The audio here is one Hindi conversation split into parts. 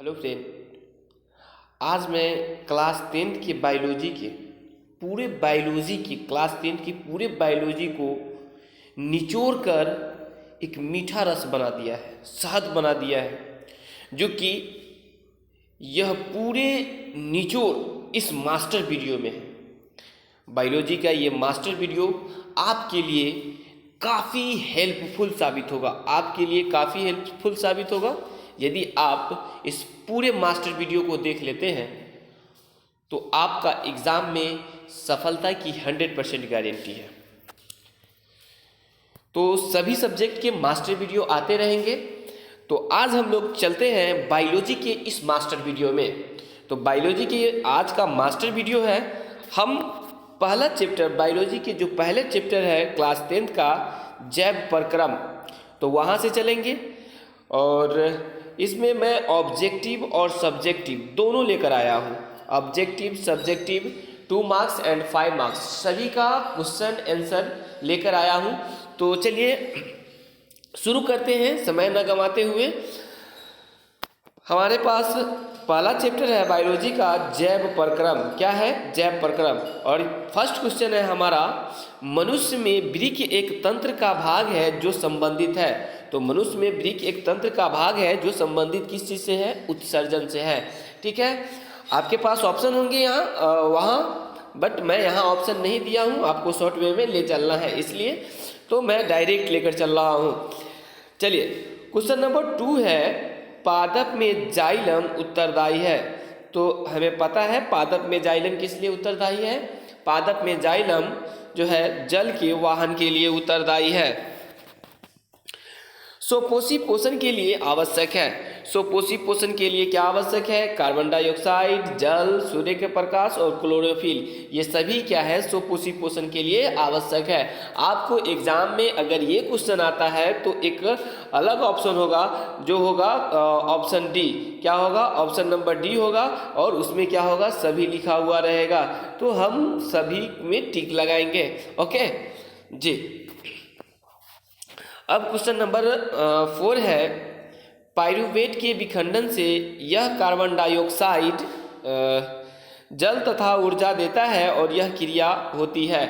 हेलो फ्रेंड, आज मैं क्लास 10th की बायोलॉजी के क्लास 10th की पूरे बायोलॉजी को निचोड़ कर एक मीठा रस बना दिया है, शहद बना दिया है, जो कि यह पूरे निचोड़ इस मास्टर वीडियो में है। बायोलॉजी का ये मास्टर वीडियो आपके लिए काफ़ी हेल्पफुल साबित होगा यदि आप इस पूरे मास्टर वीडियो को देख लेते हैं तो आपका एग्ज़ाम में सफलता की 100% गारंटी है। तो सभी सब्जेक्ट के मास्टर वीडियो आते रहेंगे। तो आज हम लोग चलते हैं बायोलॉजी के इस मास्टर वीडियो में। तो बायोलॉजी के आज का मास्टर वीडियो है, हम पहला चैप्टर बायोलॉजी के जो पहले चैप्टर है क्लास 10th का जैव प्रक्रम, तो वहाँ से चलेंगे। और इसमें मैं ऑब्जेक्टिव और सब्जेक्टिव दोनों लेकर आया हूँ। Objective subjective 2 marks and 5 marks सभी का क्वेश्चन आंसर लेकर आया हूँ। तो चलिए शुरू करते हैं समय न गंवाते हुए। हमारे पास पहला चैप्टर है बायोलॉजी का जैव प्रक्रम। क्या है? जैव प्रक्रम। और फर्स्ट क्वेश्चन है हमारा, मनुष्य में वृक्क एक तंत्र का भाग है जो संबंधित है। तो मनुष्य में वृक्क एक तंत्र का भाग है जो संबंधित किस चीज़ से है? उत्सर्जन से है। ठीक है, आपके पास ऑप्शन होंगे यहाँ वहाँ, बट मैं यहाँ ऑप्शन नहीं दिया हूँ, आपको शॉर्ट वे में ले चलना है, इसलिए तो मैं डायरेक्ट लेकर चल रहा हूँ। चलिए क्वेश्चन नंबर 2 है, पादप में जाइलम उत्तरदायी है। तो हमें पता है पादप में जाइलम किस लिए उत्तरदायी है? पादप में जाइलम जो है जल के वाहन के लिए उत्तरदायी है। स्वपोषी पोषण के लिए आवश्यक है। स्वपोषी पोषण के लिए क्या आवश्यक है? कार्बन डाइऑक्साइड, जल, सूर्य के प्रकाश और क्लोरोफिल, ये सभी क्या है? स्वपोषी पोषण के लिए आवश्यक है। आपको एग्जाम में अगर ये क्वेश्चन आता है तो एक अलग ऑप्शन होगा, जो होगा ऑप्शन डी। क्या होगा? ऑप्शन नंबर डी होगा, और उसमें क्या होगा? सभी लिखा हुआ रहेगा, तो हम सभी में टिक लगाएंगे। ओके जी। अब क्वेश्चन नंबर 4 है, पाइरूवेट के विखंडन से यह कार्बन डाइऑक्साइड जल तथा ऊर्जा देता है और यह क्रिया होती है।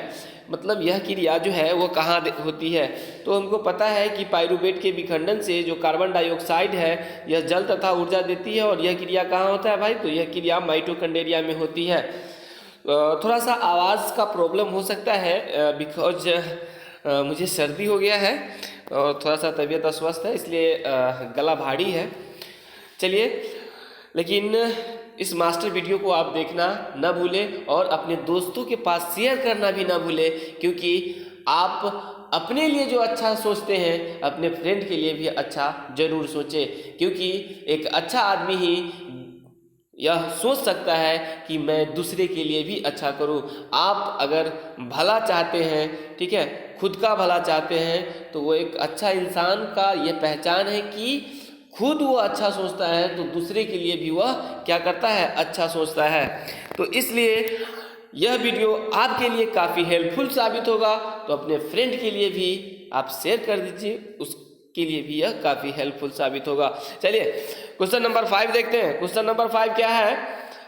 मतलब यह क्रिया जो है वो कहाँ होती है? तो हमको पता है कि पाइरूवेट के विखंडन से जो कार्बन डाइऑक्साइड है यह जल तथा ऊर्जा देती है, और यह क्रिया कहाँ होता है भाई? तो यह क्रिया माइटोकॉन्ड्रिया में होती है। थोड़ा सा आवाज़ का प्रॉब्लम हो सकता है बिकॉज मुझे सर्दी हो गया है और थोड़ा सा तबीयत अस्वस्थ है, इसलिए गला भारी है। चलिए, लेकिन इस मास्टर वीडियो को आप देखना ना भूलें और अपने दोस्तों के पास शेयर करना भी ना भूलें, क्योंकि आप अपने लिए जो अच्छा सोचते हैं अपने फ्रेंड के लिए भी अच्छा जरूर सोचें, क्योंकि एक अच्छा आदमी ही यह सोच सकता है कि मैं दूसरे के लिए भी अच्छा करूं। आप अगर भला चाहते हैं, ठीक है, खुद का भला चाहते हैं, तो वो एक अच्छा इंसान का ये पहचान है कि खुद वो अच्छा सोचता है तो दूसरे के लिए भी वह क्या करता है? अच्छा सोचता है। तो इसलिए यह वीडियो आपके लिए काफ़ी हेल्पफुल साबित होगा, तो अपने फ्रेंड के लिए भी आप शेयर कर दीजिए, उसके लिए भी यह काफ़ी हेल्पफुल साबित होगा। चलिए क्वेश्चन नंबर 5 देखते हैं। क्वेश्चन नंबर 5 क्या है?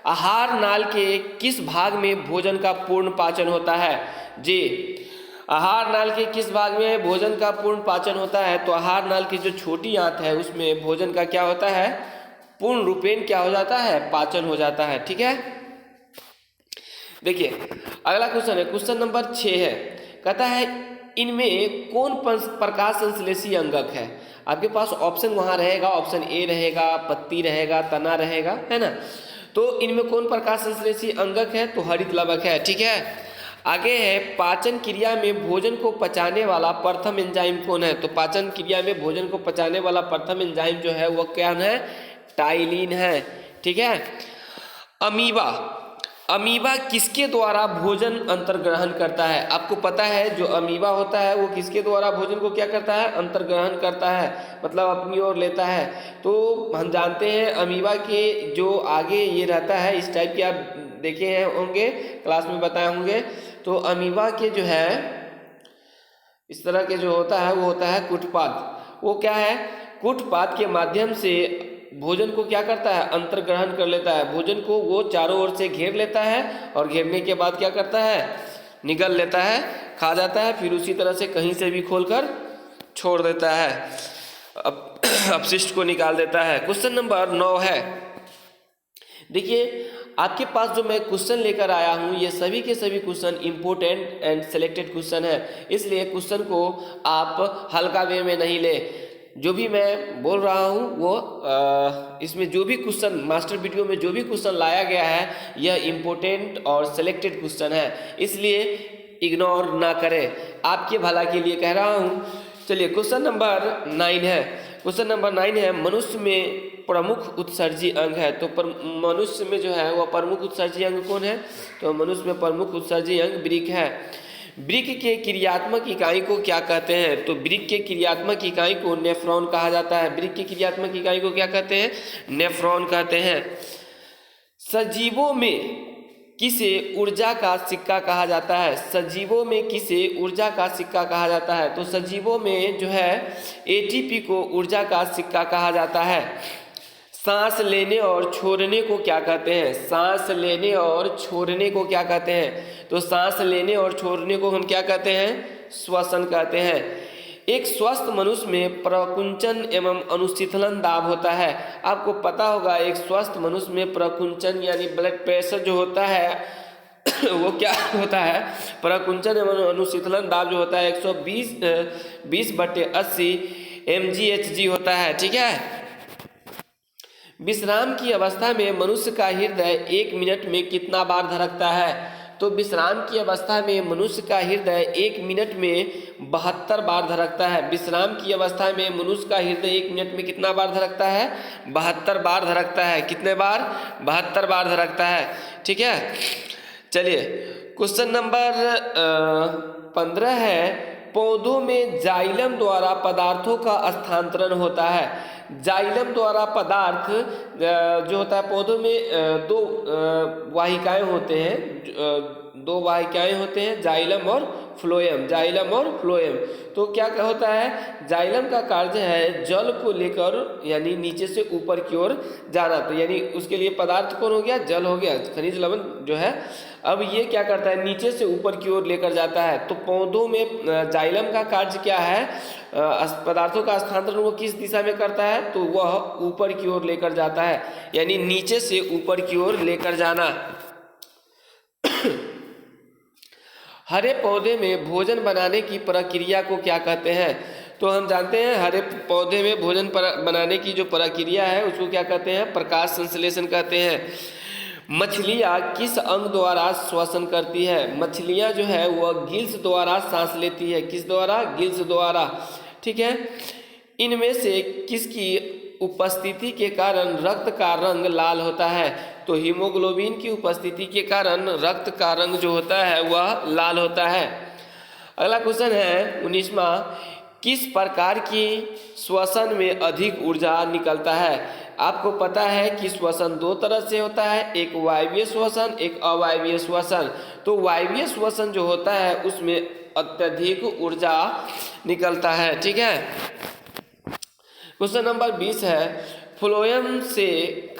आहार नाल के किस भाग में भोजन का पूर्ण पाचन होता है? जी, आहार नाल के किस भाग में भोजन का पूर्ण पाचन होता है? तो आहार नाल की जो छोटी आंत है उसमें भोजन का क्या होता है? पूर्ण रूपेण क्या हो जाता है? पाचन हो जाता है। ठीक है, देखिए अगला क्वेश्चन है, क्वेश्चन नंबर 6 है, कहता है इनमें कौन प्रकाश संश्लेषी अंगक है? आपके पास ऑप्शन वहाँ रहेगा, ऑप्शन ए रहेगा, पत्ती रहेगा, तना रहेगा, है ना। तो इनमें कौन प्रकाश संश्लेषी अंगक है? तो हरित लवक है। ठीक है, आगे है, पाचन क्रिया में भोजन को पचाने वाला प्रथम एंजाइम कौन है? तो पाचन क्रिया में भोजन को पचाने वाला प्रथम एंजाइम जो है वह क्या है? टाइलिन है। ठीक है, अमीबा, अमीबा किसके द्वारा भोजन अंतर्ग्रहण करता है? आपको पता है जो अमीबा होता है वो किसके द्वारा भोजन को क्या करता है? अंतर्ग्रहण करता है, मतलब अपनी ओर लेता है। तो हम जानते हैं अमीबा के जो आगे ये रहता है, इस टाइप के आप देखे हैं होंगे, क्लास में बताए होंगे। तो अमीबा के जो है इस तरह के जो होता है वो होता है कुटपाद। वो क्या है? कुटपाद के माध्यम से भोजन को क्या करता है, अंतर्ग्रहण कर लेता है। भोजन को वो चारों ओर से घेर लेता है और घेरने के बाद क्या करता है, निगल लेता है, खा जाता है, फिर उसी तरह से कहीं से भी खोलकर छोड़ देता है, अपशिष्ट को निकाल देता है। क्वेश्चन नंबर 9 है, देखिए आपके पास जो मैं क्वेश्चन लेकर आया हूँ ये सभी के सभी question important and selected question है, इसलिए क्वेश्चन को आप हल्का वे में नहीं ले। जो भी मैं बोल रहा हूँ वो इसमें जो भी क्वेश्चन मास्टर वीडियो में जो भी क्वेश्चन लाया गया है यह इंपॉर्टेंट और सेलेक्टेड क्वेश्चन है, इसलिए इग्नोर ना करें, आपके भला के लिए कह रहा हूँ। चलिए क्वेश्चन नंबर 9 है। क्वेश्चन नंबर 9 है, मनुष्य में प्रमुख उत्सर्जी अंग है। तो मनुष्य में जो है वह प्रमुख उत्सर्जी अंग कौन है, तो मनुष्य में प्रमुख उत्सर्जी अंग वृक्क है। वृक्क के क्रियात्मक इकाई को क्या कहते हैं, तो वृक्क के क्रियात्मक इकाई को नेफ्रॉन कहा जाता है। वृक्क के क्रियात्मक इकाई को क्या कहते हैं, नेफ्रॉन कहते हैं। सजीवों में किसे ऊर्जा का सिक्का कहा जाता है, सजीवों में किसे ऊर्जा का सिक्का कहा जाता है, तो सजीवों में जो है एटीपी को ऊर्जा का सिक्का कहा जाता है। सांस लेने और छोड़ने को क्या कहते हैं, सांस लेने और छोड़ने को क्या कहते हैं, तो सांस लेने और छोड़ने को हम क्या कहते हैं, श्वसन कहते हैं। एक स्वस्थ मनुष्य में प्रकुंचन एवं अनुशीतलन दाब होता है। आपको पता होगा एक स्वस्थ मनुष्य में प्रकुंचन यानी ब्लड प्रेशर जो होता है वो क्या होता है, प्रकुंचन एवं अनुशीतलन दाब जो होता है 120/80 mgHg होता है, ठीक है। विश्राम की अवस्था में मनुष्य का हृदय 1 मिनट में कितना बार धड़कता है, तो विश्राम की अवस्था में मनुष्य का हृदय 1 मिनट में 72 बार धड़कता है। विश्राम की अवस्था में मनुष्य का हृदय 1 मिनट में कितना बार धड़कता है, 72 बार धड़कता है। कितने बार, 72 बार धड़कता है, ठीक है। चलिए क्वेश्चन नंबर 15 है, पौधों में जाइलम द्वारा पदार्थों का स्थानांतरण होता है। जाइलम द्वारा पदार्थ जो होता है, पौधों में दो वाहिकाएं होते हैं, दो वाहिकाएं होते हैं, जाइलम और फ्लोएम, जाइलम और फ्लोएम। तो क्या होता है, जाइलम का कार्य है जल को लेकर यानी नीचे से ऊपर की ओर जाना, तो यानी उसके लिए पदार्थ कौन हो गया, जल हो गया, खनिज लवण जो है। अब ये क्या करता है, नीचे से ऊपर की ओर लेकर जाता है। तो पौधों में जाइलम का कार्य क्या है, पदार्थों का स्थानांतरण वो किस दिशा में करता है, तो वह ऊपर की ओर लेकर जाता है, यानी नीचे से ऊपर की ओर लेकर जाना। हरे पौधे में भोजन बनाने की प्रक्रिया को क्या कहते हैं, तो हम जानते हैं हरे पौधे में भोजन बनाने की जो प्रक्रिया है उसको क्या कहते हैं, प्रकाश संश्लेषण कहते हैं। मछलियाँ किस अंग द्वारा श्वसन करती है, मछलियाँ जो है वह गिल्स द्वारा सांस लेती है, किस द्वारा, गिल्स द्वारा, ठीक है। इनमें से किसकी उपस्थिति के कारण रक्त का रंग लाल होता है, तो हीमोग्लोबिन की उपस्थिति के कारण रक्त का रंग जो होता है वह लाल होता है। अगला क्वेश्चन है 19वां, किस प्रकार की श्वसन में अधिक ऊर्जा निकलता है। आपको पता है कि श्वसन दो तरह से होता है, एक वायवीय श्वसन, एक अवायवीय श्वसन। तो वायवीय श्वसन जो होता है उसमें अत्यधिक ऊर्जा निकलता है, ठीक है। क्वेश्चन नंबर 20 है, फ्लोएम से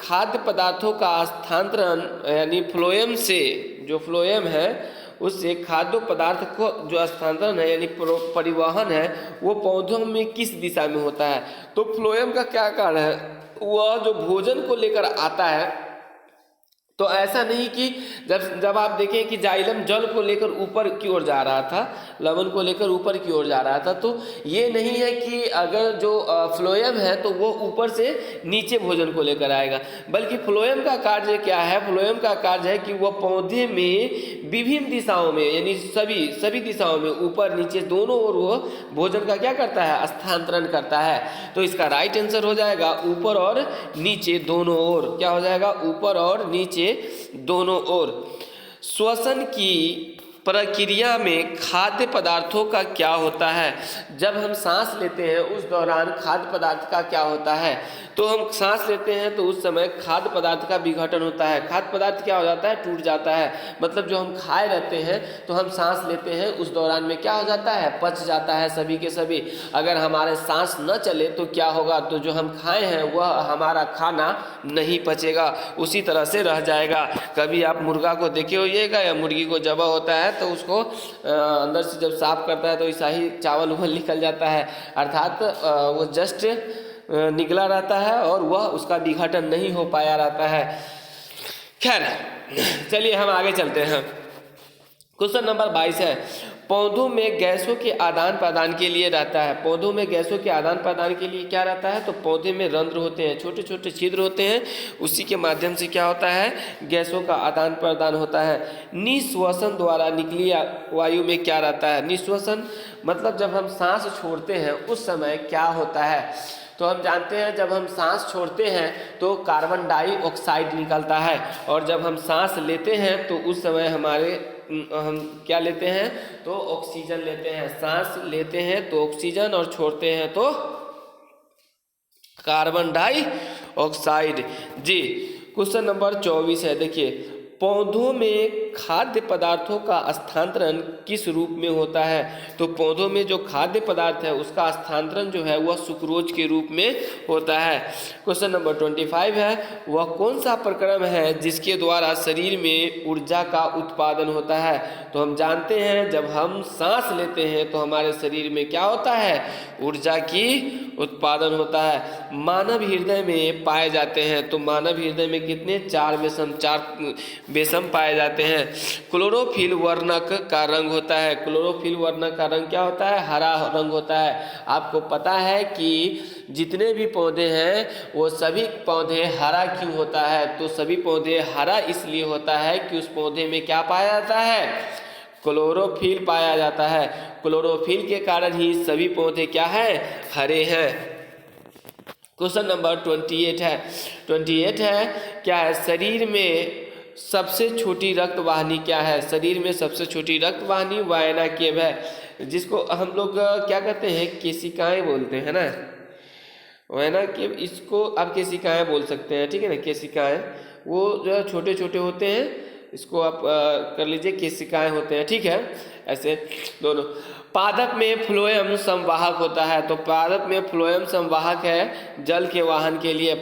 खाद्य पदार्थों का स्थानांतरण यानी फ्लोएम से जो फ्लोएम है उससे खाद्य पदार्थ को जो स्थानांतरण है यानी परिवहन है वो पौधों में किस दिशा में होता है, तो फ्लोएम का क्या कार्य है, वह जो भोजन को लेकर आता है। तो ऐसा नहीं कि जब आप देखें कि जाइलम जल को लेकर ऊपर की ओर जा रहा था, लवण को लेकर ऊपर की ओर जा रहा था, तो ये नहीं है कि अगर जो फ्लोएम है तो वो ऊपर से नीचे भोजन को लेकर आएगा, बल्कि फ्लोएम का कार्य क्या है, फ्लोएम का कार्य है कि वह पौधे में विभिन्न दिशाओं में यानी सभी दिशाओं में ऊपर नीचे दोनों ओर वो भोजन का क्या करता है, स्थानांतरण करता है। तो इसका राइट आंसर हो जाएगा ऊपर और नीचे दोनों ओर, क्या हो जाएगा, ऊपर और नीचे दोनों ओर। श्वसन की प्रक्रिया में खाद्य पदार्थों का क्या होता है? जब हम सांस लेते हैं उस दौरान खाद्य पदार्थ का क्या होता है? तो हम सांस लेते हैं तो उस समय खाद्य पदार्थ का विघटन होता है। खाद्य पदार्थ क्या हो जाता है? टूट जाता है। मतलब जो हम खाए रहते हैं तो हम सांस लेते हैं उस दौरान में क्या हो जाता है? पच जाता है सभी के सभी। अगर हमारे सांस न चले तो क्या होगा? तो जो हम खाए हैं वह हमारा खाना नहीं पचेगा, उसी तरह से रह जाएगा। कभी आप मुर्गा को देखे होइएगा या मुर्गी को जबा होता है तो उसको अंदर से जब साफ करता है तो ऐसा ही चावल उवल निकल जाता है, अर्थात वो जस्ट निकला रहता है और वह उसका विघटन नहीं हो पाया रहता है। खैर चलिए हम आगे चलते हैं। क्वेश्चन नंबर 22 है, पौधों में गैसों के आदान प्रदान के लिए रहता है। पौधों में गैसों के आदान प्रदान के लिए क्या रहता है? तो पौधे में रंध्र होते हैं, छोटे छोटे छिद्र होते हैं, उसी के माध्यम से क्या होता है? गैसों का आदान प्रदान होता है। निश्वसन द्वारा निकली वायु में क्या रहता है? निश्वसन मतलब जब हम सांस छोड़ते हैं उस समय क्या होता है? तो हम जानते हैं जब हम सांस छोड़ते हैं तो कार्बन डाइऑक्साइड निकलता है, और जब हम सांस लेते हैं तो उस समय हम क्या लेते हैं? तो ऑक्सीजन लेते हैं। सांस लेते हैं तो ऑक्सीजन और छोड़ते हैं तो कार्बन डाइऑक्साइड। जी क्वेश्चन नंबर 24 है, देखिए पौधों में खाद्य पदार्थों का स्थानांतरण किस रूप में होता है? तो पौधों में जो खाद्य पदार्थ है उसका स्थानांतरण जो है वह सुक्रोज के रूप में होता है। क्वेश्चन नंबर 25 है, वह कौन सा प्रक्रम है जिसके द्वारा शरीर में ऊर्जा का उत्पादन होता है? तो हम जानते हैं जब हम सांस लेते हैं तो हमारे शरीर में क्या होता है? ऊर्जा की उत्पादन होता है। मानव हृदय में पाए जाते हैं, तो मानव हृदय में कितने? 4 बेसम पाए जाते हैं। क्लोरोफिल वर्णक का रंग होता है। क्लोरोफिल वर्णक का रंग क्या होता है? हरा रंग होता है। आपको पता है कि जितने भी पौधे हैं वो सभी पौधे हरा क्यों होता है? तो सभी पौधे हरा इसलिए होता है कि उस पौधे में क्या पाया जाता है? क्लोरोफिल पाया जाता है। क्लोरोफिल के कारण ही सभी पौधे क्या है? हरे हैं। क्वेश्चन नंबर 28 है। 28 है, क्या है? शरीर में सबसे छोटी रक्त वाहिनी क्या है? शरीर में सबसे छोटी रक्त वाहिनी वायना केव है, जिसको हम लोग क्या कहते हैं? केशिकाएं बोलते हैं ना, वायना केव, इसको आप केशिकाएं बोल सकते हैं, ठीक है ना। केशिकाएं वो जो है छोटे छोटे होते हैं, इसको आप कर लीजिए केशिकाएं होते हैं, ठीक है। ऐसे दोनों। पादप में फ्लोएम संवाहक होता है, तो पादप में फ्लोएम संवाहक है जल के वाहन के लिए।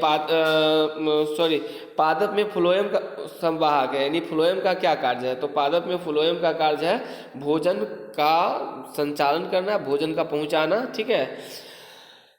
पादप में फ्लोएम का संवाहक है, यानी फ्लोएम का क्या कार्य है? तो पादप में फ्लोएम का कार्य है भोजन का संचालन करना, भोजन का पहुंचाना, ठीक है।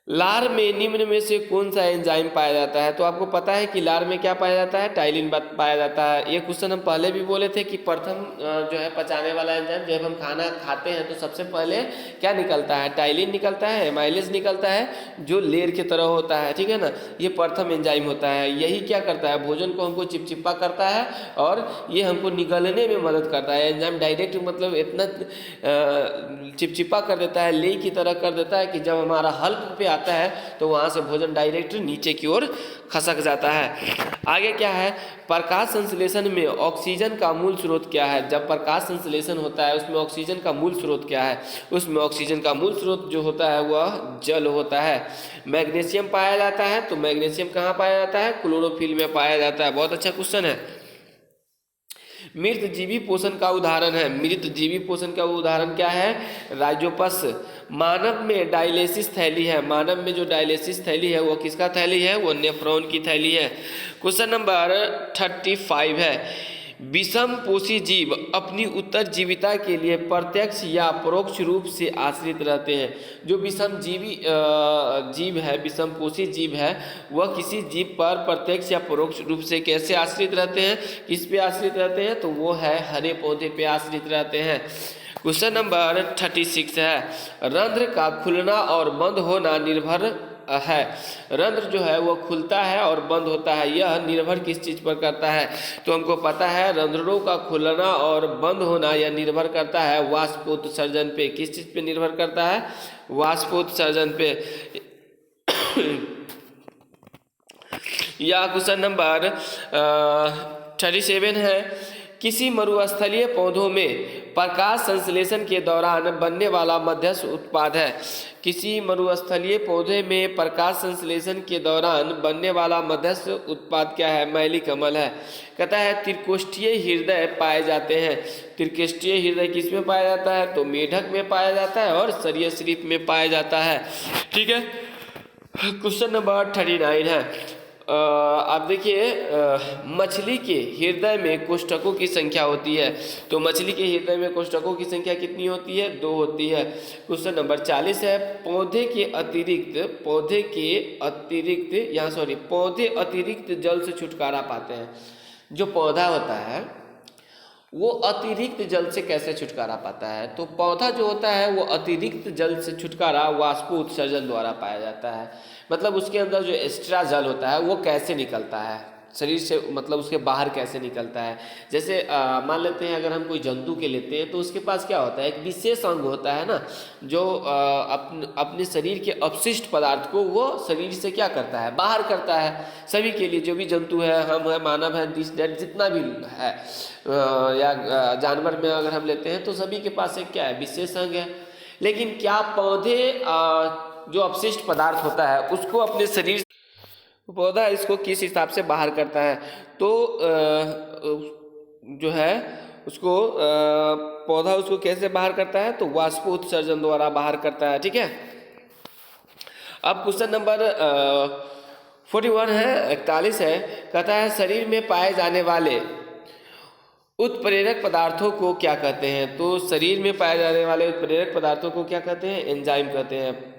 लार में निम्न में से कौन सा एंजाइम पाया जाता है? तो आपको पता है कि लार में क्या पाया जाता है? टाइलिन पाया जाता है। ये क्वेश्चन हम पहले भी बोले थे कि प्रथम जो है पचाने वाला एंजाइम, जब हम खाना खाते हैं तो सबसे पहले क्या निकलता है? टाइलिन निकलता है, एमाइलेज निकलता है, जो लेर की तरह होता है, ठीक है ना। ये प्रथम एंजाइम होता है। यही क्या करता है? भोजन को हमको चिपचिपा करता है और ये हमको निगलने में मदद करता है। एंजाइम डायरेक्ट मतलब इतना चिपचिपा कर देता है, ले की तरह कर देता है कि जब हमारा हल्क पे आता है तो वहां से भोजन डायरेक्ट नीचे की ओर खसक जाता है। आगे क्या है? प्रकाश संश्लेषण में ऑक्सीजन का मूल स्रोत क्या है? जब प्रकाश संश्लेषण होता है उसमें ऑक्सीजन का मूल स्रोत क्या है? उसमें ऑक्सीजन का मूल स्रोत जो होता है वह जल होता है। मैग्नीशियम पाया जाता है, तो मैग्नीशियम कहाँ पाया जाता है? क्लोरोफिल में पाया जाता है। बहुत अच्छा क्वेश्चन है। मृत जीवी पोषण का उदाहरण है। मृत जीवी पोषण का उदाहरण क्या है? राइजोपस। मानव में डायलिसिस थैली है। मानव में जो डायलिसिस थैली है वो किसका थैली है? वो नेफ्रॉन की थैली है। क्वेश्चन नंबर 35 है, विषम पोषी जीव अपनी उत्तरजीविता के लिए प्रत्यक्ष या परोक्ष रूप से आश्रित रहते हैं। जो विषम जीव है, विषम पोषी जीव है, वह किसी जीव पर प्रत्यक्ष या परोक्ष रूप से कैसे आश्रित रहते हैं? किस पे आश्रित रहते हैं? तो वो है हरे पौधे पे आश्रित रहते हैं। क्वेश्चन नंबर 36 है, रंध्र का खुलना और बंद होना निर्भर है। रंध्र जो है वो खुलता है और बंद होता है, यह निर्भर किस चीज पर करता है? तो हमको पता है रंध्रों का खुलना और बंद होना यह निर्भर करता है वाष्पोत्सर्जन पे। किस चीज पे निर्भर करता है? वाष्पोत्सर्जन पे। या क्वेश्चन नंबर 37 है, किसी मरुस्थलीय पौधों में प्रकाश संश्लेषण के दौरान बनने वाला मध्यस्थ उत्पाद है। किसी मरुस्थलीय पौधे में प्रकाश संश्लेषण के दौरान बनने वाला मध्यस्थ उत्पाद क्या है? मैलिक अम्ल है। कहता है त्रिकोष्ठीय हृदय पाए जाते हैं। त्रिकोष्ठीय हृदय किस में पाया जाता है? तो मेढक में पाया जाता है और सरीसृप में पाया जाता है। ठीक है, क्वेश्चन नंबर 39 है। आप देखिए, मछली के हृदय में कोष्ठकों की संख्या होती है। तो मछली के हृदय में कोष्ठकों की संख्या कितनी होती है? 2 होती है। क्वेश्चन नंबर 40 है। पौधे अतिरिक्त जल से छुटकारा पाते हैं। जो पौधा होता है वो अतिरिक्त जल से कैसे छुटकारा पाता है? तो पौधा जो होता है वो अतिरिक्त जल से छुटकारा वाष्पोत्सर्जन द्वारा पाया जाता है। मतलब उसके अंदर जो एक्स्ट्रा जल होता है वो कैसे निकलता है शरीर से, मतलब उसके बाहर कैसे निकलता है। जैसे मान लेते हैं अगर हम कोई जंतु के लेते हैं तो उसके पास क्या होता है? एक विशेष अंग होता है ना, जो अपने शरीर के अपशिष्ट पदार्थ को वो शरीर से क्या करता है? बाहर करता है। सभी के लिए, जो भी जंतु है, हम है, मानव है, दिस दैट जितना भी है, या जानवर में अगर हम लेते हैं तो सभी के पास एक क्या है? विशेष अंग है। लेकिन क्या पौधे जो अपशिष्ट पदार्थ होता है उसको अपने शरीर, पौधा इसको किस हिसाब से बाहर करता है? तो जो है उसको पौधा उसको कैसे बाहर करता है? तो वाष्पोत्सर्जन द्वारा बाहर करता है। ठीक है, अब क्वेश्चन नंबर 41 है, 41 है। कहता है शरीर में पाए जाने वाले उत्प्रेरक पदार्थों को क्या कहते हैं? तो शरीर में पाए जाने वाले उत्प्रेरक पदार्थों को क्या कहते हैं? एंजाइम कहते हैं।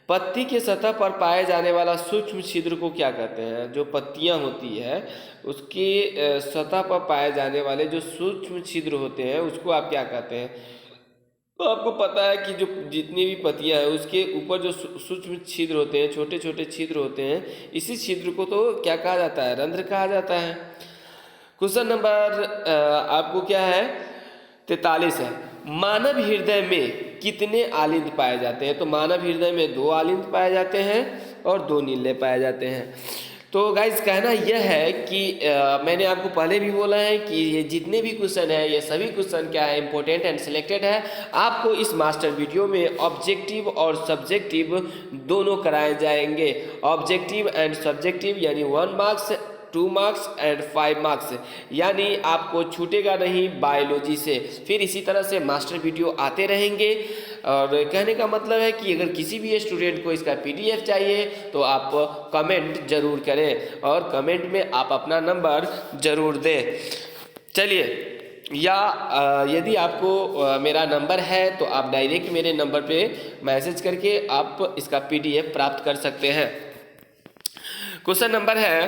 पत्ती के सतह पर पाए जाने वाला सूक्ष्म छिद्र को क्या कहते हैं? जो पत्तियां होती है उसकी सतह पर पाए जाने वाले जो सूक्ष्म छिद्र होते हैं उसको आप क्या कहते हैं? तो आपको पता है कि जो जितनी भी पत्तियां हैं उसके ऊपर जो सूक्ष्म छिद्र होते हैं, छोटे छोटे छिद्र होते हैं, इसी छिद्र को तो क्या कहा जाता है? रंध्र कहा जाता है। क्वेश्चन नंबर आपको क्या है? 43 है। मानव हृदय में कितने आलिंद पाए जाते हैं? तो मानव हृदय में 2 आलिंद पाए जाते हैं और 2 नीले पाए जाते हैं। तो गाइस कहना यह है कि मैंने आपको पहले भी बोला है कि ये जितने भी क्वेश्चन है ये सभी क्वेश्चन क्या है? इंपॉर्टेंट एंड सिलेक्टेड है। आपको इस मास्टर वीडियो में ऑब्जेक्टिव और सब्जेक्टिव दोनों कराए जाएंगे। ऑब्जेक्टिव एंड सब्जेक्टिव यानी 1 मार्क्स, 2 मार्क्स एंड 5 मार्क्स, यानी आपको छूटेगा नहीं बायोलॉजी से। फिर इसी तरह से मास्टर वीडियो आते रहेंगे। और कहने का मतलब है कि अगर किसी भी स्टूडेंट को इसका PDF चाहिए तो आप कमेंट जरूर करें और कमेंट में आप अपना नंबर जरूर दें। चलिए, या यदि आपको मेरा नंबर है तो आप डायरेक्ट मेरे नंबर पे मैसेज करके आप इसका PDF प्राप्त कर सकते हैं। क्वेश्चन नंबर है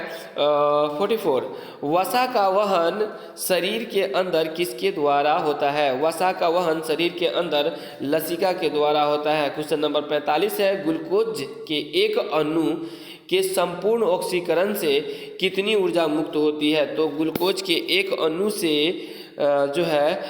44। वसा का वहन शरीर के अंदर किसके द्वारा होता है? वसा का वहन शरीर के अंदर लसिका के द्वारा होता है। क्वेश्चन नंबर 45 है। ग्लूकोज के एक अणु के संपूर्ण ऑक्सीकरण से कितनी ऊर्जा मुक्त होती है? तो ग्लूकोज के एक अणु से जो है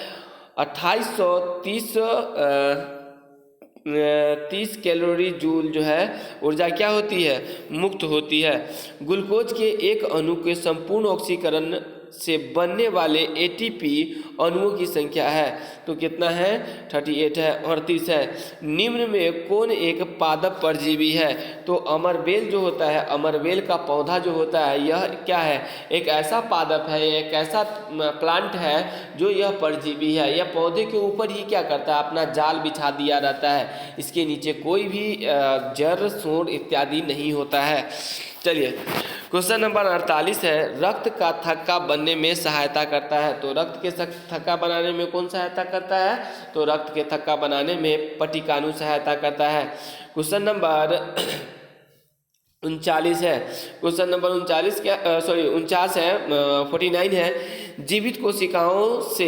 2830 कैलोरी जूल जो है ऊर्जा क्या होती है? मुक्त होती है। ग्लूकोज के एक अणु के संपूर्ण ऑक्सीकरण से बनने वाले ATP अणुओं की संख्या है तो कितना है? 38 है, 38 है। निम्न में कौन एक पादप परजीवी है? तो अमरबेल जो होता है, अमरबेल का पौधा जो होता है यह क्या है? एक ऐसा पादप है, एक ऐसा प्लांट है जो यह परजीवी है। यह पौधे के ऊपर ही क्या करता है? अपना जाल बिछा दिया रहता है। इसके नीचे कोई भी जड़, सूंड इत्यादि नहीं होता है। चलिए, क्वेश्चन नंबर 48 है। रक्त का थक्का बनने में सहायता करता है। तो रक्त के थक्का बनाने में कौन सहायता करता है? तो रक्त के थक्का बनाने में पटिकानु सहायता करता है। क्वेश्चन नंबर 39 है। क्वेश्चन नंबर 49 है, 49 है। जीवित कोशिकाओं से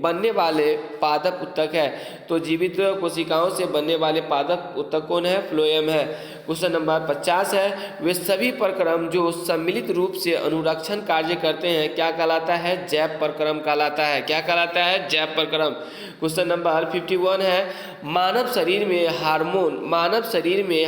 बनने वाले पादप उत्तक है। तो जीवित कोशिकाओं से बनने वाले पादप उत्तक कौन है? फ्लोएम है। क्वेश्चन नंबर 50 है। वे सभी प्रक्रम जो सम्मिलित रूप से अनुरक्षण कार्य करते हैं क्या कहलाता है? जैव प्रक्रम कहलाता है। क्या कहलाता है? जैव प्रक्रम। क्वेश्चन नंबर 51 है। मानव शरीर में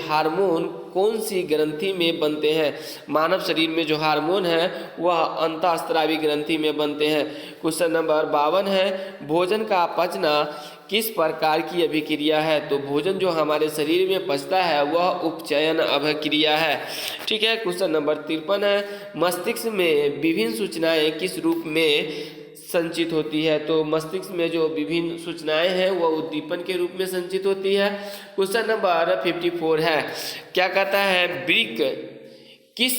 हार्मोन कौन सी ग्रंथि में बनते हैं? मानव शरीर में जो हार्मोन है वह अंतःस्रावी ग्रंथि में बनते हैं। क्वेश्चन नंबर 52 है, भोजन का पचना किस प्रकार की अभिक्रिया है? तो भोजन जो हमारे शरीर में पचता है वह उपचयन अभिक्रिया है। ठीक है। क्वेश्चन नंबर 53 है, मस्तिष्क में विभिन्न सूचनाएं किस रूप में संचित होती है? तो मस्तिष्क में जो विभिन्न सूचनाएं हैं वह उद्दीपन के रूप में संचित होती है। क्वेश्चन नंबर 54 है, क्या कहता है, वृक्क किस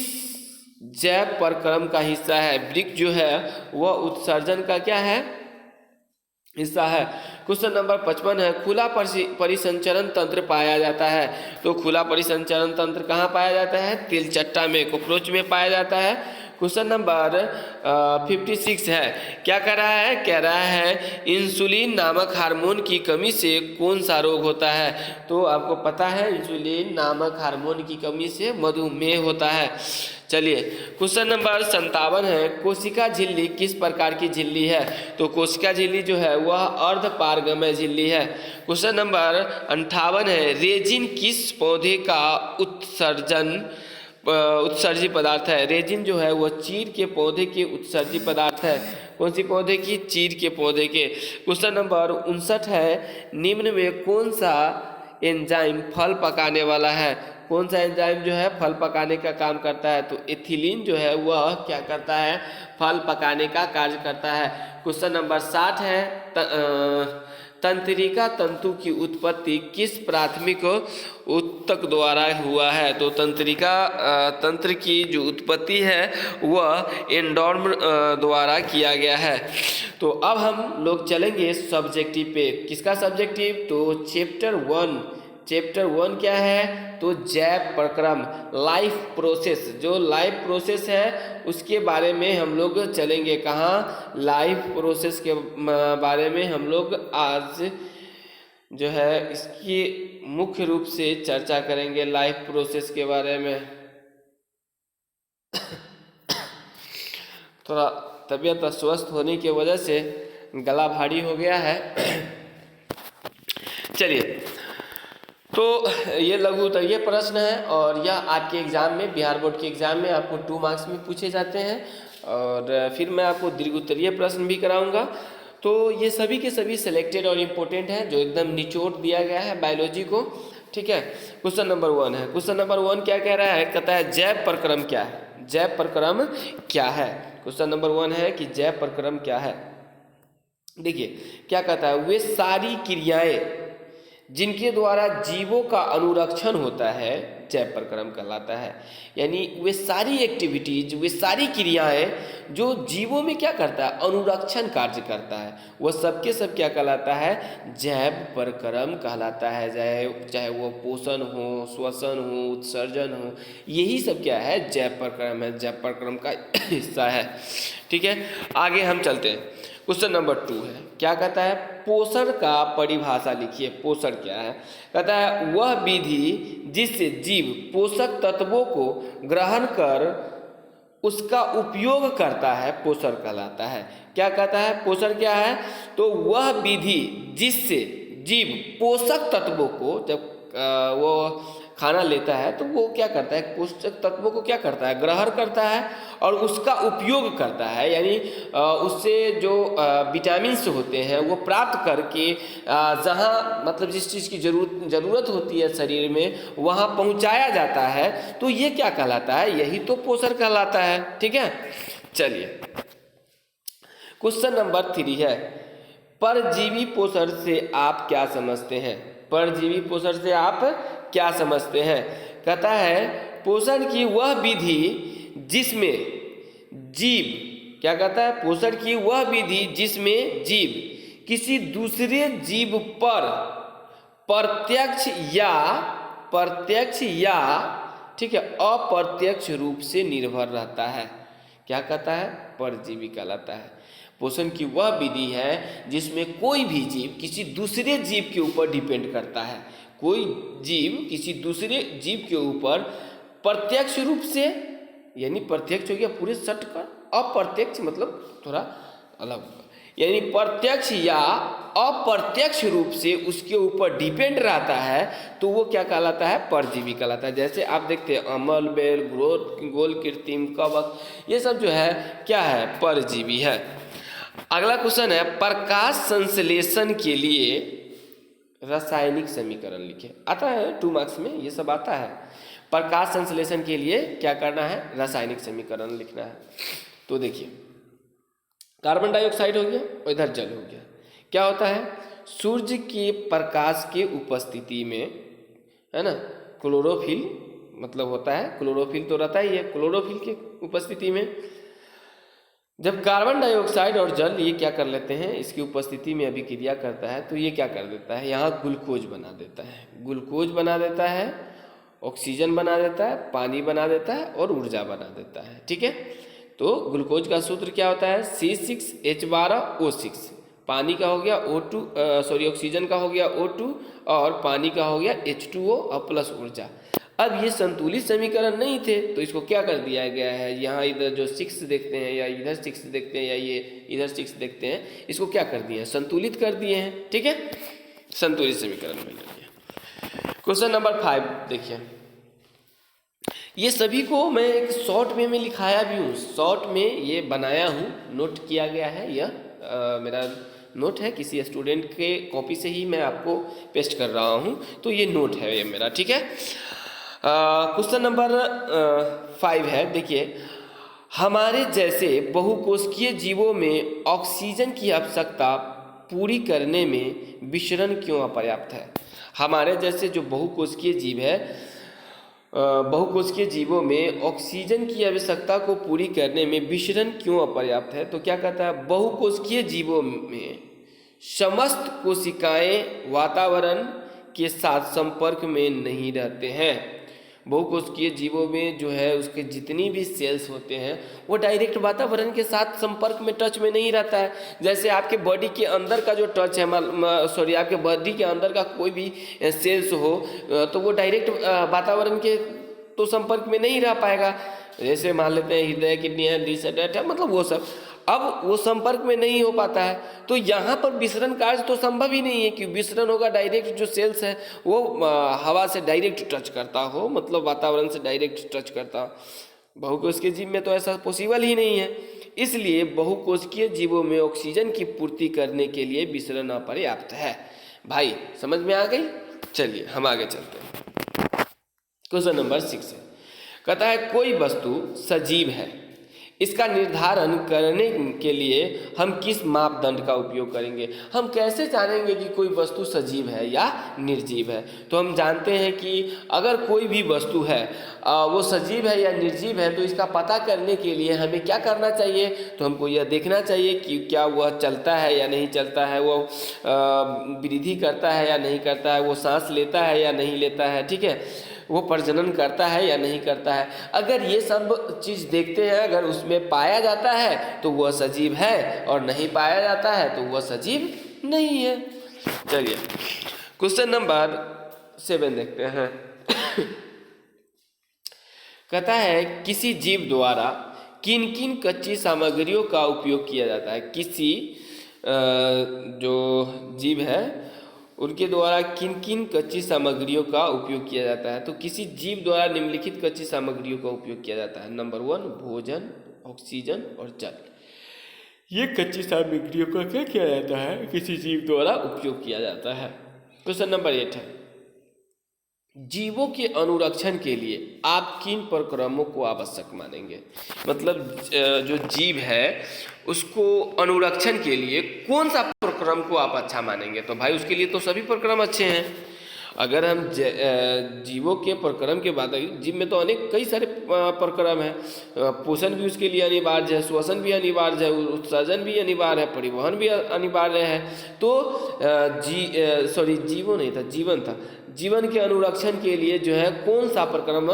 जैव प्रक्रम का हिस्सा है? वृक्क जो है वह उत्सर्जन का क्या है? हिस्सा है। क्वेश्चन नंबर 55 है, खुला परिसंचरण तंत्र पाया जाता है। तो खुला परिसंचरण तंत्र कहाँ पाया जाता है? तिलचट्टा में, कॉकरोच में पाया जाता है। क्वेश्चन नंबर 56 है, क्या कह रहा है? कह रहा है इंसुलिन नामक हार्मोन की कमी से कौन सा रोग होता है? तो आपको पता है इंसुलिन नामक हार्मोन की कमी से मधुमेह होता है। चलिए, क्वेश्चन नंबर 57 है, कोशिका झिल्ली किस प्रकार की झिल्ली है? तो कोशिका झिल्ली जो है वह अर्धपारगमय झिल्ली है। क्वेश्चन नंबर 58 है, रेजिन किस पौधे का उत्सर्जी पदार्थ है? रेजिन जो है वह चीड़ के पौधे के उत्सर्जी पदार्थ है। कौन सी पौधे की? चीड़ के पौधे के। क्वेश्चन नंबर 59 है, निम्न में कौन सा एंजाइम फल पकाने वाला है? कौन सा एंजाइम जो है फल पकाने का काम करता है? तो एथिलीन जो है वह क्या करता है? फल पकाने का कार्य करता है। क्वेश्चन नंबर 60 है, तंत्रिका तंतु की उत्पत्ति किस प्राथमिक ऊतक द्वारा हुआ है? तो तंत्रिका तंत्र की जो उत्पत्ति है वह एंडोर्म द्वारा किया गया है। तो अब हम लोग चलेंगे सब्जेक्टिव पे। किसका सब्जेक्टिव? तो चैप्टर 1 क्या है? तो जैव प्रक्रम, लाइफ प्रोसेस। जो लाइफ प्रोसेस है उसके बारे में हम लोग चलेंगे। कहाँ? लाइफ प्रोसेस के बारे में हम लोग आज जो है इसकी मुख्य रूप से चर्चा करेंगे, लाइफ प्रोसेस के बारे में। थोड़ा तबीयत अस्वस्थ होने की वजह से गला भारी हो गया है। चलिए, तो ये लघु उत्तरीय प्रश्न है और यह आपके एग्ज़ाम में, बिहार बोर्ड के एग्ज़ाम में आपको 2 मार्क्स में पूछे जाते हैं। और फिर मैं आपको दीर्घ उत्तरीय प्रश्न भी कराऊंगा। तो ये सभी के सभी सिलेक्टेड और इम्पोर्टेंट हैं, जो एकदम निचोड़ दिया गया है बायोलॉजी को। ठीक है। क्वेश्चन नंबर 1 है। क्वेश्चन नंबर 1 क्या कह रहा है? कहता है जैव प्रक्रम क्या है? जैव प्रक्रम क्या है? क्वेश्चन नंबर 1 है कि जैव प्रक्रम क्या है। देखिए क्या कहता है, वे सारी क्रियाएं जिनके द्वारा जीवों का अनुरक्षण होता है जैव प्रक्रम कहलाता है। यानी वे सारी एक्टिविटीज, वे सारी क्रियाएं जो जीवों में क्या करता है? अनुरक्षण कार्य करता है, वह सबके सब क्या कहलाता है? जैव प्रक्रम कहलाता है। चाहे वो पोषण हो, श्वसन हो, उत्सर्जन हो, यही सब क्या है? जैव प्रक्रम है, जैव प्रक्रम का हिस्सा है। ठीक है, आगे हम चलते हैं। क्वेश्चन नंबर 2 है, क्या कहता है? पोषण का परिभाषा लिखिए। पोषण क्या है? कहता है वह विधि जिससे जीव पोषक तत्वों को ग्रहण कर उसका उपयोग करता है, पोषण कहलाता है। क्या कहता है? पोषण क्या है? तो वह विधि जिससे जीव पोषक तत्वों को, जब वो खाना लेता है तो वो क्या करता है? पोषक तत्वों को क्या करता है? ग्रहण करता है और उसका उपयोग करता है। यानी उससे जो विटामिन्स होते हैं वो प्राप्त करके जहाँ मतलब जिस चीज़ की ज़रूरत होती है शरीर में वहाँ पहुँचाया जाता है। तो ये क्या कहलाता है? यही तो पोषण कहलाता है। ठीक है, चलिए क्वेश्चन नंबर 3 है, परजीवी पोषण से आप क्या समझते हैं? परजीवी पोषण से आप क्या समझते हैं? कहता है पोषण की वह विधि जिसमें जीव, क्या कहता है? पोषण की वह विधि जिसमें जीव किसी दूसरे जीव पर प्रत्यक्ष या ठीक है अप्रत्यक्ष रूप से निर्भर रहता है। क्या कहता है? परजीवी कहलाता है। पोषण की वह विधि है जिसमें कोई भी जीव किसी दूसरे जीव के ऊपर डिपेंड करता है। कोई जीव किसी दूसरे जीव के ऊपर प्रत्यक्ष रूप से, यानी प्रत्यक्ष हो गया पूरे सट कर, अप्रत्यक्ष मतलब थोड़ा अलग होगा, यानी प्रत्यक्ष या अप्रत्यक्ष रूप से उसके ऊपर डिपेंड रहता है तो वो क्या कहलाता है, परजीवी कहलाता है। जैसे आप देखते हैं अम्ल, बेल, ग्रोथ, गोल, कृत्रिम, कवक, ये सब जो है क्या है, परजीवी है। अगला क्वेश्चन है प्रकाश संश्लेषण के लिए रासायनिक समीकरण लिखे। आता है 2 मार्क्स में, ये सब आता है। प्रकाश संश्लेषण के लिए क्या करना है, रासायनिक समीकरण लिखना है। तो देखिए कार्बन डाइऑक्साइड हो गया और इधर जल हो गया। क्या होता है, सूर्य के प्रकाश के उपस्थिति में, है ना, क्लोरोफिल मतलब होता है, क्लोरोफिल तो रहता ही है, क्लोरोफिल की उपस्थिति में जब कार्बन डाइऑक्साइड और जल ये क्या कर लेते हैं, इसकी उपस्थिति में अभिक्रिया करता है तो ये क्या कर देता है, यहाँ ग्लूकोज बना देता है। ग्लूकोज बना देता है, ऑक्सीजन बना देता है, पानी बना देता है और ऊर्जा बना देता है। ठीक है, तो ग्लूकोज का सूत्र क्या होता है, C6H12O6। पानी का हो गया ऑक्सीजन का हो गया O2 और पानी का हो गया H2O और प्लस ऊर्जा। अब ये संतुलित समीकरण नहीं थे तो इसको क्या कर दिया गया है, यहाँ इधर जो 6 देखते हैं या इधर 6 देखते हैं या ये इधर 6 देखते हैं, इसको क्या कर दिए हैं, संतुलित कर दिए हैं। ठीक है, संतुलित समीकरण मिल रही है। क्वेश्चन नंबर 5 देखिए, ये सभी को मैं एक शॉर्ट वे में लिखाया भी हूँ, शॉर्ट में ये बनाया हूँ, नोट किया गया है। यह मेरा नोट है, किसी स्टूडेंट के कॉपी से ही मैं आपको पेस्ट कर रहा हूँ, तो ये नोट है ये मेरा। ठीक है, क्वेश्चन नंबर 5 है, देखिए हमारे जैसे बहुकोशिकीय जीवों में ऑक्सीजन की आवश्यकता पूरी करने में विसरण क्यों अपर्याप्त है। हमारे जैसे जो बहुकोशिकीय जीव है, बहुकोशिकीय जीवों में ऑक्सीजन की आवश्यकता को पूरी करने में विसरण क्यों अपर्याप्त है। तो क्या कहता है, बहुकोशिकीय जीवों में समस्त कोशिकाएं वातावरण के साथ संपर्क में नहीं रहते हैं। बहुकोशिकीय जीवों में जो है उसके जितनी भी सेल्स होते हैं वो डायरेक्ट वातावरण के साथ संपर्क में, टच में नहीं रहता है। जैसे आपके बॉडी के अंदर का जो टच है, आपके बॉडी के अंदर का कोई भी सेल्स हो तो वो डायरेक्ट वातावरण के तो संपर्क में नहीं रह पाएगा। जैसे मान लेते हैं हृदय, किडनी है, दिल है, मतलब वो सब, अब वो संपर्क में नहीं हो पाता है। तो यहाँ पर विसरण कार्य तो संभव ही नहीं है कि विसरण होगा, डायरेक्ट जो सेल्स है वो हवा से डायरेक्ट टच करता हो, मतलब वातावरण से डायरेक्ट टच करता। बहुकोशिकीय जीव में तो ऐसा पॉसिबल ही नहीं है। इसलिए बहुकोशिकीय जीवों में ऑक्सीजन की पूर्ति करने के लिए विसरण अपर्याप्त है। भाई समझ में आ गई? चलिए हम आगे चलते हैं। क्वेश्चन नंबर 6 है, कहता है कोई वस्तु सजीव है, इसका निर्धारण करने के लिए हम किस मापदंड का उपयोग करेंगे। हम कैसे जानेंगे कि कोई वस्तु सजीव है या निर्जीव है। तो हम जानते हैं कि अगर कोई भी वस्तु है वो सजीव है या निर्जीव है तो इसका पता करने के लिए हमें क्या करना चाहिए, तो हमको यह देखना चाहिए कि क्या वह चलता है या नहीं चलता है, वो वृद्धि करता है या नहीं करता है, वो सांस लेता है या नहीं लेता है, ठीक है, वो प्रजनन करता है या नहीं करता है। अगर ये सब चीज़ देखते हैं, अगर उसमें पाया जाता है तो वह सजीव है और नहीं पाया जाता है तो वह सजीव नहीं है। चलिए क्वेश्चन नंबर 7 देखते हैं। कहता है किसी जीव द्वारा किन किन कच्ची सामग्रियों का उपयोग किया जाता है। किसी जो जीव है उनके द्वारा किन किन कच्ची सामग्रियों का उपयोग किया जाता है। तो किसी जीव द्वारा निम्नलिखित कच्ची सामग्रियों का उपयोग किया जाता है। नंबर 1 भोजन, ऑक्सीजन और जल। ये कच्ची सामग्रियों का क्या किया जाता है, किसी जीव द्वारा उपयोग किया जाता है। क्वेश्चन नंबर 8 है, जीवों के अनुरक्षण के लिए आप किन प्रक्रमों को आवश्यक मानेंगे। मतलब जो जीव है उसको अनुरक्षण के लिए कौन सा प्रक्रम को आप अच्छा मानेंगे। तो भाई उसके लिए तो सभी प्रक्रम अच्छे हैं। अगर हम जीवों के प्रक्रम के बात करें, जीव में तो अनेक कई सारे प्रक्रम हैं। पोषण भी उसके लिए अनिवार्य है, श्वसन भी अनिवार्य है, उत्सर्जन भी अनिवार्य है, परिवहन भी अनिवार्य है। तो जीवन था। जीवन के अनुरक्षण के लिए जो है कौन सा प्रक्रम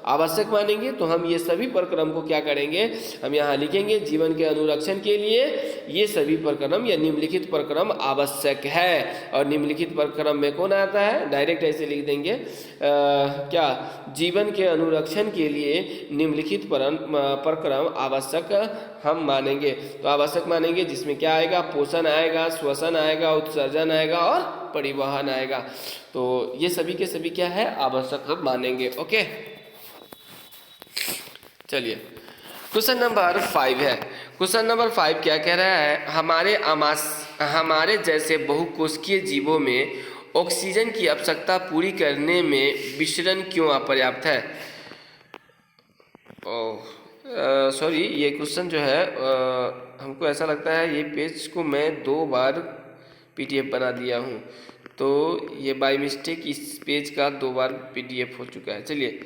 आवश्यक मानेंगे। तो हम ये सभी प्रक्रम को क्या करेंगे, हम यहाँ लिखेंगे जीवन के अनुरक्षण के लिए ये सभी प्रक्रम या निम्नलिखित प्रक्रम आवश्यक है। और निम्नलिखित प्रक्रम में कौन आता है, डायरेक्ट ऐसे लिख देंगे क्या, जीवन के अनुरक्षण के लिए निम्नलिखित प्रक्रम आवश्यक हम मानेंगे। तो आवश्यक मानेंगे जिसमें क्या आएगा, पोषण आएगा, श्वसन आएगा, उत्सर्जन आएगा और परिवहन आएगा। तो ये सभी के सभी क्या है, आवश्यक हम मानेंगे। ओके, चलिए क्वेश्चन नंबर 5 है। क्वेश्चन नंबर 5 क्या कह रहा है, हमारे जैसे बहुकोशिकीय जीवों में ऑक्सीजन की आवश्यकता पूरी करने में विसरण क्यों अपर्याप्त है। सॉरी, ये क्वेश्चन जो है हमको ऐसा लगता है ये पेज को मैं 2 बार PDF बना दिया हूँ, तो ये बाय मिस्टेक इस पेज का 2 बार PDF हो चुका है। चलिए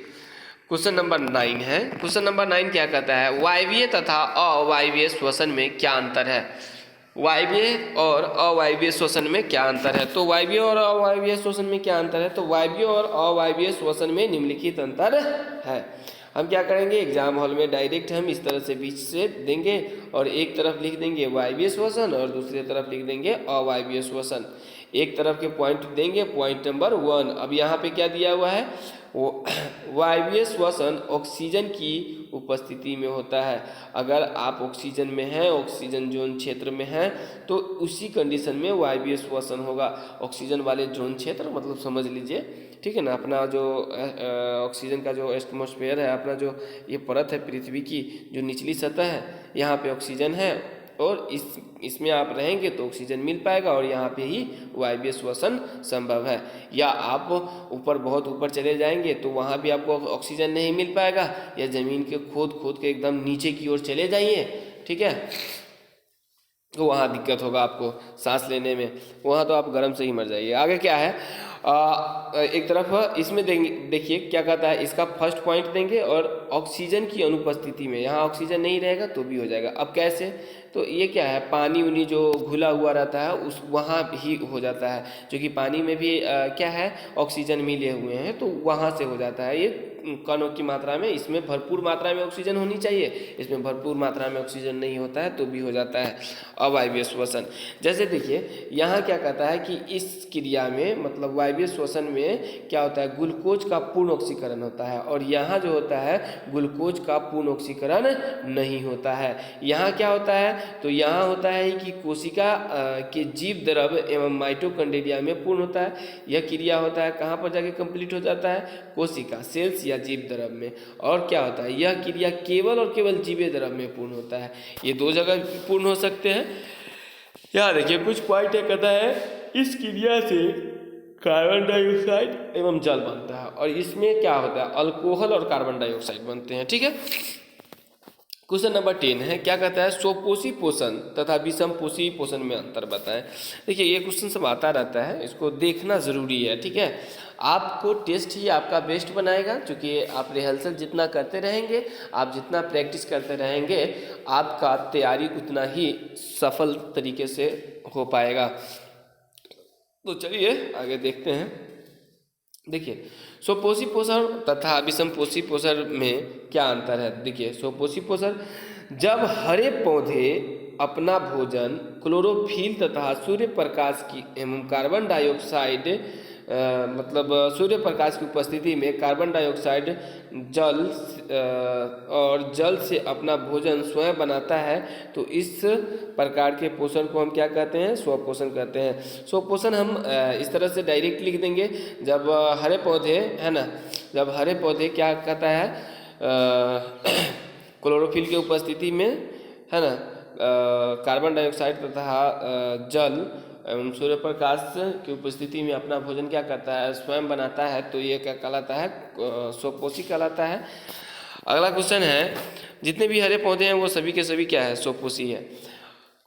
क्वेश्चन नंबर 9 है। क्वेश्चन नंबर 9 क्या कहता है, वायवीय तथा अवायवीय श्वसन में क्या अंतर है। वायवीय और अवायवीय श्वसन में क्या अंतर है। तो वायवीय और अवायवीय श्वसन में क्या अंतर है, तो वायवीय और अवायवीय श्वसन में निम्नलिखित अंतर है। हम क्या करेंगे, एग्जाम हॉल में डायरेक्ट हम इस तरह से बीच से देंगे और एक तरफ लिख देंगे वायवीय श्वसन और दूसरी तरफ लिख देंगे अवायवीय श्वसन। एक तरफ के पॉइंट देंगे, पॉइंट नंबर 1। अब यहाँ पे क्या दिया हुआ है, वो वायवीय श्वसन ऑक्सीजन की उपस्थिति में होता है। अगर आप ऑक्सीजन में हैं, ऑक्सीजन जोन क्षेत्र में हैं, तो उसी कंडीशन में वायवीय श्वसन होगा। ऑक्सीजन वाले जोन क्षेत्र मतलब समझ लीजिए, ठीक है ना, अपना जो ऑक्सीजन का जो एटमॉस्फेयर है, अपना जो ये परत है पृथ्वी की, जो निचली सतह है, यहाँ पे ऑक्सीजन है और इसमें आप रहेंगे तो ऑक्सीजन मिल पाएगा और यहाँ पे ही वायवीय श्वसन संभव है। या आप ऊपर बहुत ऊपर चले जाएंगे तो वहाँ भी आपको ऑक्सीजन नहीं मिल पाएगा, या ज़मीन के खोद के एकदम नीचे की ओर चले जाइए, ठीक है, तो वहाँ दिक्कत होगा आपको सांस लेने में, वहाँ तो आप गर्म से ही मर जाइए। आगे क्या है, एक तरफ इसमें देंगे, देखिए क्या कहता है, इसका फर्स्ट पॉइंट देंगे और ऑक्सीजन की अनुपस्थिति में, यहाँ ऑक्सीजन नहीं रहेगा तो भी हो जाएगा। अब कैसे, तो ये क्या है, पानी उनी जो घुला हुआ रहता है उस वहाँ भी हो जाता है, जो कि पानी में भी क्या है, ऑक्सीजन मिले हुए हैं, तो वहाँ से हो जाता है। ये कणों की मात्रा में, इसमें भरपूर मात्रा में ऑक्सीजन होनी चाहिए, इसमें भरपूर मात्रा में ऑक्सीजन नहीं होता है तो भी हो जाता है अवायवीय श्वसन। जैसे देखिए यहाँ क्या कहता है कि इस क्रिया में मतलब वायवीय श्वसन में क्या होता है, ग्लूकोज का पूर्ण ऑक्सीकरण होता है और यहाँ जो होता है ग्लूकोज का पूर्ण ऑक्सीकरण नहीं होता है। यहाँ क्या होता है, तो यहाँ होता है कि कोशिका के जीव द्रव एवं माइटोकॉन्ड्रिया में पूर्ण होता है। यह क्रिया होता है कहाँ पर जाके कंप्लीट हो जाता है, कोशिका सेल्स या जीव द्रव में। और क्या होता है, यह क्रिया केवल और केवल जीव द्रव में पूर्ण होता है। ये 2 जगह पूर्ण हो सकते हैं। यहाँ देखिए कुछ पॉइंट कहता है, इस क्रिया से कार्बन डाइऑक्साइड एवं जल बनता है और इसमें क्या होता है, अल्कोहल और कार्बन डाइऑक्साइड बनते हैं, ठीक है। क्वेश्चन नंबर 10 है, क्या कहता है, स्वपोषी पोषण तथा विषमपोषी पोषण में अंतर बताएं। देखिए ये क्वेश्चन सब आता रहता है, इसको देखना जरूरी है, ठीक है। आपको टेस्ट ही आपका बेस्ट बनाएगा, क्योंकि आप रिहर्सल जितना करते रहेंगे, आप जितना प्रैक्टिस करते रहेंगे, आपका तैयारी उतना ही सफल तरीके से हो पाएगा। तो चलिए आगे देखते हैं। देखिए स्वपोषी पोषण तथा विषमपोषी पोषण में क्या अंतर है। देखिए स्वपोषी पोषण, जब हरे पौधे अपना भोजन क्लोरोफिल तथा सूर्य प्रकाश की एवं कार्बन डाइऑक्साइड मतलब सूर्य प्रकाश की उपस्थिति में कार्बन डाइऑक्साइड जल से अपना भोजन स्वयं बनाता है, तो इस प्रकार के पोषण को हम क्या कहते हैं, स्वपोषण कहते हैं। स्वपोषण हम इस तरह से डायरेक्ट लिख देंगे, जब हरे पौधे है ना, जब हरे पौधे क्या कहता है, क्लोरोफिल की उपस्थिति में है ना, कार्बन डाइऑक्साइड तथा जल एवं सूर्य प्रकाश की उपस्थिति में अपना भोजन क्या करता है, स्वयं बनाता है, तो ये क्या कहलाता है, स्वपोषी कहलाता है। अगला क्वेश्चन है, जितने भी हरे पौधे हैं वो सभी के सभी क्या है, स्वपोषी है।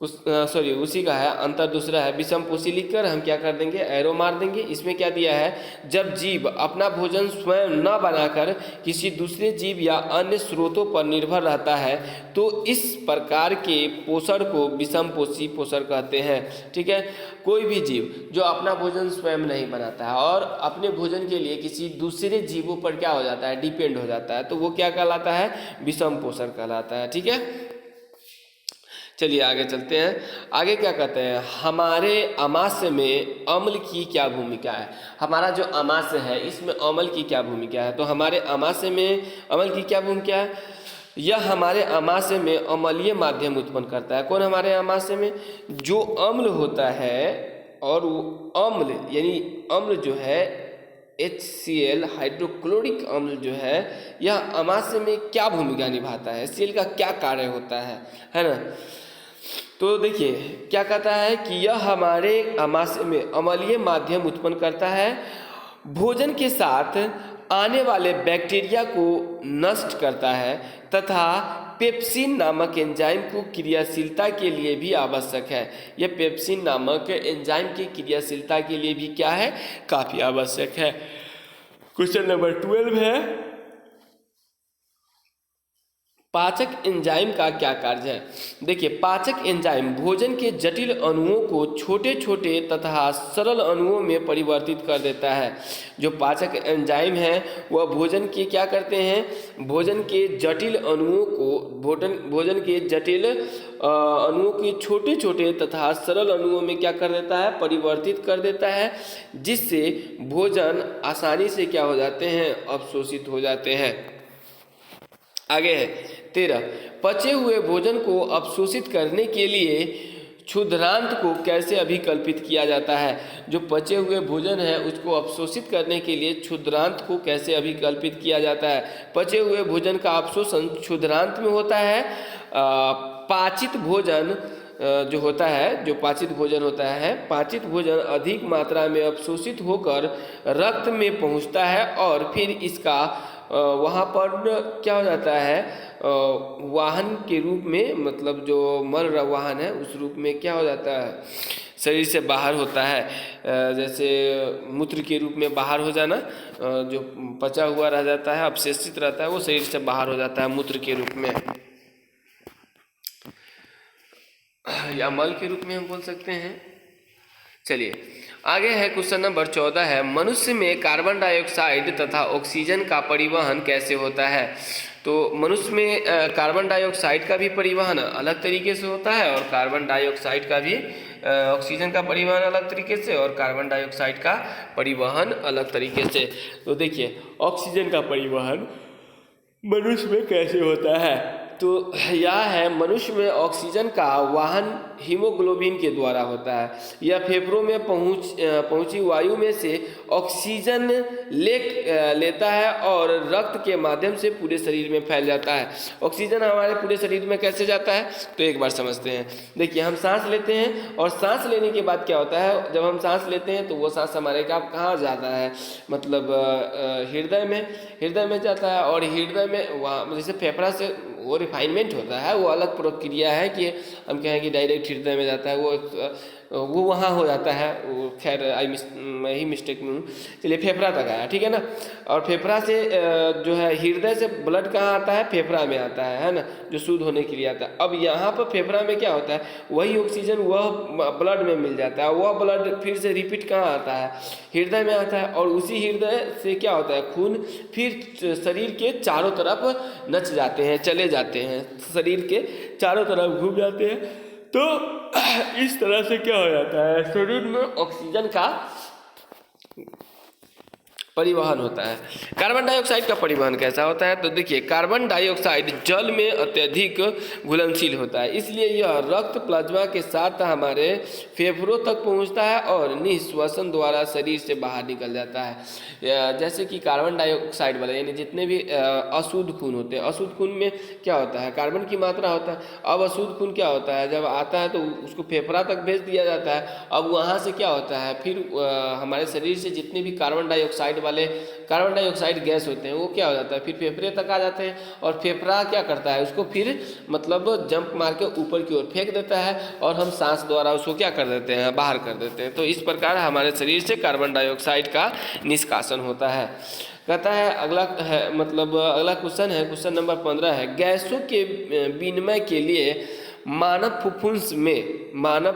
उसी का है। अंतर दूसरा है, विषमपोषी लिखकर हम क्या कर देंगे, एरो मार देंगे। इसमें क्या दिया है, जब जीव अपना भोजन स्वयं न बनाकर किसी दूसरे जीव या अन्य स्रोतों पर निर्भर रहता है, तो इस प्रकार के पोषण को विषमपोषी पोषण कहते हैं, ठीक है। कोई भी जीव जो अपना भोजन स्वयं नहीं बनाता है और अपने भोजन के लिए किसी दूसरे जीवों पर क्या हो जाता है, डिपेंड हो जाता है, तो वो क्या कहलाता है, विषम पोषण कहलाता है, ठीक है। चलिए आगे चलते हैं। आगे क्या कहते हैं, हमारे अमाशय में अम्ल की क्या भूमिका है। हमारा जो अमाशय है इसमें अम्ल की क्या भूमिका है। तो हमारे अमाशय में अम्ल की क्या भूमिका है, यह हमारे अमाशय में अम्लीय माध्यम उत्पन्न करता है। कौन हमारे अमाशय में, जो अम्ल होता है, और वो अम्ल यानी अम्ल जो है HCl हाइड्रोक्लोरिक अम्ल जो है, यह अमाशय में क्या भूमिका निभाता है, HCl का क्या कार्य होता है ना। तो देखिए क्या कहता है कि यह हमारे अमाशय में अम्लीय माध्यम उत्पन्न करता है, भोजन के साथ आने वाले बैक्टीरिया को नष्ट करता है तथा पेप्सिन नामक एंजाइम को क्रियाशीलता के लिए भी आवश्यक है। यह पेप्सिन नामक एंजाइम की क्रियाशीलता के लिए भी क्या है, काफ़ी आवश्यक है। क्वेश्चन नंबर 12 है, पाचक एंजाइम का क्या कार्य है। देखिए पाचक एंजाइम भोजन के जटिल अणुओं को छोटे छोटे तथा सरल अणुओं में परिवर्तित कर देता है। जो पाचक एंजाइम है वह भोजन के क्या करते हैं, भोजन के जटिल अणुओं को भोजन के जटिल अणुओं के छोटे छोटे तथा सरल अणुओं में क्या कर देता है, परिवर्तित कर देता है, जिससे भोजन आसानी से क्या हो जाते हैं, अवशोषित हो जाते हैं। आगे है 13, पचे हुए भोजन को अवशोषित करने के लिए क्षुद्रांत को कैसे अभिकल्पित किया जाता है। जो पचे हुए भोजन है उसको अवशोषित करने के लिए क्षुद्रांत को कैसे अभिकल्पित किया जाता है। पचे हुए भोजन का अवशोषण क्षुद्रांत में होता है। पाचित भोजन जो होता है, जो पाचित भोजन होता है, पाचित भोजन अधिक मात्रा में अवशोषित होकर रक्त में पहुंचता है और फिर इसका वहाँ पर क्या हो जाता है, वाहन के रूप में, मतलब जो मल वाहन है उस रूप में क्या हो जाता है, शरीर से बाहर होता है। जैसे मूत्र के रूप में बाहर हो जाना, जो पचा हुआ रह जाता है, अवशेषित रहता है, वो शरीर से बाहर हो जाता है मूत्र के रूप में, या मल के रूप में हम बोल सकते हैं। चलिए आगे है क्वेश्चन नंबर 14 है, मनुष्य में कार्बन डाइऑक्साइड तथा ऑक्सीजन का परिवहन कैसे होता है। तो मनुष्य में कार्बन डाइऑक्साइड का भी परिवहन अलग तरीके से होता है और कार्बन डाइऑक्साइड का भी ऑक्सीजन का परिवहन अलग तरीके से और कार्बन डाइऑक्साइड का परिवहन अलग तरीके से। तो देखिए ऑक्सीजन का परिवहन मनुष्य में कैसे होता है। तो यह है, मनुष्य में ऑक्सीजन का वाहन हीमोग्लोबिन के द्वारा होता है। यह फेफड़ों में पहुंची वायु में से ऑक्सीजन लेता है और रक्त के माध्यम से पूरे शरीर में फैल जाता है। ऑक्सीजन हमारे पूरे शरीर में कैसे जाता है, तो एक बार समझते हैं। देखिए हम सांस लेते हैं और सांस लेने के बाद क्या होता है, जब हम सांस लेते हैं तो वो सांस हमारे कहाँ जाता है, मतलब हृदय में जाता है। और हृदय में वहाँ जैसे फेफड़ा से वो रिफाइनमेंट होता है, वो अलग प्रक्रिया है कि हम कहें कि डायरेक्ट हृदय में जाता है, वो वहाँ हो जाता है। वो खैर मैं ही मिस्टेक में हूँ। चलिए फेफड़ा तक आया, ठीक है ना। और फेफड़ा से जो है हृदय से ब्लड कहाँ आता है, फेफड़ा में आता है ना, जो शुद्ध होने के लिए आता है। अब यहाँ पर फेफड़ा में क्या होता है, वही ऑक्सीजन वह ब्लड में मिल जाता है, वह ब्लड फिर से रिपीट कहाँ आता है, हृदय में आता है। और उसी हृदय से क्या होता है, खून फिर शरीर के चारों तरफ नच जाते हैं, चले जाते हैं, शरीर के चारों तरफ घूम जाते हैं। तो इस तरह से क्या हो जाता है, शरीर में ऑक्सीजन का परिवहन होता है। कार्बन डाइऑक्साइड का परिवहन कैसा होता है, तो देखिए कार्बन डाइऑक्साइड जल में अत्यधिक घुलनशील होता है, इसलिए यह रक्त प्लाज्मा के साथ हमारे फेफड़ों तक पहुंचता है और निःश्वसन द्वारा शरीर से बाहर निकल जाता है। जैसे कि कार्बन डाइऑक्साइड वाले यानी जितने भी अशुद्ध खून होते हैं, अशुद्ध खून में क्या होता है, कार्बन की मात्रा होता है। अब अशुद्ध खून क्या होता है, जब आता है तो उसको फेफड़ा तक भेज दिया जाता है। अब वहाँ से क्या होता है, फिर हमारे शरीर से जितने भी कार्बन डाइऑक्साइड गैस होते हैं वो क्या हो जाता है, फिर फेफड़े तक आ जाते हैं। और फेफड़ा क्या करता है, उसको फिर मतलब जंप मार के ऊपर की ओर फेंक देता है और हम सांस द्वारा उसको क्या कर देते हैं, बाहर कर देते हैं। तो इस प्रकार हमारे शरीर से कार्बन डाइऑक्साइड का निष्कासन होता है। कहता है अगला है, मतलब अगला क्वेश्चन है, क्वेश्चन नंबर 15 है, गैसों के विनिमय के लिए मानव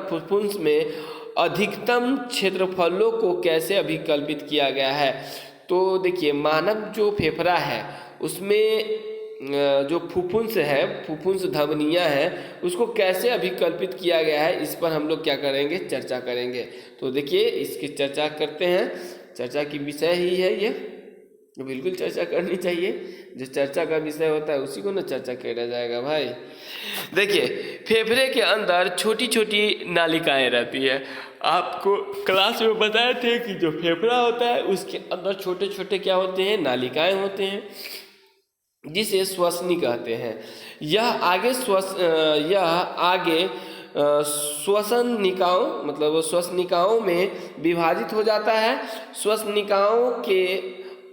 फुफ्फुस में अधिकतम क्षेत्रफलों को कैसे अभिकल्पित किया गया है। तो देखिए मानव जो फेफड़ा है उसमें जो फुफ्फुंस है, फुफ्फुंस धमनियाँ हैं, उसको कैसे अभिकल्पित किया गया है, इस पर हम लोग क्या करेंगे, चर्चा करेंगे। तो देखिए इसकी चर्चा करते हैं। चर्चा की विषय ही है ये, बिल्कुल चर्चा करनी चाहिए। जो चर्चा का विषय होता है उसी को ना चर्चा किया जाएगा भाई। देखिए फेफड़े के अंदर छोटी छोटी नालिकाएं रहती है। आपको क्लास में बताए थे कि जो फेफड़ा होता है उसके अंदर छोटे छोटे क्या होते हैं, नालिकाएं होते हैं, जिसे श्वसनी कहते हैं। यह आगे श्वसनिकाओं मतलब श्वसनिकाओं में विभाजित हो जाता है। श्वसनिकाओं के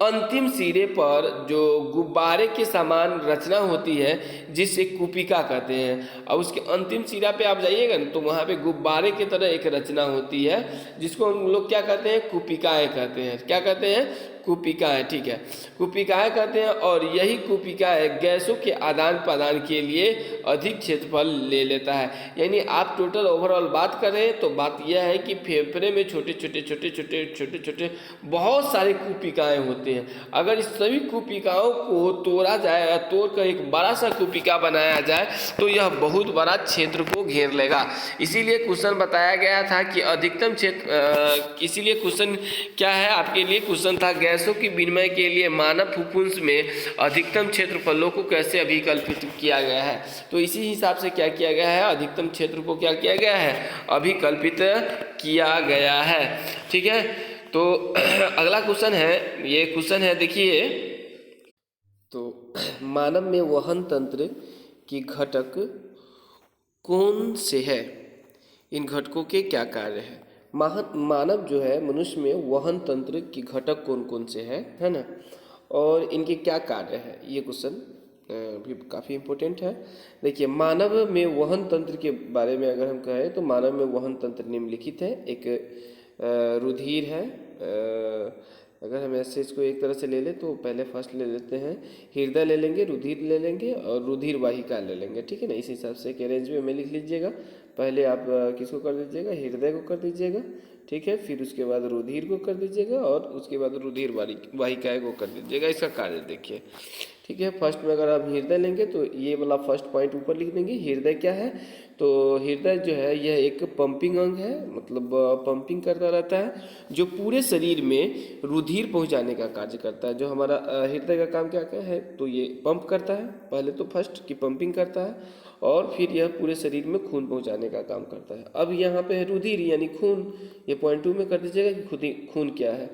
अंतिम सिरे पर जो गुब्बारे के समान रचना होती है जिसे कुपिका कहते हैं। अब उसके अंतिम सिरा पे आप जाइएगा ना तो वहाँ पे गुब्बारे की तरह एक रचना होती है जिसको हम लोग क्या कहते हैं, कुपिकाएँ कहते हैं। क्या कहते हैं, कुपिकाएँ, ठीक है, कुपिकाएँ कहते हैं। और यही कुपिकाएँ गैसों के आदान प्रदान के लिए अधिक क्षेत्रफल ले लेता है। यानी आप टोटल ओवरऑल बात करें तो बात यह है कि फेफड़े में छोटे छोटे बहुत सारे कुपिकाएँ होते हैं। अगर इस सभी कुपिकाओं को तोड़ा जाए, तोड़ कर एक बड़ा सा कुपिका बनाया जाए तो यह बहुत बड़ा क्षेत्र को घेर लेगा। इसीलिए क्वेश्चन बताया गया था कि अधिकतम क्षेत्र, इसीलिए क्वेश्चन क्या है आपके लिए, क्वेश्चन था गैसों की विनिमय के लिए मानव फुफ्फुस में अधिकतम क्षेत्रफलों को कैसे अभिकल्पित किया गया है। तो इसी हिसाब से क्या किया गया है, अधिकतम क्षेत्र को क्या किया गया है, अभिकल्पित किया गया है। ठीक है, तो अगला क्वेश्चन है, ये क्वेश्चन है देखिए, तो मानव में वहन तंत्र की घटक कौन से है, इन घटकों के क्या कार्य है। मानव जो है, मनुष्य में वहन तंत्र की घटक कौन कौन से है ना, और इनके क्या कार्य है, ये क्वेश्चन भी काफ़ी इम्पोर्टेंट है। देखिए मानव में वहन तंत्र के बारे में अगर हम कहें तो मानव में वहन तंत्र निम्नलिखित है। एक रुधिर है, अगर हम ऐसे इसको एक तरह से ले लें तो पहले फर्स्ट ले लेते हैं, हृदय ले लेंगे, रुधिर ले लेंगे और रुधिर वाहिका ले लेंगे। ठीक है ना, इस हिसाब से एक अरेंज में लिख लीजिएगा। पहले आप किसको कर दीजिएगा, हृदय को कर दीजिएगा, ठीक है, फिर उसके बाद रुधिर को कर दीजिएगा और उसके बाद रुधिर वाहिकाएँ को कर दीजिएगा। इसका कार्य देखिए, ठीक है। फर्स्ट में अगर आप हृदय लेंगे तो ये वाला फर्स्ट पॉइंट ऊपर लिख देंगे। हृदय क्या है, तो हृदय जो है यह एक पंपिंग अंग है, मतलब पंपिंग करता रहता है, जो पूरे शरीर में रुधिर पहुंचाने का कार्य करता है। जो हमारा हृदय का काम क्या क्या है, तो ये पंप करता है, पहले तो फर्स्ट की पंपिंग करता है और फिर यह पूरे शरीर में खून पहुंचाने का काम करता है। अब यहाँ पे है रुधिर यानी खून, ये पॉइंट 2 में कर दीजिएगा कि खून क्या है।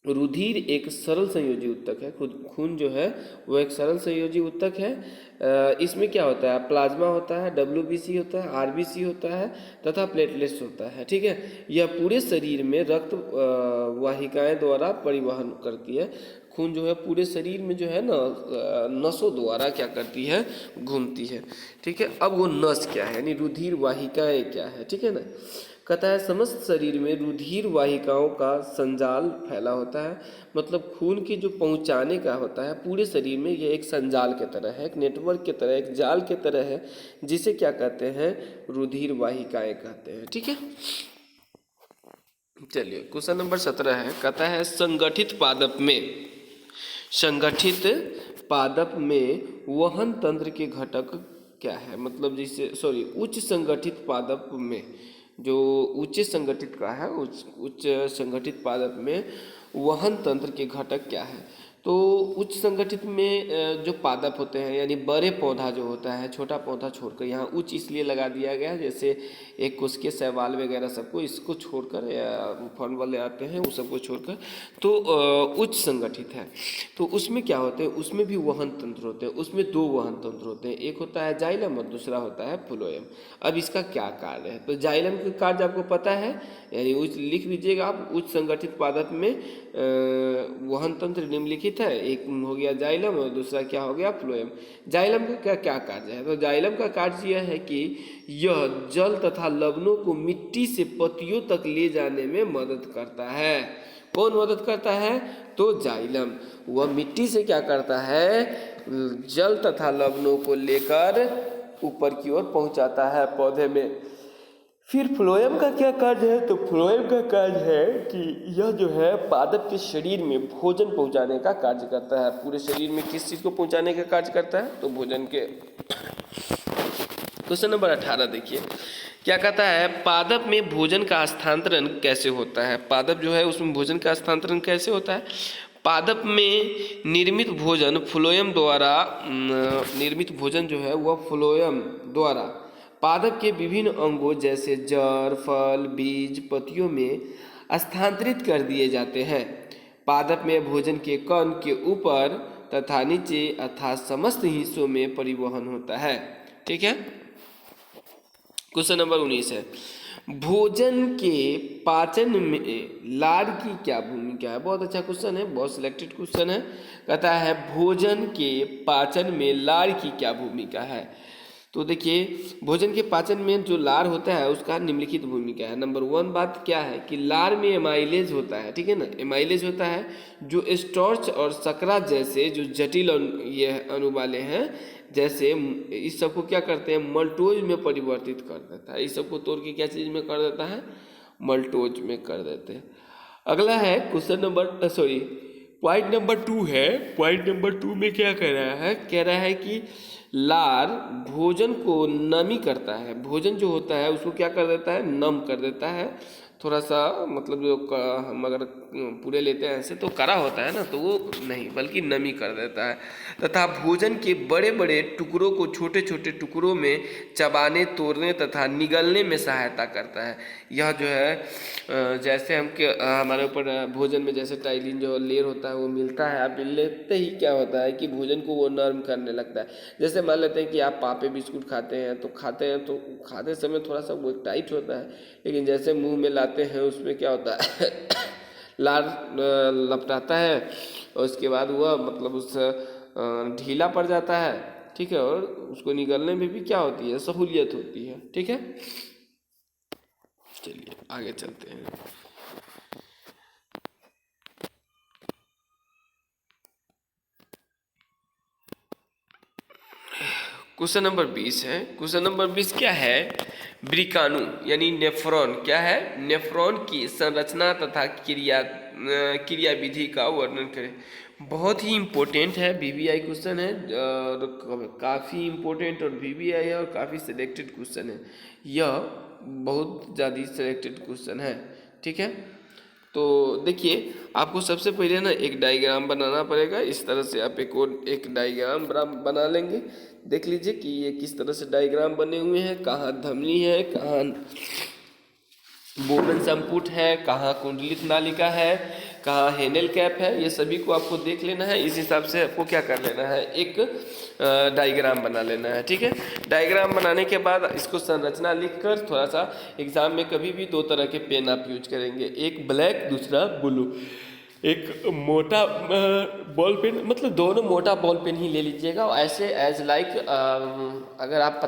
रुधिर एक सरल संयोजी उत्तक है। खून जो है वो एक सरल संयोजी उत्तक है। इसमें क्या होता है, प्लाज्मा होता है, WBC होता है, RBC होता है तथा प्लेटलेट्स होता है। ठीक है, यह पूरे शरीर में रक्त वाहिकाएं द्वारा परिवहन करती है। खून जो है पूरे शरीर में जो है ना नसों द्वारा क्या करती है, घूमती है। ठीक है, अब वो नस क्या है यानी रुधिर वाहिकाएं क्या है, ठीक है ना। कहता है समस्त शरीर में रुधिर वाहिकाओं का संजाल फैला होता है, मतलब खून की जो पहुंचाने का होता है पूरे शरीर में, ये एक संजाल के तरह है, एक नेटवर्क के तरह, एक जाल के तरह है, जिसे क्या कहते हैं, रुधिर वाहिकाएं कहते हैं। ठीक है, चलिए क्वेश्चन नंबर 17 है। कहता है संगठित पादप में वहन तंत्र के घटक क्या है, मतलब जैसे उच्च संगठित पादप में, जो उच्च संगठित का है, उच्च संगठित पादप में वहन तंत्र के घटक क्या है। तो उच्च संगठित में जो पादप होते हैं यानी बड़े पौधा जो होता है, छोटा पौधा छोड़कर, यहाँ उच्च इसलिए लगा दिया गया है जैसे एक कोशिकीय शैवाल वगैरह सबको, इसको छोड़कर या फर्न वाले आते हैं वो सबको छोड़कर, तो उच्च संगठित है। तो उसमें क्या होते हैं, उसमें भी वहन तंत्र होते हैं। उसमें 2 वहन तंत्र होते हैं, एक होता है जाइलम और दूसरा होता है फ्लोएम। अब इसका क्या कार्य है, तो जाइलम का कार्य आपको पता है, यानी उच्च लिख लीजिएगा आप, उच्च संगठित पादप में वहन तंत्र निम्नलिखित है, एक हो गया जाइलम और दूसरा क्या हो गया, फ्लोएम। जाइलम का क्या कार्य है, तो जाइलम का कार्य यह है कि यह जल तथा लवणों को मिट्टी से पत्तियों तक ले जाने में मदद करता है। कौन मदद करता है, तो जाइलम। वह मिट्टी से क्या करता है, जल तथा लवणों को लेकर ऊपर की ओर पहुंचाता है पौधे में। फिर फ्लोएम का क्या कार्य है? तो फ्लोएम का कार्य है कि यह जो है पादप के शरीर में भोजन पहुंचाने का कार्य करता है। पूरे शरीर में किस चीज़ को पहुंचाने का कार्य करता है? तो भोजन के। क्वेश्चन नंबर 18 देखिए, क्या कहता है? पादप में भोजन का स्थानांतरण कैसे होता है? पादप जो है उसमें भोजन का स्थानांतरण कैसे होता है? पादप में निर्मित भोजन फ्लोएम द्वारा निर्मित भोजन जो है वह फ्लोएम द्वारा पादप के विभिन्न अंगों जैसे जड़, फल, बीज, पत्तियों में स्थानांतरित कर दिए जाते हैं। पादप में भोजन के कण के ऊपर तथा नीचे अर्थात समस्त हिस्सों में परिवहन होता है। ठीक है। क्वेश्चन नंबर 19 है, भोजन के पाचन में लार की क्या भूमिका है? बहुत अच्छा क्वेश्चन है, बहुत सिलेक्टेड क्वेश्चन है। कहता है भोजन के पाचन में लार की क्या भूमिका है? तो देखिए, भोजन के पाचन में जो लार होता है उसका निम्नलिखित भूमिका है। नंबर 1 बात क्या है कि लार में एमाइलेज होता है। ठीक है ना, एमाइलेज होता है जो स्टार्च और शकरा जैसे जो जटिल ये अणु वाले हैं, जैसे इस सबको क्या करते हैं? मल्टोज में परिवर्तित कर देता है। इस सबको तोड़ के क्या चीज़ में कर देता है? मल्टोज में कर देते हैं। अगला है क्वेश्चन नंबर पॉइंट नंबर 2 है। पॉइंट नंबर 2 में क्या कह रहा है? कह रहा है कि लार भोजन को नमी करता है। भोजन जो होता है उसको क्या कर देता है? नम कर देता है। थोड़ा सा मतलब जो हम अगर पूरे लेते हैं ऐसे तो कड़ा होता है ना, तो वो नहीं बल्कि नमी कर देता है। तथा भोजन के बड़े बड़े टुकड़ों को छोटे छोटे टुकड़ों में चबाने, तोड़ने तथा निगलने में सहायता करता है। यह जो है जैसे हमारे ऊपर भोजन में जैसे टाइलिन जो लेयर होता है वो मिलता है, आप लेते ही क्या होता है कि भोजन को वो नर्म करने लगता है। जैसे मान लेते हैं कि आप पापे बिस्कुट खाते हैं तो खाते समय थोड़ा सा वो टाइट होता है, लेकिन जैसे मुंह में लाते हैं उसमें क्या होता है लार लपटाता है और उसके बाद वह मतलब उस ढीला पड़ जाता है। ठीक है, और उसको निगलने में भी क्या होती है? सहूलियत होती है। ठीक है, चलिए आगे चलते हैं। क्वेश्चन नंबर 20 है। क्वेश्चन नंबर 20 क्या है? ब्रिकाणु यानी नेफ्रॉन क्या है? नेफ्रॉन की संरचना तथा क्रिया विधि का वर्णन करें। बहुत ही इम्पोर्टेंट है, वीवीआई क्वेश्चन है और काफ़ी इम्पोर्टेंट और वीवीआई है और काफ़ी सिलेक्टेड क्वेश्चन है। यह बहुत ज़्यादा सिलेक्टेड क्वेश्चन है। ठीक है, तो देखिए आपको सबसे पहले ना एक डायग्राम बनाना पड़ेगा। इस तरह से आप एक डायग्राम बना लेंगे। देख लीजिए कि ये किस तरह से डायग्राम बने हुए हैं, कहाँ धमनी है, कहाँ बोमेन संपुट है, कहाँ कुंडलित नालिका है, कहाँ हेनेल कैप है, ये सभी को आपको देख लेना है। इस हिसाब से आपको क्या कर लेना है? एक डायग्राम बना लेना है। ठीक है, डायग्राम बनाने के बाद इसको संरचना लिखकर थोड़ा सा एग्जाम में कभी भी 2 तरह के पेन आप यूज करेंगे, एक ब्लैक दूसरा ब्लू। एक मोटा बॉल पेन, मतलब दोनों मोटा बॉल पेन ही ले लीजिएगा। ऐसे एज लाइक अगर आप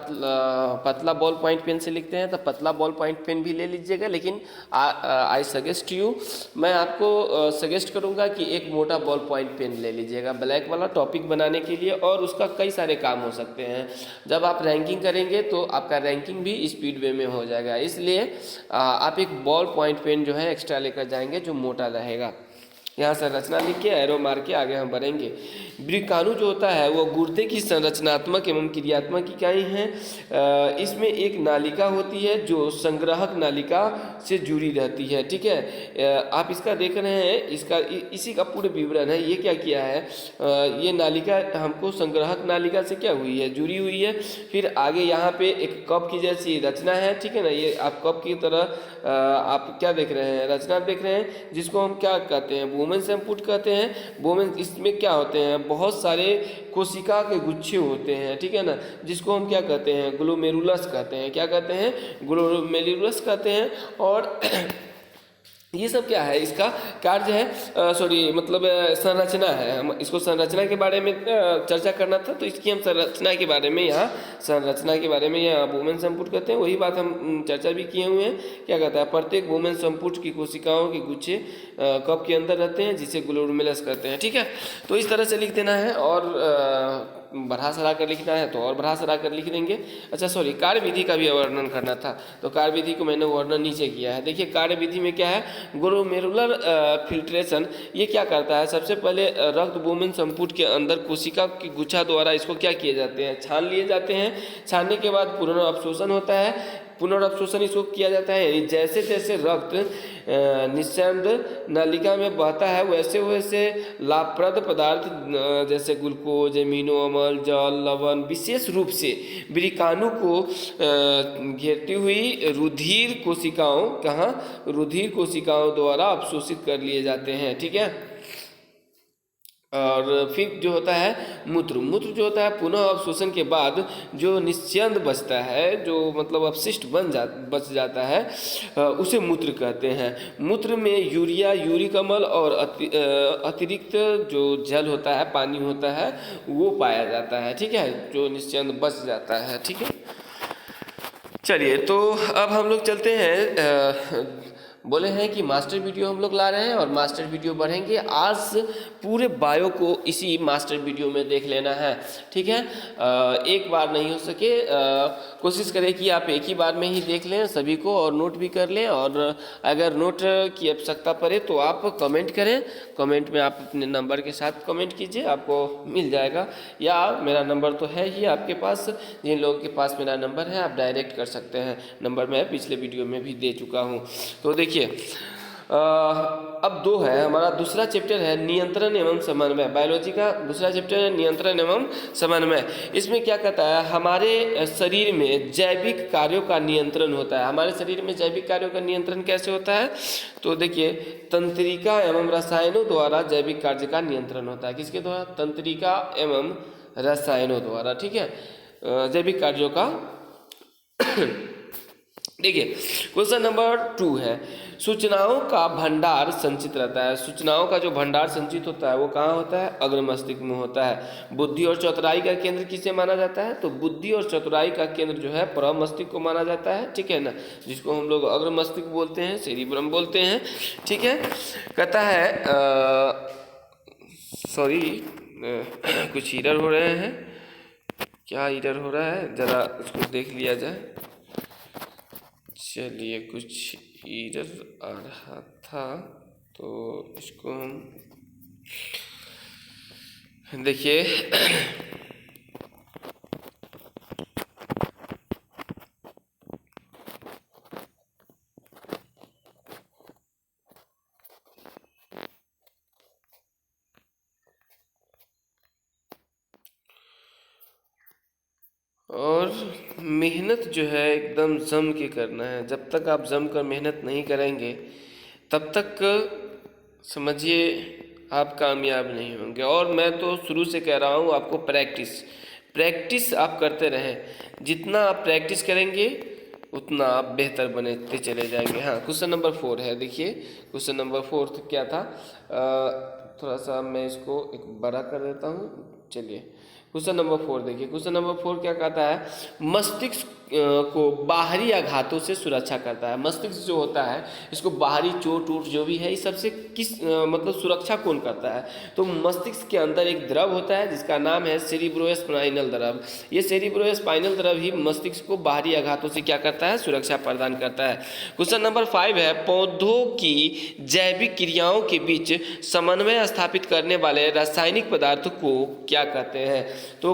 पतला बॉल पॉइंट पेन से लिखते हैं तो पतला बॉल पॉइंट पेन भी ले लीजिएगा, लेकिन आई सजेस्ट यू, मैं आपको सजेस्ट करूंगा कि एक मोटा बॉल पॉइंट पेन ले लीजिएगा ब्लैक वाला, टॉपिक बनाने के लिए। और उसका कई सारे काम हो सकते हैं। जब आप रैंकिंग करेंगे तो आपका रैंकिंग भी स्पीड वे में हो जाएगा, इसलिए आप एक बॉल पॉइंट पेन जो है एक्स्ट्रा लेकर जाएंगे जो मोटा रहेगा। यहाँ संरचना लिख के एरो मार के आगे हम बढ़ेंगे। ब्रिकाणु जो होता है वो गुर्दे की संरचनात्मक एवं क्रियात्मक इकाई है। इसमें एक नालिका होती है जो संग्राहक नालिका से जुड़ी रहती है। ठीक है, आप इसका देख रहे हैं, इसका इसी का पूरे विवरण है। ये क्या किया है, ये नालिका हमको संग्राहक नालिका से क्या हुई है? जुड़ी हुई है। फिर आगे यहाँ पे एक कप की जैसी रचना है। ठीक है ना, ये आप कप की तरह आप क्या देख रहे हैं? रचना देख रहे हैं, जिसको हम क्या कहते हैं? वुमेन संपुट कहते हैं। वुमेन, इसमें क्या होते हैं? बहुत सारे कोशिका के गुच्छे होते हैं। ठीक है ना, जिसको हम क्या कहते हैं? ग्लोमेरुलस कहते हैं। क्या कहते हैं? ग्लोमेरुलस कहते हैं। और ये सब क्या है? इसका कार्य है, संरचना है। हम इसको संरचना के बारे में चर्चा करना था, तो इसकी हम संरचना के बारे में यहाँ वुमेन संपुट कहते हैं। वही बात हम चर्चा भी किए हुए हैं। क्या कहता है? प्रत्येक वुमेन संपुट की कोशिकाओं के गुच्छे कप के अंदर रहते हैं, जिसे ग्लोमेरुलस कहते हैं। ठीक है, तो इस तरह से लिख देना है। और बढ़ा चढ़ा कर लिखना है तो और बढ़ा चढ़ा कर लिख देंगे। अच्छा सॉरी, कार्य विधि का भी वर्णन करना था, तो कार्य विधि को मैंने वर्णन नीचे किया है। देखिए कार्य विधि में क्या है, ग्लोमेरुलर फिल्ट्रेशन, ये क्या करता है, सबसे पहले रक्त बुमेन संपुट के अंदर कोशिका की गुच्छा द्वारा इसको क्या किए जाते हैं, छान लिए जाते हैं। छानने के बाद पुनर्अवशोषण होता है, पुनर्अवशोषण इसको किया जाता है, यानी जैसे जैसे रक्त निस्यंद नालिका में बहता है वैसे वैसे लाभप्रद पदार्थ जैसे ग्लूकोज, एमिनो अम्ल, जल, लवण विशेष रूप से वृकाणु को घेरती हुई रुधिर कोशिकाओं, कहाँ, रुधिर कोशिकाओं द्वारा अवशोषित कर लिए जाते हैं। ठीक है, और फिर जो होता है मूत्र, मूत्र जो होता है पुनः अवशोषण के बाद जो निस्यंद बचता है, जो मतलब अपशिष्ट बच जाता है, उसे मूत्र कहते हैं। मूत्र में यूरिया, यूरिक अम्ल और अतिरिक्त जो जल होता है, पानी होता है, वो पाया जाता है। ठीक है, जो निस्यंद बच जाता है। ठीक है, चलिए तो अब हम लोग चलते हैं, बोले हैं कि मास्टर वीडियो हम लोग ला रहे हैं और मास्टर वीडियो बढ़ेंगे। आज पूरे बायो को इसी मास्टर वीडियो में देख लेना है। ठीक है, एक बार नहीं हो सके, कोशिश करें कि आप एक ही बार में ही देख लें सभी को और नोट भी कर लें, और अगर नोट की आवश्यकता पड़े तो आप कमेंट करें, कमेंट में आप अपने नंबर के साथ कमेंट कीजिए, आपको मिल जाएगा, या मेरा नंबर तो है ही आपके पास, जिन लोगों के पास मेरा नंबर है आप डायरेक्ट कर सकते हैं, नंबर मैं पिछले वीडियो में भी दे चुका हूँ। तो देखिए अब 2 है, हमारा दूसरा चैप्टर है नियंत्रण एवं समन्वय, बायोलॉजी का दूसरा चैप्टर है नियंत्रण एवं समन्वय। इसमें क्या कहता है, हमारे शरीर में जैविक कार्यों का नियंत्रण होता है। हमारे शरीर में जैविक कार्यों का नियंत्रण कैसे होता है, तो देखिए तंत्रिका एवं रसायनों द्वारा जैविक कार्य का नियंत्रण होता है। किसके द्वारा, तंत्रिका एवं रसायनों द्वारा। ठीक है, जैविक कार्यों का देखिए क्वेश्चन नंबर 2 है, सूचनाओं का भंडार संचित रहता है। सूचनाओं का जो भंडार संचित होता है वो कहाँ होता है, अग्र मस्तिष्क में होता है। बुद्धि और चतुराई का केंद्र किसे माना जाता है, तो बुद्धि और चतुराई का केंद्र जो है परम मस्तिष्क को माना जाता है। ठीक है ना, जिसको हम लोग अग्र मस्तिष्क बोलते हैं, सेरिब्रम बोलते हैं। ठीक है, कहता है सॉरी कुछ एरर हो रहे हैं, क्या एरर हो रहा है ज़रा उसको देख लिया जाए। चलिए कुछ एरर आ रहा था तो इसको हम देखिए और मेहनत जो है एकदम जम के करना है। जब तक आप जम कर मेहनत नहीं करेंगे तब तक समझिए आप कामयाब नहीं होंगे। और मैं तो शुरू से कह रहा हूँ आपको प्रैक्टिस आप करते रहें। जितना आप प्रैक्टिस करेंगे उतना आप बेहतर बनते चले जाएंगे। हाँ, क्वेश्चन नंबर 4 है। देखिए क्वेश्चन नंबर 4 क्या था, थोड़ा सा मैं इसको एक बड़ा कर देता हूँ। चलिए क्वेश्चन नंबर 4 देखिए, क्वेश्चन नंबर 4 क्या कहता है, मस्तिष्क को बाहरी आघातों से सुरक्षा करता है। मस्तिष्क जो होता है इसको बाहरी चोट वोट जो भी है इस सबसे मतलब सुरक्षा कौन करता है, तो मस्तिष्क के अंदर एक द्रव होता है जिसका नाम है सेरिब्रोस्पाइनल द्रव। ये सेरिब्रोस्पाइनल द्रव ही मस्तिष्क को बाहरी आघातों से क्या करता है, सुरक्षा प्रदान करता है। क्वेश्चन नंबर 5 है, पौधों की जैविक क्रियाओं के बीच समन्वय स्थापित करने वाले रासायनिक पदार्थ को क्या कहते हैं, तो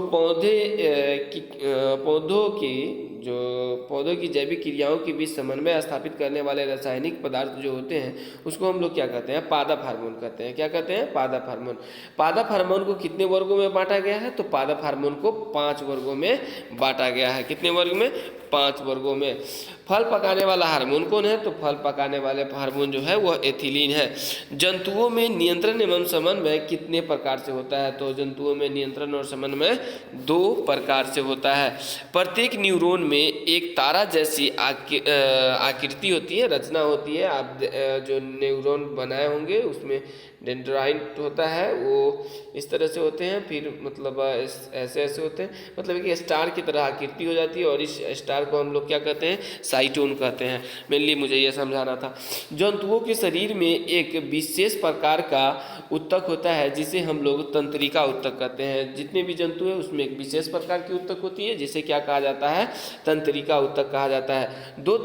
पौधों की जैविक क्रियाओं के बीच समन्वय स्थापित करने वाले रासायनिक पदार्थ जो होते हैं उसको हम लोग क्या कहते हैं, पादप हार्मोन कहते हैं। क्या कहते हैं, पादप हार्मोन। पादप हार्मोन को कितने वर्गों में बांटा गया है, तो पादप हार्मोन को 5 वर्गों में बांटा गया है। कितने वर्ग में, 5 वर्गों में। फल पकाने वाला हार्मोन कौन है, तो फल पकाने वाले हार्मोन जो है वह एथिलीन है। जंतुओं में नियंत्रण एवं समन्वय कितने प्रकार से होता है, तो जंतुओं में नियंत्रण और समन्वय 2 प्रकार से होता है। प्रत्येक न्यूरॉन में एक तारा जैसी आकृति होती है, रचना होती है। आप जो न्यूरॉन बनाए होंगे उसमें डेंड्राइट होता है वो इस तरह से होते हैं, फिर मतलब ऐसे ऐसे होते हैं, मतलब एक स्टार की तरह आकृति हो जाती है, और इस स्टार को हम लोग क्या कहते हैं, साइटोन कहते हैं। मेनली मुझे ये समझाना था। जंतुओं के शरीर में एक विशेष प्रकार का उत्तक होता है जिसे हम लोग तंत्रिका उत्तक कहते हैं। जितने भी जंतु हैं उसमें एक विशेष प्रकार की उत्तक होती है जिसे क्या कहा जाता है, तंत्रिका उत्तक कहा जाता है। दो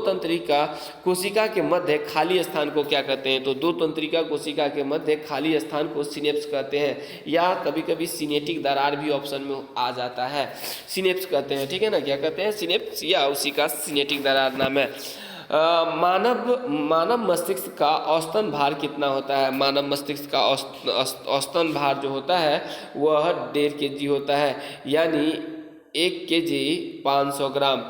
तंत्रिका कोशिका के मध्य खाली स्थान को क्या कहते हैं, तो दो तंत्रिका कोशिका के मध्य खाली स्थान को सिनेप्स कहते हैं, या कभी कभी सिनेटिक दरार भी ऑप्शन में आ जाता है, सिनेप्स कहते हैं, ठीक है ना, क्या कहते हैं, सिनेप्स, या उसी का सिनेटिक दरार नाम है। मानव मस्तिष्क का औसतन भार कितना होता है? मानव मस्तिष्क का औसतन भार जो होता है वह 1.5 kg होता है, यानी 1 kg 500 ग्राम।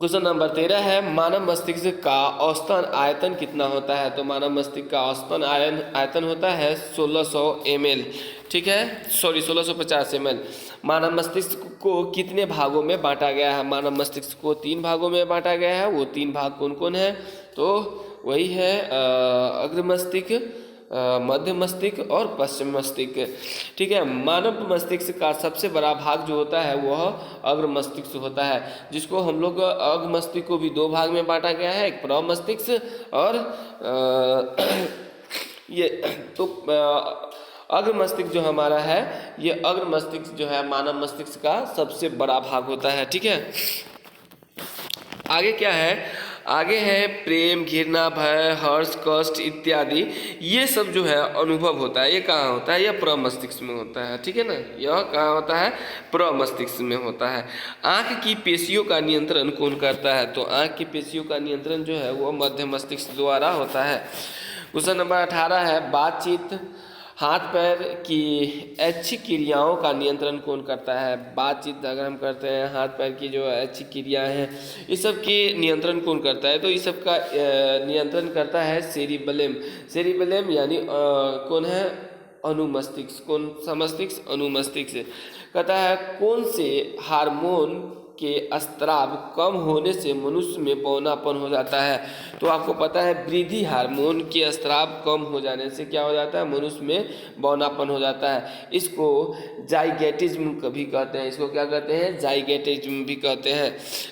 क्वेश्चन नंबर 13 है, मानव मस्तिष्क का औसतन आयतन कितना होता है? तो मानव मस्तिष्क का औसतन आयतन होता है 1600 ml, ठीक है, सॉरी 1650 ml। मानव मस्तिष्क को कितने भागों में बांटा गया है? मानव मस्तिष्क को 3 भागों में बांटा गया है। वो 3 भाग कौन कौन है? तो वही है अग्र मस्तिष्क, मध्य मस्तिष्क और पश्चिम मस्तिष्क, ठीक है। मानव मस्तिष्क का सबसे बड़ा भाग जो होता है वह अग्र मस्तिष्क होता है, जिसको हम लोग अग्र मस्तिष्क को भी 2 भाग में बांटा गया है, एक प्रव मस्तिष्क और ये तो अग्र मस्तिष्क जो हमारा है, ये अग्र मस्तिष्क जो है मानव मस्तिष्क का सबसे बड़ा भाग होता है, ठीक है। आगे क्या है? आगे है प्रेम, घृणा, भय, हर्ष, कष्ट इत्यादि, ये सब जो है अनुभव होता है, ये कहाँ होता है? यह प्रव मस्तिष्क में होता है, ठीक है ना, यह कहाँ होता है? प्रव मस्तिष्क में होता है। आँख की पेशियों का नियंत्रण कौन करता है? तो आँख की पेशियों का नियंत्रण जो है वो मध्य मस्तिष्क द्वारा होता है। क्वेश्चन नंबर 18 है, बातचीत, हाथ पैर की ऐच्छिक क्रियाओं का नियंत्रण कौन करता है? बातचीत अगर हम करते हैं, हाथ पैर की जो ऐच्छिक क्रियाएं हैं, इस सब के नियंत्रण कौन करता है? तो इस सब का नियंत्रण करता है सेरिबेलम। सेरिबेलम यानी कौन है? अनुमस्तिष्क। कौन सा मस्तिष्क? अनुमस्तिष्क। कहता है कौन से हार्मोन के स्त्राव कम होने से मनुष्य में बौनापन हो जाता है? तो आपको पता है वृद्धि हार्मोन के स्त्राव कम हो जाने से क्या हो जाता है? मनुष्य में बौनापन हो जाता है। इसको जाइगेटिज्म कभी कहते हैं, इसको क्या कहते हैं? जाइगेटिज्म भी कहते हैं।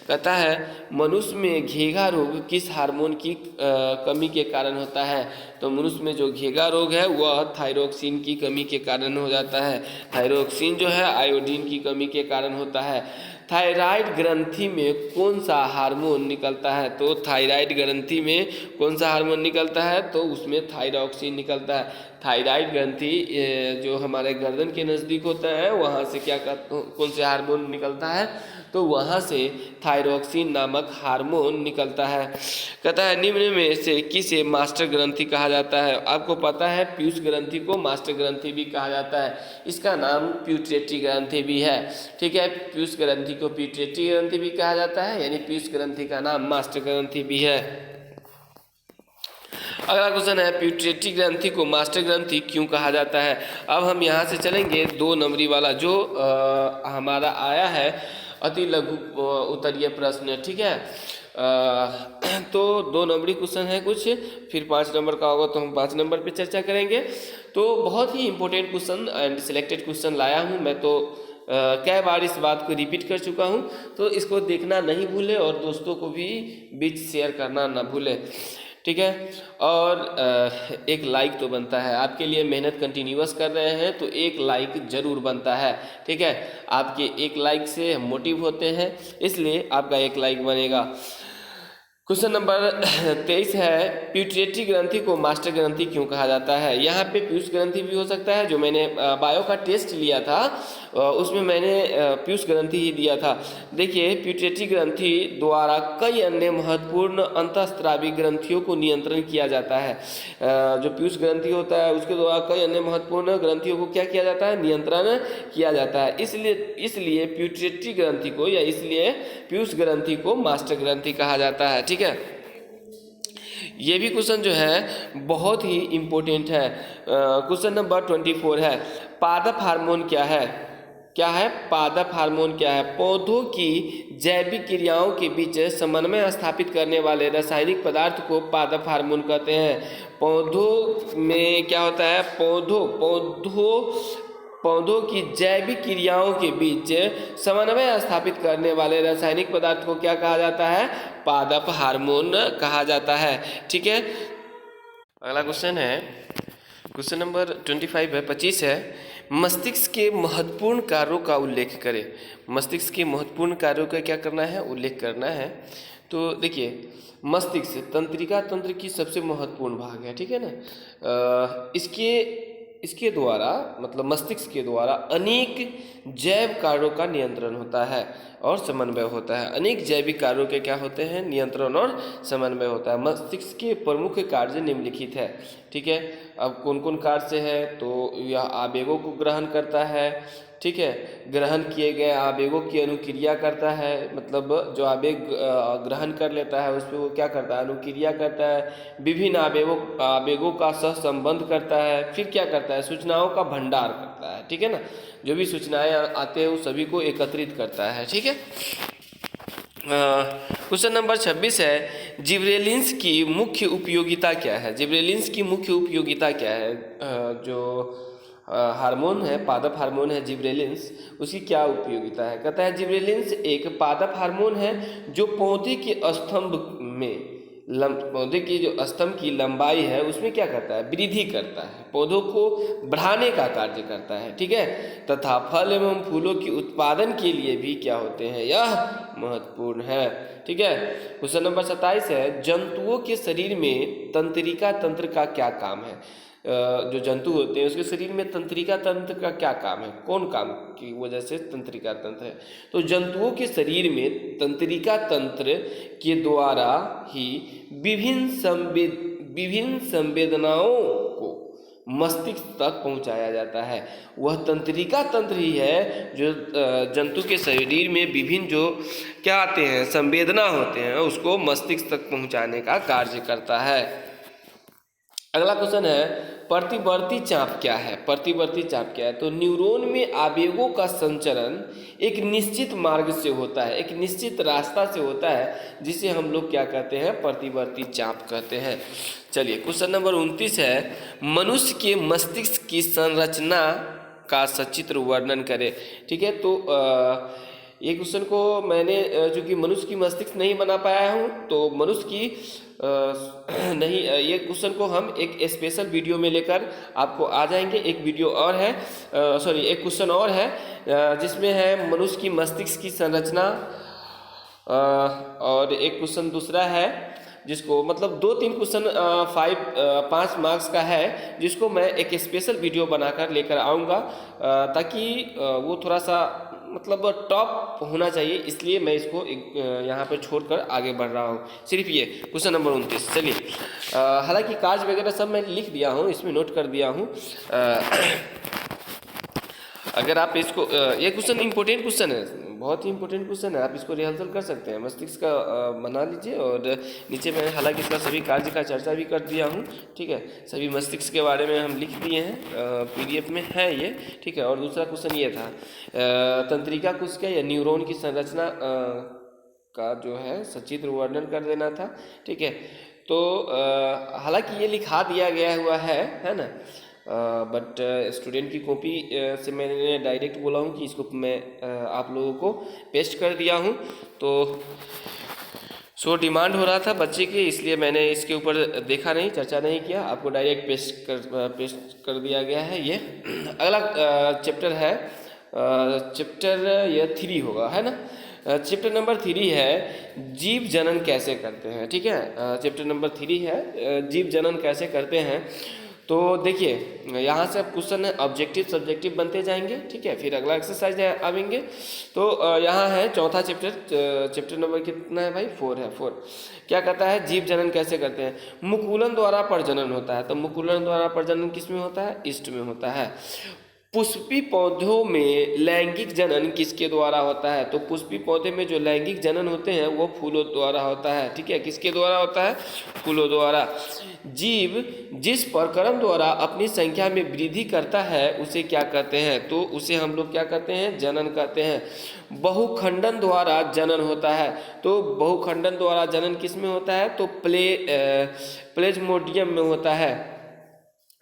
कहता है मनुष्य में घेघा रोग किस हार्मोन की कमी के कारण होता है? तो मनुष्य में जो घेघा रोग है वह थायरोक्सिन की कमी के कारण हो जाता है। थायरोक्सिन जो है आयोडीन की कमी के कारण होता है। थायराइड ग्रंथि में कौन सा हार्मोन निकलता है? तो थायराइड ग्रंथि में कौन सा हार्मोन निकलता है? तो उसमें थायरॉक्सिन निकलता है। थायराइड ग्रंथि जो हमारे गर्दन के नज़दीक होता है, वहाँ से क्या कौन से हार्मोन निकलता है? तो वहाँ से थायरॉक्सिन नामक हार्मोन निकलता है। कहता है निम्न में से किसे मास्टर ग्रंथि कहा जाता है? आपको पता है पीयूष ग्रंथि को मास्टर ग्रंथि भी कहा जाता है, इसका नाम प्यूटेटरी ग्रंथि भी है, ठीक है। पीयूष ग्रंथि को प्यूटेटरी ग्रंथि भी कहा जाता है, यानी पीयूष ग्रंथि का नाम मास्टर ग्रंथि भी है। अगला क्वेश्चन है प्यूटेटरी ग्रंथि को मास्टर ग्रंथि क्यों कहा जाता है? अब हम यहाँ से चलेंगे 2 नंबरी वाला जो हमारा आया है अति लघु उत्तरीय प्रश्न, ठीक है। तो 2 नंबरी क्वेश्चन है कुछ, फिर 5 नंबर का होगा तो हम 5 नंबर पे चर्चा करेंगे। तो बहुत ही important question and selected question लाया हूँ मैं, तो कई बार इस बात को रिपीट कर चुका हूँ, तो इसको देखना नहीं भूले और दोस्तों को भी बीच शेयर करना ना भूले, ठीक है। और एक लाइक तो बनता है, आपके लिए मेहनत कंटिन्यूअस कर रहे हैं तो एक लाइक जरूर बनता है, ठीक है। आपके एक लाइक से हम मोटिव होते हैं, इसलिए आपका एक लाइक बनेगा। क्वेश्चन नंबर 23 है प्यूटेटरी ग्रंथि को मास्टर ग्रंथि क्यों कहा जाता है? यहाँ पे पीयूष ग्रंथि भी हो सकता है, जो मैंने बायो का टेस्ट लिया था उसमें मैंने पीयूष ग्रंथि ही दिया था। देखिए प्यूटेटरी ग्रंथि द्वारा कई अन्य महत्वपूर्ण अंतःस्रावी ग्रंथियों को नियंत्रण किया जाता है। जो पीयूष ग्रंथि होता है उसके द्वारा कई अन्य महत्वपूर्ण ग्रंथियों को क्या किया जाता है? नियंत्रण किया जाता है। इसलिए प्यूटेटरी ग्रंथि को या इसलिए पीयूष ग्रंथि को मास्टर ग्रंथि कहा जाता है, ठीक है। ये भी क्वेश्चन जो है बहुत ही इम्पोर्टेंट है। क्वेश्चन नंबर 24 है पादप हार्मोन क्या है? क्या है? पादप हार्मोन क्या है? पौधों की जैविक क्रियाओं के बीच समन्वय स्थापित करने वाले रासायनिक पदार्थ को पादप हार्मोन कहते हैं। पौधों में क्या होता है? पौधों की जैविक क्रियाओं के बीच समन्वय स्थापित करने वाले रासायनिक पदार्थ को क्या कहा जाता है? पादप हार्मोन कहा जाता है। ठीक है, अगला क्वेश्चन है, क्वेश्चन नंबर 25 है, मस्तिष्क के महत्वपूर्ण कार्यों का उल्लेख करें। मस्तिष्क के महत्वपूर्ण कार्यों का क्या करना है? उल्लेख करना है। तो देखिए, मस्तिष्क तंत्रिका तंत्र की सबसे महत्वपूर्ण भाग है, ठीक है ना। इसके द्वारा, मतलब मस्तिष्क के द्वारा अनेक जैव कार्यों का नियंत्रण होता है और समन्वय होता है। अनेक जैविक कार्यों के क्या होते हैं? नियंत्रण और समन्वय होता है। मस्तिष्क के प्रमुख कार्य निम्नलिखित है। ठीक है, अब कौन कौन कार्य है? तो यह आवेगों को ग्रहण करता है, ठीक है, ग्रहण किए गए आवेगों की अनुक्रिया करता है, मतलब जो आवेग ग्रहण कर लेता है उस पर वो क्या करता है? अनुक्रिया करता है। विभिन्न आवेगों का सहसंबंध करता है। फिर क्या करता है? सूचनाओं का भंडार करता है, ठीक है ना। जो भी सूचनाएं आते हैं वो सभी को एकत्रित करता है, ठीक है। क्वेश्चन नंबर 26 है, जिब्रेलिन्स की मुख्य उपयोगिता क्या है? जिब्रेलिन्स की मुख्य उपयोगिता क्या है? जो हार्मोन है, पादप हार्मोन है जिब्रेलिन्स, उसकी क्या उपयोगिता है? कहता है जिब्रेलिन्स एक पादप हार्मोन है जो पौधे के स्तंभ में पौधे की जो स्तंभ की लंबाई है उसमें क्या करता है? वृद्धि करता है, पौधों को बढ़ाने का कार्य करता है, ठीक है, तथा फल एवं फूलों के उत्पादन के लिए भी क्या होते हैं? यह महत्वपूर्ण है, ठीक है। क्वेश्चन नंबर 27 है, जंतुओं के शरीर में तंत्रिका तंत्र का क्या काम है? जो जंतु होते हैं उसके शरीर में तंत्रिका तंत्र का क्या काम है? कौन काम की वजह से तंत्रिका तंत्र है? तो जंतुओं के शरीर में तंत्रिका तंत्र के द्वारा ही विभिन्न संवेदनाओं को मस्तिष्क तक पहुंचाया जाता है। वह तंत्रिका तंत्र ही है जो जंतु के शरीर में विभिन्न जो क्या आते हैं? संवेदना होते हैं, उसको मस्तिष्क तक पहुंचाने का कार्य करता है। अगला क्वेश्चन है, प्रतिवर्ती चाप क्या है? प्रतिवर्ती चाप क्या है? तो न्यूरॉन में आवेगों का संचरण एक निश्चित मार्ग से होता है, एक निश्चित रास्ता से होता है, जिसे हम लोग क्या कहते हैं? प्रतिवर्ती चाप कहते हैं। चलिए, क्वेश्चन नंबर 29 है, मनुष्य के मस्तिष्क की संरचना का सचित्र वर्णन करें। ठीक है, तो ये क्वेश्चन को मैंने चूँकि मनुष्य की मस्तिष्क नहीं बना पाया हूँ, तो मनुष्य की नहीं, ये क्वेश्चन को हम एक स्पेशल वीडियो में लेकर आपको आ जाएंगे। एक वीडियो और है, एक क्वेश्चन और है जिसमें है मनुष्य की मस्तिष्क की संरचना, और एक क्वेश्चन दूसरा है जिसको, मतलब 2-3 क्वेश्चन 5 मार्क्स का है, जिसको मैं एक स्पेशल वीडियो बनाकर लेकर आऊँगा, ताकि वो थोड़ा सा मतलब टॉप होना चाहिए, इसलिए मैं इसको यहाँ पर छोड़कर आगे बढ़ रहा हूँ। सिर्फ ये क्वेश्चन नंबर 29। चलिए, हालांकि कार्य वगैरह सब मैं लिख दिया हूँ, इसमें नोट कर दिया हूँ। अगर आप इसको, ये क्वेश्चन इंपॉर्टेंट क्वेश्चन है, बहुत ही इंपॉर्टेंट क्वेश्चन है, आप इसको रिहर्सल कर सकते हैं, मस्तिष्क का बना लीजिए। और नीचे मैंने हालांकि इसका सभी कार्य का चर्चा भी कर दिया हूँ, ठीक है, सभी मस्तिष्क के बारे में हम लिख दिए हैं, PDF में है ये, ठीक है। और दूसरा क्वेश्चन ये था, तंत्रिका कोशिका या न्यूरॉन की संरचना का जो है सचित्र वर्णन कर देना था, ठीक है। तो हालांकि ये लिखा दिया गया हुआ है ना, बट स्टूडेंट की कॉपी से मैंने डायरेक्ट बोला हूँ कि इसको मैं आप लोगों को पेस्ट कर दिया हूँ। तो डिमांड हो रहा था बच्चे की, इसलिए मैंने इसके ऊपर देखा नहीं, चर्चा नहीं किया, आपको डायरेक्ट पेस्ट कर दिया गया है ये। अगला चैप्टर है, चैप्टर ये 3 होगा, है ना। चैप्टर नंबर 3 है, जीव जनन कैसे करते हैं, ठीक है। चैप्टर नंबर 3 है, जीव जनन कैसे करते हैं। तो देखिए, यहाँ से अब क्वेश्चन है ऑब्जेक्टिव सब्जेक्टिव बनते जाएंगे, ठीक है। फिर अगला एक्सरसाइज आवेंगे। तो यहाँ है चौथा चैप्टर नंबर कितना है भाई? 4 है। 4 क्या कहता है? जीव जनन कैसे करते हैं। मुकुलन द्वारा प्रजनन होता है। तो मुकुलन द्वारा प्रजनन किस में होता है? ईस्ट में होता है। पुष्पी पौधों में लैंगिक जनन किसके द्वारा होता है? तो पुष्पी पौधे में जो लैंगिक जनन होते हैं वो फूलों द्वारा होता है। ठीक है, किसके द्वारा होता है? फूलों द्वारा। जीव जिस प्रक्रम द्वारा अपनी संख्या में वृद्धि करता है उसे क्या कहते हैं? तो उसे हम लोग क्या कहते हैं? जनन कहते हैं। बहुखंडन द्वारा जनन होता है। तो बहुखंडन द्वारा जनन किस में होता है? तो प्लेज्मोडियम में होता है।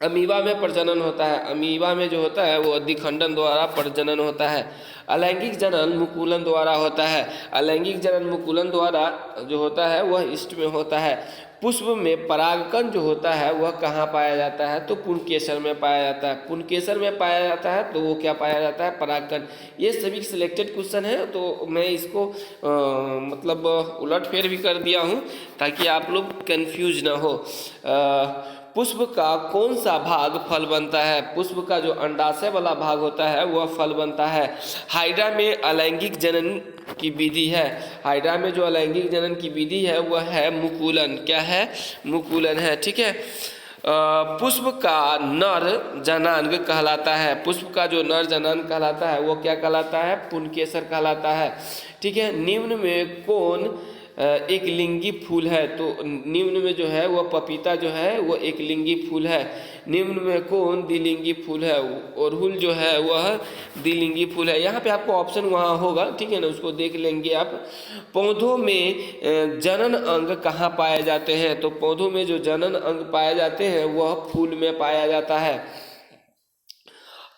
अमीबा में प्रजनन होता है। अमीबा में जो होता है वो अधिखंडन द्वारा प्रजनन होता है। अलैंगिक जनन मुकुलन द्वारा होता है। अलैंगिक जनन मुकुलन द्वारा जो होता है वह इष्ट में होता है। पुष्प में परागकण जो होता है वह कहाँ पाया जाता है? तो पुंकेसर में पाया जाता है। पुंकेसर में पाया जाता है तो वो क्या पाया जाता है? परागकण। ये सभी सिलेक्टेड क्वेश्चन है, तो मैं इसको मतलब उलट फेर भी कर दिया हूँ ताकि आप लोग कंफ्यूज ना हो। पुष्प का कौन सा भाग फल बनता है? पुष्प का जो अंडाशय वाला भाग होता है वह फल बनता है। हाइड्रा में अलैंगिक जनन की विधि है। हाइड्रा में जो अलैंगिक जनन की विधि है वह है मुकुलन। क्या है? मुकुलन है। ठीक है। पुष्प का नर जनांग कहलाता है। पुष्प का जो नर जनांग कहलाता है वो क्या कहलाता है? पुंकेसर कहलाता है। ठीक है। निम्न में कौन एक लिंगी फूल है? तो निम्न में जो है वह पपीता जो है वो एक लिंगी फूल है। निम्न में कौन द्विलिंगी फूल है? अड़हुल जो है वह द्विलिंगी फूल है। यहाँ पे आपको ऑप्शन वहाँ होगा, ठीक है ना, उसको देख लेंगे आप। पौधों में जनन अंग कहाँ पाए जाते हैं? तो पौधों में जो जनन अंग पाए जाते हैं वह फूल में पाया जाता है।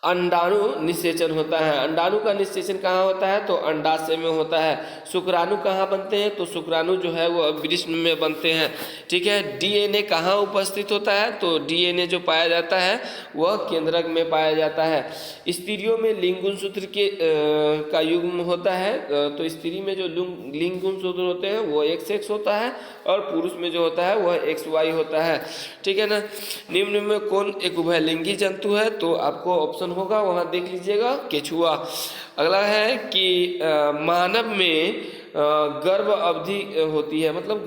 अंडाणु निषेचन होता है। अंडाणु का निषेचन कहाँ होता है? तो अंडाशय में होता है। शुक्राणु कहाँ बनते हैं? तो शुक्राणु जो है वो वृषण में बनते हैं। ठीक है। डीएनए कहाँ उपस्थित होता है? तो डीएनए जो पाया जाता है वह केंद्रक में पाया जाता है। स्त्रियों में लिंग गुणसूत्र का युग्म होता है। तो स्त्री में जो लिंग गुणसूत्र होते हैं वो XX होता है और पुरुष में जो होता है वह XY होता है। ठीक है ना। निम्न में कौन एक उभयलिंगी जंतु है? तो आपको ऑप्शन होगा वहाँ देख लीजिएगा, केचुआ। अगला है कि मानव में गर्भ अवधि होती है, मतलब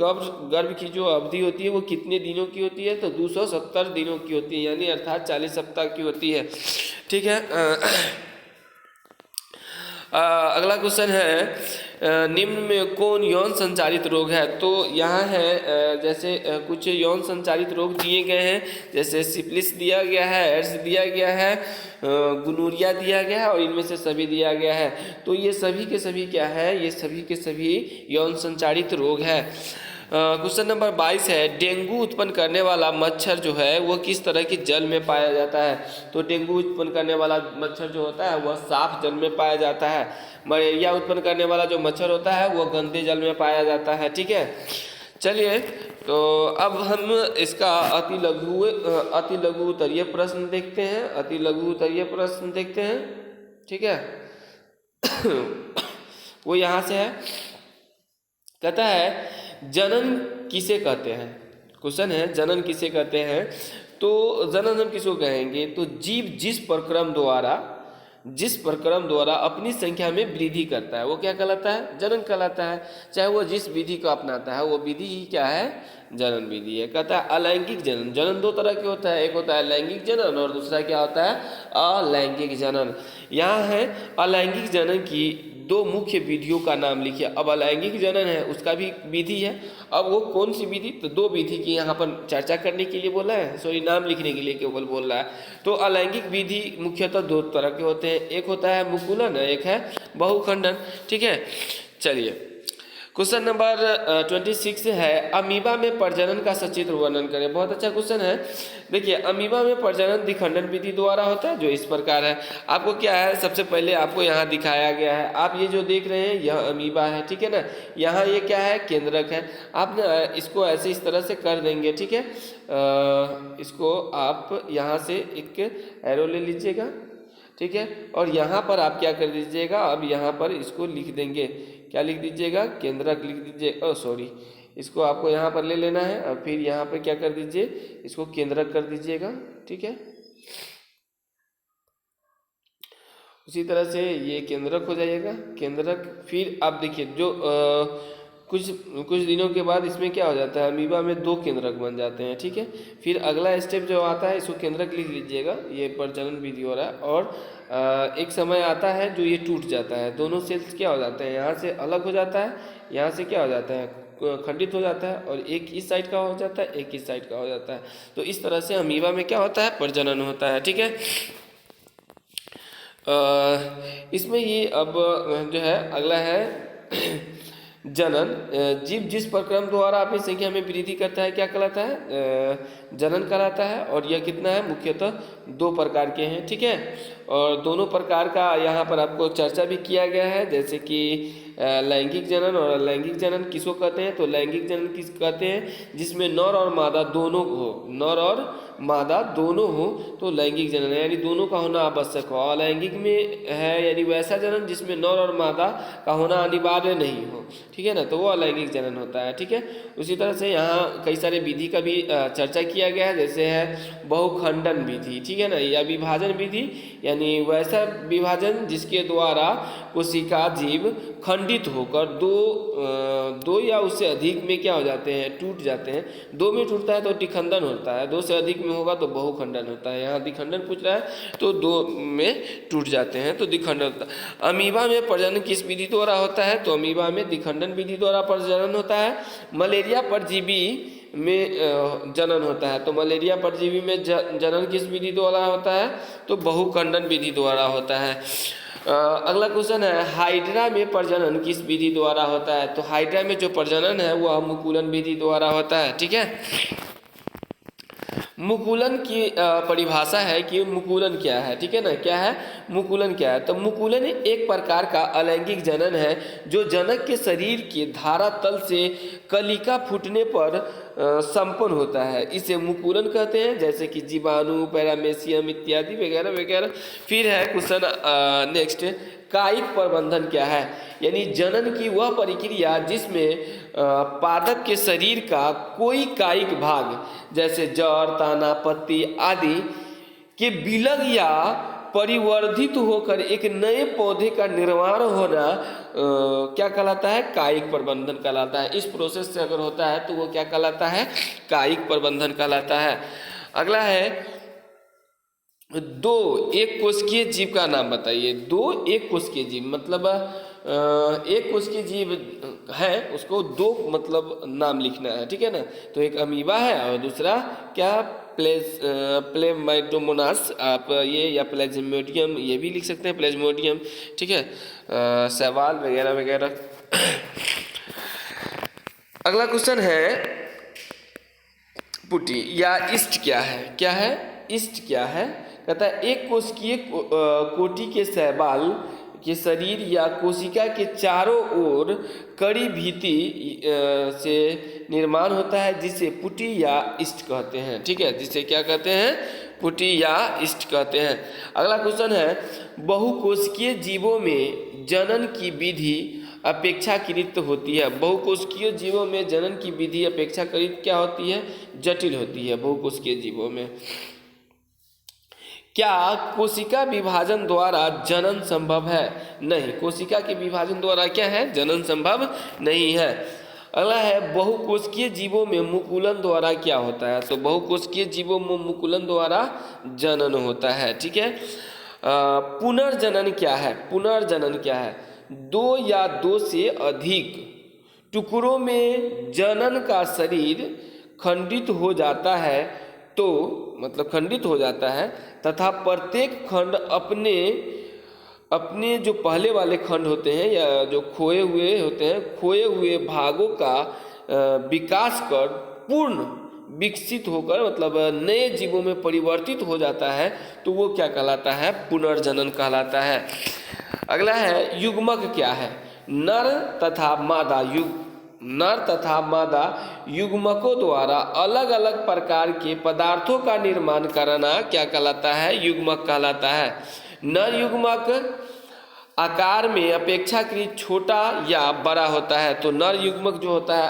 गर्भ की जो अवधि होती है वो कितने दिनों की होती है? तो 270 दिनों की होती है, यानी अर्थात 40 सप्ताह की होती है। ठीक है। अगला क्वेश्चन है निम्न में कौन यौन संचारित रोग है? तो यहाँ है जैसे कुछ यौन संचारित रोग दिए गए हैं, जैसे सिफिलिस दिया गया है, एड्स दिया गया है, गुनूरिया दिया गया है और इनमें से सभी दिया गया है। तो ये सभी के सभी क्या है? ये सभी के सभी यौन संचारित रोग है। क्वेश्चन नंबर 22 है डेंगू उत्पन्न करने वाला मच्छर जो है वो किस तरह की जल में पाया जाता है? तो डेंगू उत्पन्न करने वाला मच्छर जो होता है वह साफ जल में पाया जाता है। मलेरिया उत्पन्न करने वाला जो मच्छर होता है वह गंदे जल में पाया जाता है। ठीक है। चलिए, तो अब हम इसका अति लघु उत्तरीय प्रश्न देखते हैं। अति लघु उत्तरीय प्रश्न देखते हैं। ठीक है। वो यहाँ से है, कहता है जनन किसे कहते हैं? क्वेश्चन है जनन किसे कहते हैं? तो जनन हम किसको कहेंगे? तो जीव जिस प्रक्रम द्वारा अपनी संख्या में वृद्धि करता है वो क्या कहलाता है? जनन कहलाता है। चाहे वो जिस विधि को अपनाता है वो विधि ही क्या है? जनन विधि है। कहता है अलैंगिक जनन। जनन दो तरह के होता है, एक होता है लैंगिक जनन और दूसरा क्या होता है? अलैंगिक जनन। यहाँ है अलैंगिक जनन की दो मुख्य विधियों का नाम लिखिए। अब अलैंगिक जनन है उसका भी विधि है। अब वो कौन सी विधि? तो दो विधि की यहाँ पर चर्चा करने के लिए बोला है, सॉरी नाम लिखने के लिए केवल बोल रहा है। तो अलैंगिक विधि मुख्यतः दो तरह के होते हैं, एक होता है मुकुलन, एक है बहुखंडन। ठीक है। चलिए, क्वेश्चन नंबर 26 है अमीबा में प्रजनन का सचित्र वर्णन करें। बहुत अच्छा क्वेश्चन है। देखिए, अमीबा में प्रजनन द्विखंडन विधि द्वारा होता है जो इस प्रकार है। आपको क्या है, सबसे पहले आपको यहाँ दिखाया गया है। आप ये जो देख रहे हैं यह अमीबा है, ठीक है ना। यहाँ ये क्या है? केंद्रक है। आप ना इसको ऐसे इस तरह से कर देंगे, ठीक है। इसको आप यहाँ से एक एरो ले लीजिएगा, ठीक है। और यहाँ पर आप क्या कर दीजिएगा? अब यहाँ पर इसको लिख देंगे। क्या लिख दीजिएगा? केंद्रक लिख दीजिए। सॉरी, इसको आपको यहाँ पर ले लेना है और फिर यहाँ पर क्या कर दीजिए? इसको केंद्रक कर दीजिएगा, ठीक है। उसी तरह से ये केंद्रक हो जाएगा, केंद्रक। फिर आप देखिए जो कुछ कुछ दिनों के बाद इसमें क्या हो जाता है, अमीबा में 2 केंद्रक बन जाते हैं। ठीक है, फिर अगला स्टेप जो आता है इसको केंद्रक लिख लीजिएगा, ये प्रजनन विधि हो रहा है। और एक समय आता है जो ये टूट जाता है, दोनों सेल्स क्या हो जाते हैं, यहाँ से अलग हो जाता है, यहाँ से क्या हो जाता है, खंडित हो जाता है, और एक इस साइड का हो जाता है, एक इस साइड का हो जाता है। तो इस तरह से अमीबा में क्या होता है, प्रजनन होता है। ठीक है, इसमें ये अब जो है अगला है जनन। जीव जिस प्रक्रम द्वारा अपनी संख्या में वृद्धि करता है क्या कहलाता है, जनन कहलाता है। और यह कितना है, मुख्यतः 2 प्रकार के हैं। ठीक है, और दोनों प्रकार का यहाँ पर आपको चर्चा भी किया गया है, जैसे कि लैंगिक जनन और अलैंगिक जनन किसको कहते हैं। तो लैंगिक जनन किस कहते हैं, जिसमें नर और मादा दोनों हो, नर और मादा दोनों हो तो लैंगिक जनन है, यानी दोनों का होना आवश्यक हो। अलैंगिक में है यानी वैसा जनन जिसमें नर और मादा का होना अनिवार्य नहीं हो। ठीक है ना, तो वो अलैंगिक जनन होता है। ठीक है, उसी तरह से यहाँ कई सारे विधि का भी चर्चा किया गया है, जैसे है बहुखंडन विधि। ठीक है ना, या विभाजन विधि, यानी वैसा विभाजन जिसके द्वारा कोशिका जीव खंडित होकर दो या उससे अधिक में क्या हो जाते हैं, टूट जाते हैं। 2 में टूटता है तो द्विखंडन होता है, 2 से अधिक में होगा तो बहुखंडन होता है। यहाँ द्विखंडन पूछ रहा है तो 2 में टूट जाते हैं तो द्विखंडन होता है। अमीबा में प्रजनन किस विधि द्वारा होता है, तो अमीबा में द्विखंडन विधि द्वारा प्रजनन होता है। मलेरिया परजीवी में जनन होता है, तो मलेरिया परजीवी में जनन किस विधि द्वारा होता है, तो बहुखंडन विधि द्वारा होता है। अगला क्वेश्चन है हाइड्रा में प्रजनन किस विधि द्वारा होता है, तो हाइड्रा में जो प्रजनन है वह मुकुलन विधि द्वारा होता है। ठीक है, मुकुलन की परिभाषा है कि मुकुलन क्या है। ठीक है ना, क्या है मुकुलन, क्या है, तो मुकुलन एक प्रकार का अलैंगिक जनन है जो जनक के शरीर के धरातल से कलिका फूटने पर संपन्न होता है, इसे मुकुलन कहते हैं, जैसे कि जीवाणु, पैरामेसियम इत्यादि वगैरह वगैरह। फिर है क्वेश्चन नेक्स्ट, कायिक प्रबंधन क्या है, यानी जनन की वह प्रक्रिया जिसमें पादप के शरीर का कोई कायिक भाग जैसे जड़, तना, पत्ती आदि के विलग या परिवर्धित होकर एक नए पौधे का निर्माण होना क्या कहलाता है, कायिक प्रबंधन कहलाता है। इस प्रोसेस से अगर होता है तो वो क्या कहलाता है, कायिक प्रबंधन कहलाता है। अगला है 2 एक कोशिकीय जीव का नाम बताइए। 2 एक कोशिकीय जीव मतलब एक कोशिकीय जीव है उसको 2 मतलब नाम लिखना है। ठीक है ना, तो एक अमीबा है और दूसरा क्या प्लेमाइडोमोनास, आप ये या प्लेज्मोडियम ये भी लिख सकते हैं, प्लेज्मोडियम। ठीक है, सवाल वगैरह वगैरह। अगला क्वेश्चन है पुटी या ईस्ट क्या है, क्या है ईस्ट क्या है, कहता है एक कोशिकीय कोटि के शैवाल के शरीर या कोशिका के चारों ओर कड़ी भीति से निर्माण होता है जिसे पुटी या ईस्ट कहते हैं। ठीक है, जिसे क्या कहते हैं, पुटी या ईस्ट कहते हैं। अगला क्वेश्चन है बहुकोशिकीय जीवों में जनन की विधि अपेक्षाकृत होती है। बहुकोशिकीय जीवों में जनन की विधि अपेक्षाकृत क्या होती है, जटिल होती है। बहुकोशिकीय जीवों में क्या कोशिका विभाजन द्वारा जनन संभव है, नहीं, कोशिका के विभाजन द्वारा क्या है, जनन संभव नहीं है। अगला है बहुकोशिकीय जीवों में मुकुलन द्वारा क्या होता है, तो बहुकोशिकीय जीवों में मुकुलन द्वारा जनन होता है। ठीक है, पुनर्जनन क्या है, पुनर्जनन क्या है, 2 या 2 से अधिक टुकड़ों में जनन का शरीर खंडित हो जाता है, तो मतलब खंडित हो जाता है तथा प्रत्येक खंड अपने जो पहले वाले खंड होते हैं या जो खोए हुए होते हैं, खोए हुए भागों का विकास कर पूर्ण विकसित होकर मतलब नए जीवों में परिवर्तित हो जाता है, तो वो क्या कहलाता है, पुनर्जनन कहलाता है। अगला है युग्मक क्या है, नर तथा मादा युग्मकों द्वारा अलग अलग प्रकार के पदार्थों का निर्माण करना क्या कहलाता है, युग्मक कहलाता है। नर युग्मक आकार में अपेक्षाकृत छोटा या बड़ा होता है, तो नर युग्मक जो होता है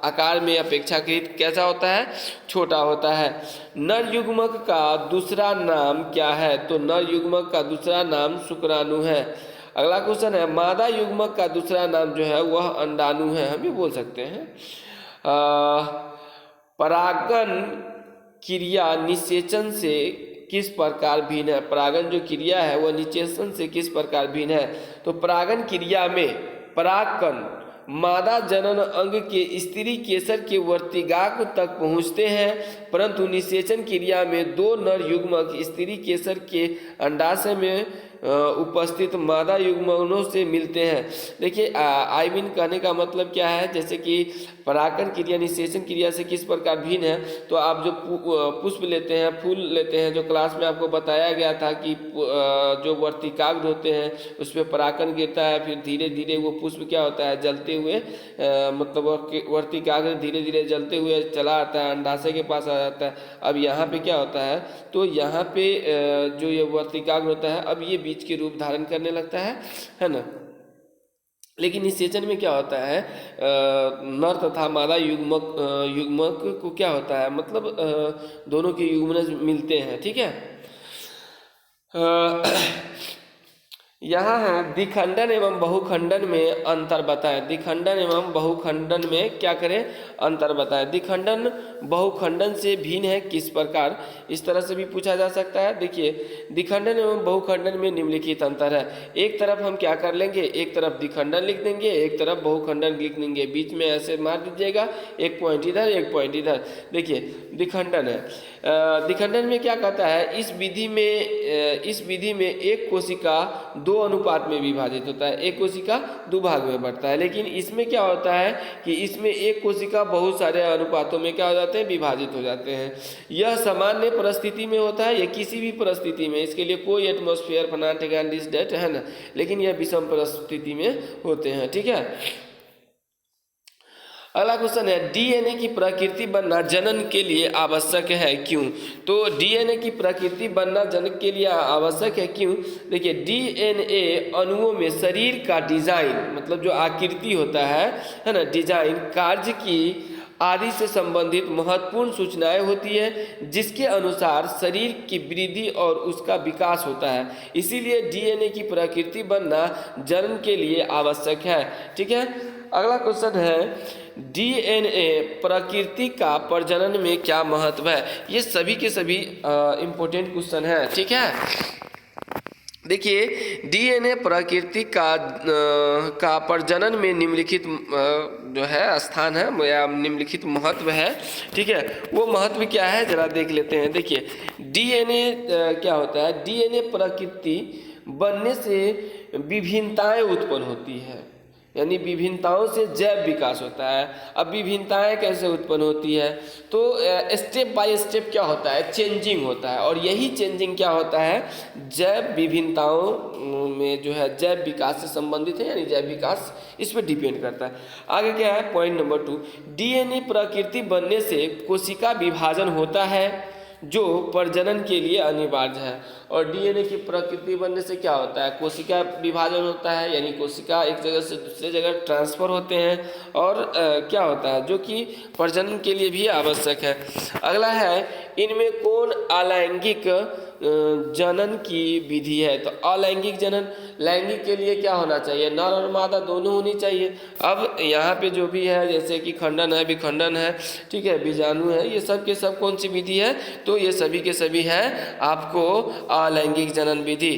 आकार में अपेक्षाकृत कैसा होता है, छोटा होता है। नर युग्मक का दूसरा नाम क्या है, तो नर युग्मक का दूसरा नाम शुक्राणु है। अगला क्वेश्चन है मादा युग्मक का दूसरा नाम जो है वह अंडाणु है, हम भी बोल सकते हैं। परागन क्रिया निषेचन से किस प्रकार भिन्न है? परागन जो क्रिया है वह निषेचन से किस प्रकार भिन्न है? तो परागन क्रिया में परागकण मादा जनन अंग के स्त्री केसर के वर्तिकाग्र तक पहुँचते हैं, परंतु निषेचन क्रिया में दो नर युग्मक स्त्री केसर के अंडाशय में उपस्थित मादा युग्मकों से मिलते हैं। देखिए आई मीन कहने का मतलब क्या है, जैसे कि परागकण क्रिया निषेचन क्रिया से किस प्रकार भिन्न है, तो आप जो पुष्प लेते हैं, फूल लेते हैं, जो क्लास में आपको बताया गया था कि जो वर्तिकाग्र होते हैं उस पर परागकण गिरता है, फिर धीरे धीरे वो पुष्प क्या होता है जलते हुए मतलब वर्तिकाग्र धीरे धीरे जलते हुए चला आता है, अंडाशय के पास आ जाता है। अब यहाँ पे क्या होता है, तो यहाँ पे जो ये वर्तिकाग्र होता है अब ये बीज के रूप धारण करने लगता है ना। लेकिन निषेचन में क्या होता है, नर तथा मादा युग्मक को क्या होता है, मतलब दोनों के युग्मन मिलते हैं, ठीक है। यहाँ है द्विखंडन एवं बहुखंडन में अंतर बताएं। द्विखंडन एवं बहुखंडन में क्या करें, अंतर बताएं। द्विखंडन बहुखंडन से भिन्न है किस प्रकार, इस तरह से भी पूछा जा सकता है। देखिए द्विखंडन एवं बहुखंडन में निम्नलिखित अंतर है। एक तरफ हम क्या कर लेंगे, एक तरफ द्विखंडन लिख देंगे, एक तरफ बहुखंडन लिख देंगे, बीच में ऐसे मार दीजिएगा, एक पॉइंट इधर एक पॉइंट इधर। देखिए द्विखंडन है, द्विखंडन में क्या कहता है, इस विधि में एक कोशिका दो अनुपात में विभाजित होता है, एक कोशिका दो भाग में बढ़ता है। लेकिन इसमें क्या होता है कि इसमें एक कोशिका बहुत सारे अनुपातों में क्या हो जाते हैं, विभाजित हो जाते हैं। यह सामान्य परिस्थिति में होता है या किसी भी परिस्थिति में, इसके लिए कोई एटमॉस्फेयर फना ठिकान दिस डेट है ना, लेकिन यह विषम परिस्थिति में होते हैं, ठीक है। अगला क्वेश्चन है डीएनए की प्रकृति बनना जनन के लिए आवश्यक है क्यों? तो डीएनए की प्रकृति बनना जनन के लिए आवश्यक है क्यों? देखिए डीएनए अणुओं में शरीर का डिजाइन, मतलब जो आकृति होता है ना, डिजाइन, कार्य की आदि से संबंधित महत्वपूर्ण सूचनाएं होती है, जिसके अनुसार शरीर की वृद्धि और उसका विकास होता है। इसीलिए डीएनए की प्रकृति बनना जनन के लिए आवश्यक है, ठीक है। अगला क्वेश्चन है डीएनए प्रकृति का प्रजनन में क्या महत्व है? ये सभी के सभी इम्पोर्टेंट क्वेश्चन है, ठीक है। देखिए डीएनए प्रकृति का प्रजनन में निम्नलिखित जो है स्थान है या निम्नलिखित महत्व है, ठीक है। वो महत्व क्या है जरा देख लेते हैं। देखिए डीएनए क्या होता है, डीएनए प्रकृति बनने से विभिन्नताएं उत्पन्न होती है, यानी विभिन्नताओं से जैव विकास होता है। अब विभिन्नताएं कैसे उत्पन्न होती है, तो स्टेप बाय स्टेप क्या होता है, चेंजिंग होता है, और यही चेंजिंग क्या होता है, जैव विभिन्नताओं में जो है जैव विकास से संबंधित है, यानी जैव विकास इस पर डिपेंड करता है। आगे क्या है, पॉइंट नंबर 2, डीएनए प्रकृति बनने से कोशिका विभाजन होता है जो प्रजनन के लिए अनिवार्य है। और डीएनए की प्रकृति बनने से क्या होता है, कोशिका विभाजन होता है, यानी कोशिका एक जगह से दूसरे जगह ट्रांसफर होते हैं, और क्या होता है जो कि प्रजनन के लिए भी आवश्यक है। अगला है इनमें कौन अलैंगिक जनन की विधि है? तो अलैंगिक जनन, लैंगिक के लिए क्या होना चाहिए, नर और मादा दोनों होनी चाहिए। अब यहाँ पे जो भी है जैसे कि खंडन है, विखंडन है, ठीक है, बीजाणु है, ये सब के सब कौन सी विधि है, तो ये सभी के सभी है आपको अलैंगिक जनन विधि।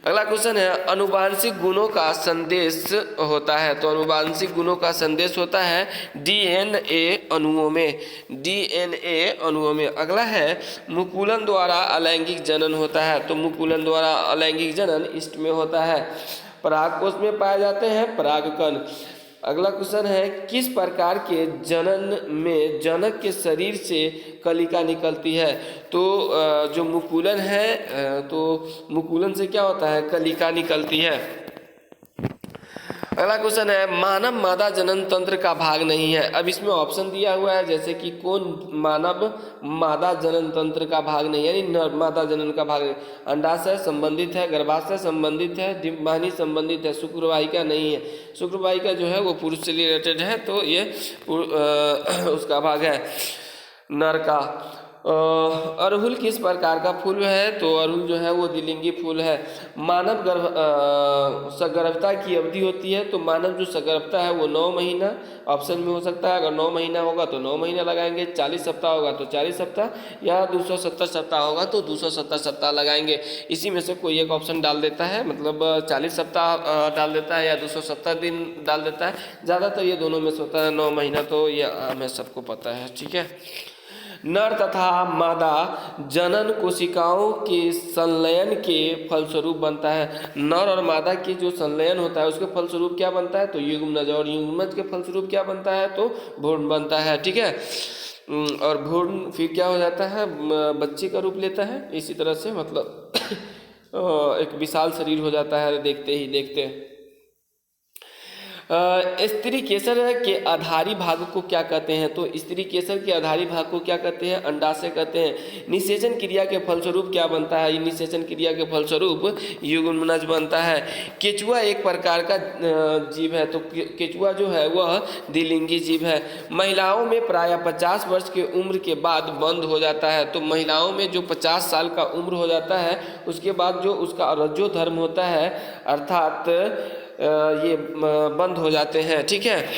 अगला क्वेश्चन है अनुवांशिक गुणों का संदेश होता है, तो अनुवांशिक गुणों का संदेश होता है डीएनए अणुओं में, डीएनए अणुओं में। अगला है मुकुलन द्वारा अलैंगिक जनन होता है, तो मुकुलन द्वारा अलैंगिक जनन ईस्ट में होता है। परागकोश में पाए जाते हैं परागकण। अगला क्वेश्चन है किस प्रकार के जनन में जनक के शरीर से कलिका निकलती है? तो जो मुकुलन है, तो मुकुलन से क्या होता है, कलिका निकलती है। अगला क्वेश्चन है मानव मादा जनन तंत्र का भाग नहीं है। अब इसमें ऑप्शन दिया हुआ है जैसे कि कौन मानव मादा जनन तंत्र का भाग नहीं है, यानी मादा जनन का भाग नहीं। अंडाशय संबंधित है, गर्भाशय संबंधित है, डिंबवाहिनी संबंधित है, शुक्रवाहिका नहीं है। शुक्रवाहिका जो है वो पुरुष से रिलेटेड है, तो ये उसका भाग है नर का। अड़हुल किस प्रकार का फूल है? तो अड़हुल जो है वो द्विलिंगी फूल है। मानव सगर्भता की अवधि होती है, तो मानव जो सगर्भता है वो 9 महीना ऑप्शन में हो सकता है। अगर 9 महीना होगा तो 9 महीना लगाएंगे, 40 सप्ताह होगा तो 40 सप्ताह, या 270 सप्ताह होगा तो 270 सप्ताह लगाएंगे। इसी में से कोई एक ऑप्शन डाल देता है, मतलब 40 सप्ताह डाल देता है या 270 दिन डाल देता है। ज़्यादातर ये दोनों में से होता है। 9 महीना तो ये आम है, सबको पता है, ठीक है। नर तथा मादा जनन कोशिकाओं के संलयन के फलस्वरूप बनता है। नर और मादा के जो संलयन होता है उसके फलस्वरूप क्या बनता है? तो युग्मनज, और युग्मनज के फलस्वरूप क्या बनता है? तो भ्रूण बनता है, ठीक है। और भ्रूण फिर क्या हो जाता है? बच्चे का रूप लेता है। इसी तरह से मतलब एक विशाल शरीर हो जाता है देखते ही देखते। स्त्री केसर के आधारी भाग को क्या कहते हैं? तो स्त्री केसर के आधारी भाग को क्या कहते हैं? अंडाशय कहते हैं। निषेचन क्रिया के फलस्वरूप क्या बनता है? निषेचन क्रिया के फलस्वरूप युग्मनज बनता है। केचुआ एक प्रकार का जीव है, तो केचुआ जो है वह द्विलिंगी जीव है। महिलाओं में प्रायः 50 वर्ष की उम्र के बाद बंद हो जाता है। तो महिलाओं में जो 50 साल का उम्र हो जाता है उसके बाद जो उसका रजो धर्म होता है, अर्थात ये बंद हो जाते हैं, ठीक है।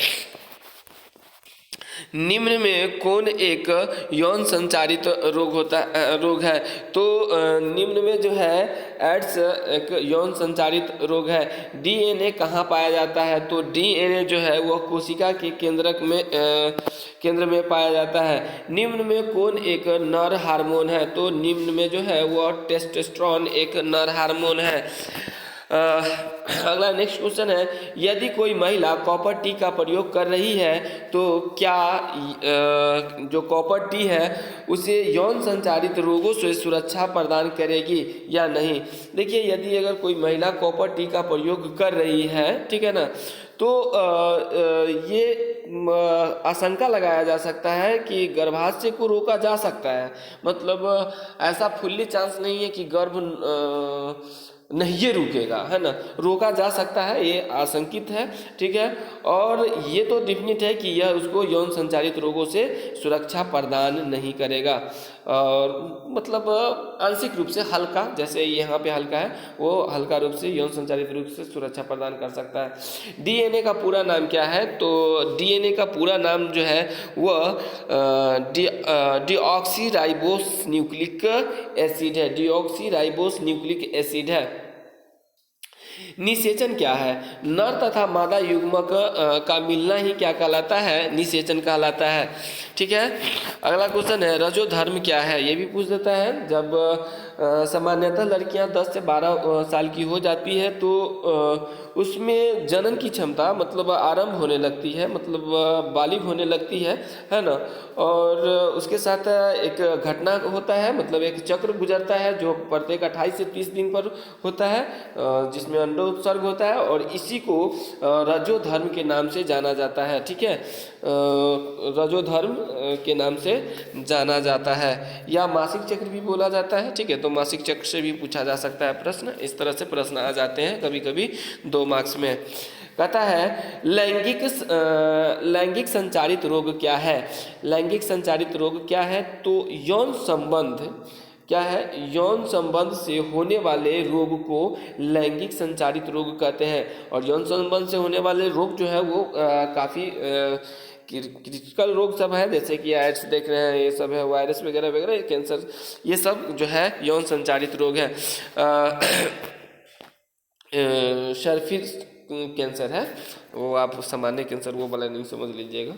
निम्न में कौन एक यौन संचारित रोग है? तो निम्न में जो है एड्स एक यौन संचारित रोग है। डीएनए कहाँ पाया जाता है? तो डीएनए जो है वह कोशिका के केंद्र में पाया जाता है। निम्न में कौन एक नर हार्मोन है? तो निम्न में जो है वह टेस्टोस्टेरोन एक नर हार्मोन है। अगला नेक्स्ट क्वेश्चन है, यदि कोई महिला कॉपर टी का प्रयोग कर रही है तो क्या जो कॉपर टी है उसे यौन संचारित रोगों से सुरक्षा प्रदान करेगी या नहीं? देखिए, यदि अगर कोई महिला कॉपर टी का प्रयोग कर रही है, ठीक है ना, तो ये आशंका लगाया जा सकता है कि गर्भाशय को रोका जा सकता है। मतलब ऐसा फुल्ली चांस नहीं है कि गर्भ नहीं ये रुकेगा, है ना, रोका जा सकता है, ये आशंकित है, ठीक है। और ये तो डिफिनिट है कि यह उसको यौन संचारित रोगों से सुरक्षा प्रदान नहीं करेगा। और मतलब आंशिक रूप से हल्का, जैसे यहाँ पे हल्का है, वो हल्का रूप से यौन संचारित रूप से सुरक्षा प्रदान कर सकता है। डीएनए का पूरा नाम क्या है? तो डीएनए का पूरा नाम जो है वह डीऑक्सीराइबोस न्यूक्लिक एसिड है। डीऑक्सीराइबोस न्यूक्लिक एसिड है। निषेचन क्या है? नर तथा मादा युग्मक का मिलना ही क्या कहलाता है? निषेचन कहलाता है, ठीक है। अगला क्वेश्चन है, रजोधर्म क्या है? ये भी पूछ देता है। जब सामान्यतः लड़कियां 10 से 12 साल की हो जाती है तो उसमें जनन की क्षमता मतलब आरंभ होने लगती है, मतलब बालिग होने लगती है ना। और उसके साथ एक घटना होता है, मतलब एक चक्र गुजरता है जो प्रत्येक 28 से 30 दिन पर होता है, जिसमें अंडोत्सर्ग होता है, और इसी को रजोधर्म के नाम से जाना जाता है, ठीक है। रजोधर्म के नाम से जाना जाता है, या मासिक चक्र भी बोला जाता है, ठीक है। तो मासिक चक्र से भी पूछा जा सकता है प्रश्न। इस तरह से प्रश्न आ जाते हैं कभी कभी 2 मार्क्स में। कहता है लैंगिक संचारित रोग क्या है? लैंगिक संचारित रोग क्या है? तो यौन संबंध क्या है? यौन संबंध से होने वाले रोग को लैंगिक संचारित रोग कहते हैं। और यौन संबंध से होने वाले रोग जो है वो काफ़ी क्रिटिकल रोग सब है, जैसे कि एड्स देख रहे हैं, ये सब है, वायरस वगैरह वगैरह, कैंसर, ये सब जो है यौन संचारित रोग है। सर्फिस कैंसर है, वो आप सामान्य कैंसर वो वाला नहीं समझ लीजिएगा।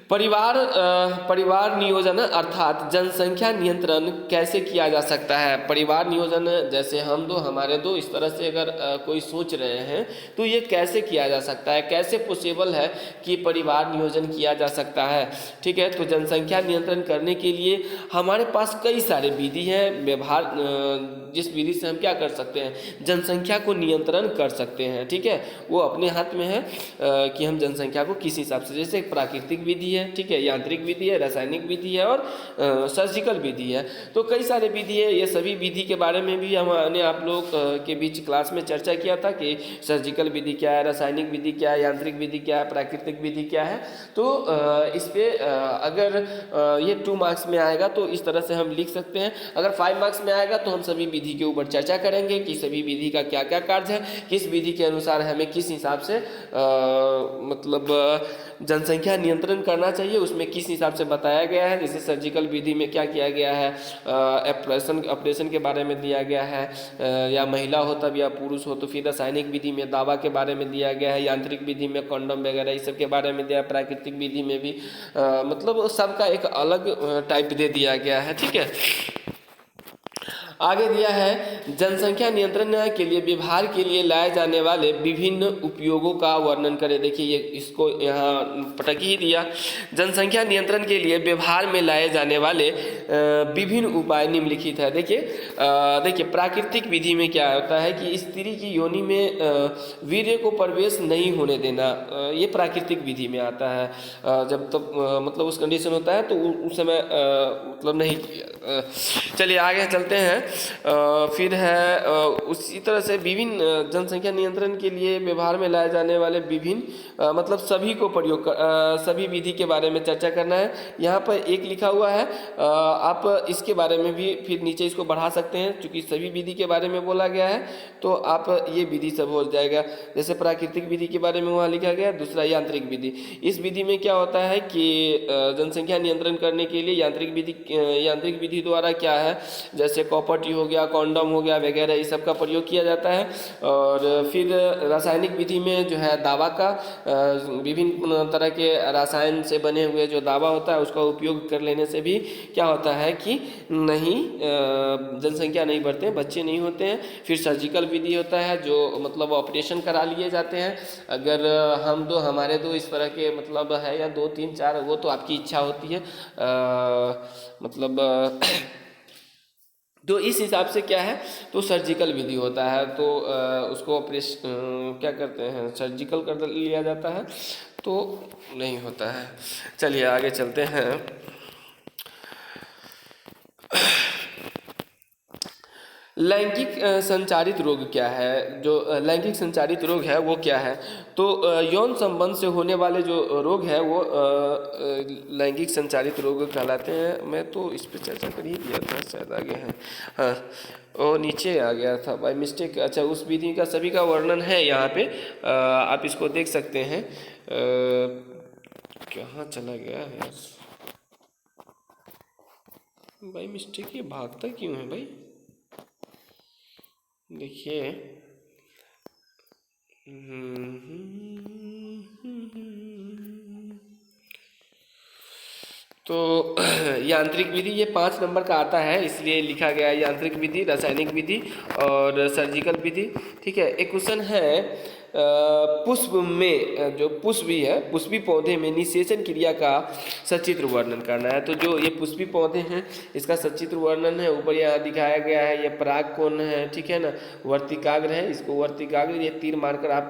परिवार नियोजन अर्थात जनसंख्या नियंत्रण कैसे किया जा सकता है? परिवार नियोजन, जैसे हम दो हमारे दो, इस तरह से अगर कोई सोच रहे हैं तो ये कैसे किया जा सकता है? कैसे पॉसिबल है कि परिवार नियोजन किया जा सकता है, ठीक है। तो जनसंख्या नियंत्रण करने के लिए हमारे पास कई सारे विधि हैं, व्यवहार, जिस विधि से हम क्या कर सकते हैं, जनसंख्या को नियंत्रण कर सकते हैं, ठीक है। वो अपने हाथ में है कि हम जनसंख्या को किस हिसाब से, जैसे प्राकृतिक विधि है, ठीक है, यांत्रिक विधि है, रासायनिक विधि है और सर्जिकल विधि है। तो कई सारे विधि है, ये सभी विधि के बारे में भी हमने आप लोग के बीच क्लास में चर्चा किया था कि सर्जिकल विधि क्या है, रासायनिक विधि क्या है, यांत्रिक विधि क्या है, प्राकृतिक विधि क्या है। तो इस पे अगर ये 2 मार्क्स में आएगा तो इस तरह से हम लिख सकते हैं। अगर 5 मार्क्स में आएगा तो हम सभी विधि के ऊपर चर्चा करेंगे कि सभी विधि का क्या क्या कार्य है, किस विधि के अनुसार हमें किस हिसाब से मतलब जनसंख्या नियंत्रण करना चाहिए, उसमें किस हिसाब से बताया गया है। जैसे सर्जिकल विधि में क्या किया गया है, ऑपरेशन के बारे में दिया गया है, या महिला हो तब या पुरुष हो। तो फिर रासायनिक विधि में दवा के बारे में दिया गया है, यांत्रिक विधि में कंडोम वगैरह इस सब के बारे में दिया, प्राकृतिक विधि में भी मतलब सबका एक अलग टाइप दे दिया गया है, ठीक है। आगे दिया है जनसंख्या नियंत्रण के लिए व्यवहार के लिए लाए जाने वाले विभिन्न उपयोगों का वर्णन करें। देखिए ये इसको यहाँ पटक ही दिया। जनसंख्या नियंत्रण के लिए व्यवहार में लाए जाने वाले विभिन्न उपाय निम्नलिखित है। देखिए प्राकृतिक विधि में क्या होता है कि स्त्री की योनि में वीर्य को प्रवेश नहीं होने देना, ये प्राकृतिक विधि में आता है। जब तक मतलब उस कंडीशन होता है तो उस समय मतलब नहीं किया। चलिए आगे चलते हैं। फिर है उसी तरह से विभिन्न जनसंख्या नियंत्रण के लिए व्यवहार में लाए जाने वाले विभिन्न मतलब सभी को प्रयोग सभी विधि के बारे में चर्चा करना है। यहाँ पर एक लिखा हुआ है, आप इसके बारे में भी फिर नीचे इसको बढ़ा सकते हैं, क्योंकि सभी विधि के बारे में बोला गया है तो आप ये विधि सब हो जाएगा। जैसे प्राकृतिक विधि के बारे में वहाँ लिखा गया, दूसरा यांत्रिक विधि। इस विधि में क्या होता है कि जनसंख्या नियंत्रण करने के लिए यांत्रिक विधि द्वारा क्या है, जैसे कॉपर हो गया, कॉन्डम हो गया वगैरह इस सब का प्रयोग किया जाता है। और फिर रासायनिक विधि में जो है दवा का विभिन्न तरह के रसायन से बने हुए जो दवा होता है उसका उपयोग कर लेने से भी क्या होता है कि नहीं जनसंख्या नहीं बढ़ते हैं, बच्चे नहीं होते हैं। फिर सर्जिकल विधि होता है जो मतलब ऑपरेशन करा लिए जाते हैं। अगर हमारे दो इस तरह के मतलब है या 2 3 4 वो तो आपकी इच्छा होती है मतलब तो इस हिसाब से क्या है तो सर्जिकल विधि होता है। तो उसको ऑपरेशन क्या करते हैं, सर्जिकल कर लिया जाता है तो नहीं होता है। चलिए आगे चलते हैं। लैंगिक संचारित रोग क्या है, जो लैंगिक संचारित रोग है वो क्या है। तो यौन संबंध से होने वाले जो रोग है वो लैंगिक संचारित रोग कहलाते हैं। मैं तो इस पर चर्चा कर ही दिया था, शायद आगे है, हाँ वो नीचे आ गया था बाय मिस्टेक। अच्छा उस विधि का सभी का वर्णन है यहाँ पे, आप इसको देख सकते हैं। कहाँ चला गया है यार, बाय मिस्टेक ये भागता क्यों है भाई। देखिए तो यांत्रिक विधि ये 5 नंबर का आता है, इसलिए लिखा गया है यांत्रिक विधि, रासायनिक विधि और सर्जिकल विधि, ठीक है। एक क्वेश्चन है पुष्प में जो पुष्पी है, पुष्पी पौधे में निषेचन क्रिया का सचित्र वर्णन करना है। तो जो ये पुष्पी पौधे हैं इसका सचित्र वर्णन है, ऊपर यहाँ दिखाया गया है। ये पराग कौन है, ठीक है ना, वर्तिकाग्र है, इसको वर्तिकाग्र ये तीर मारकर आप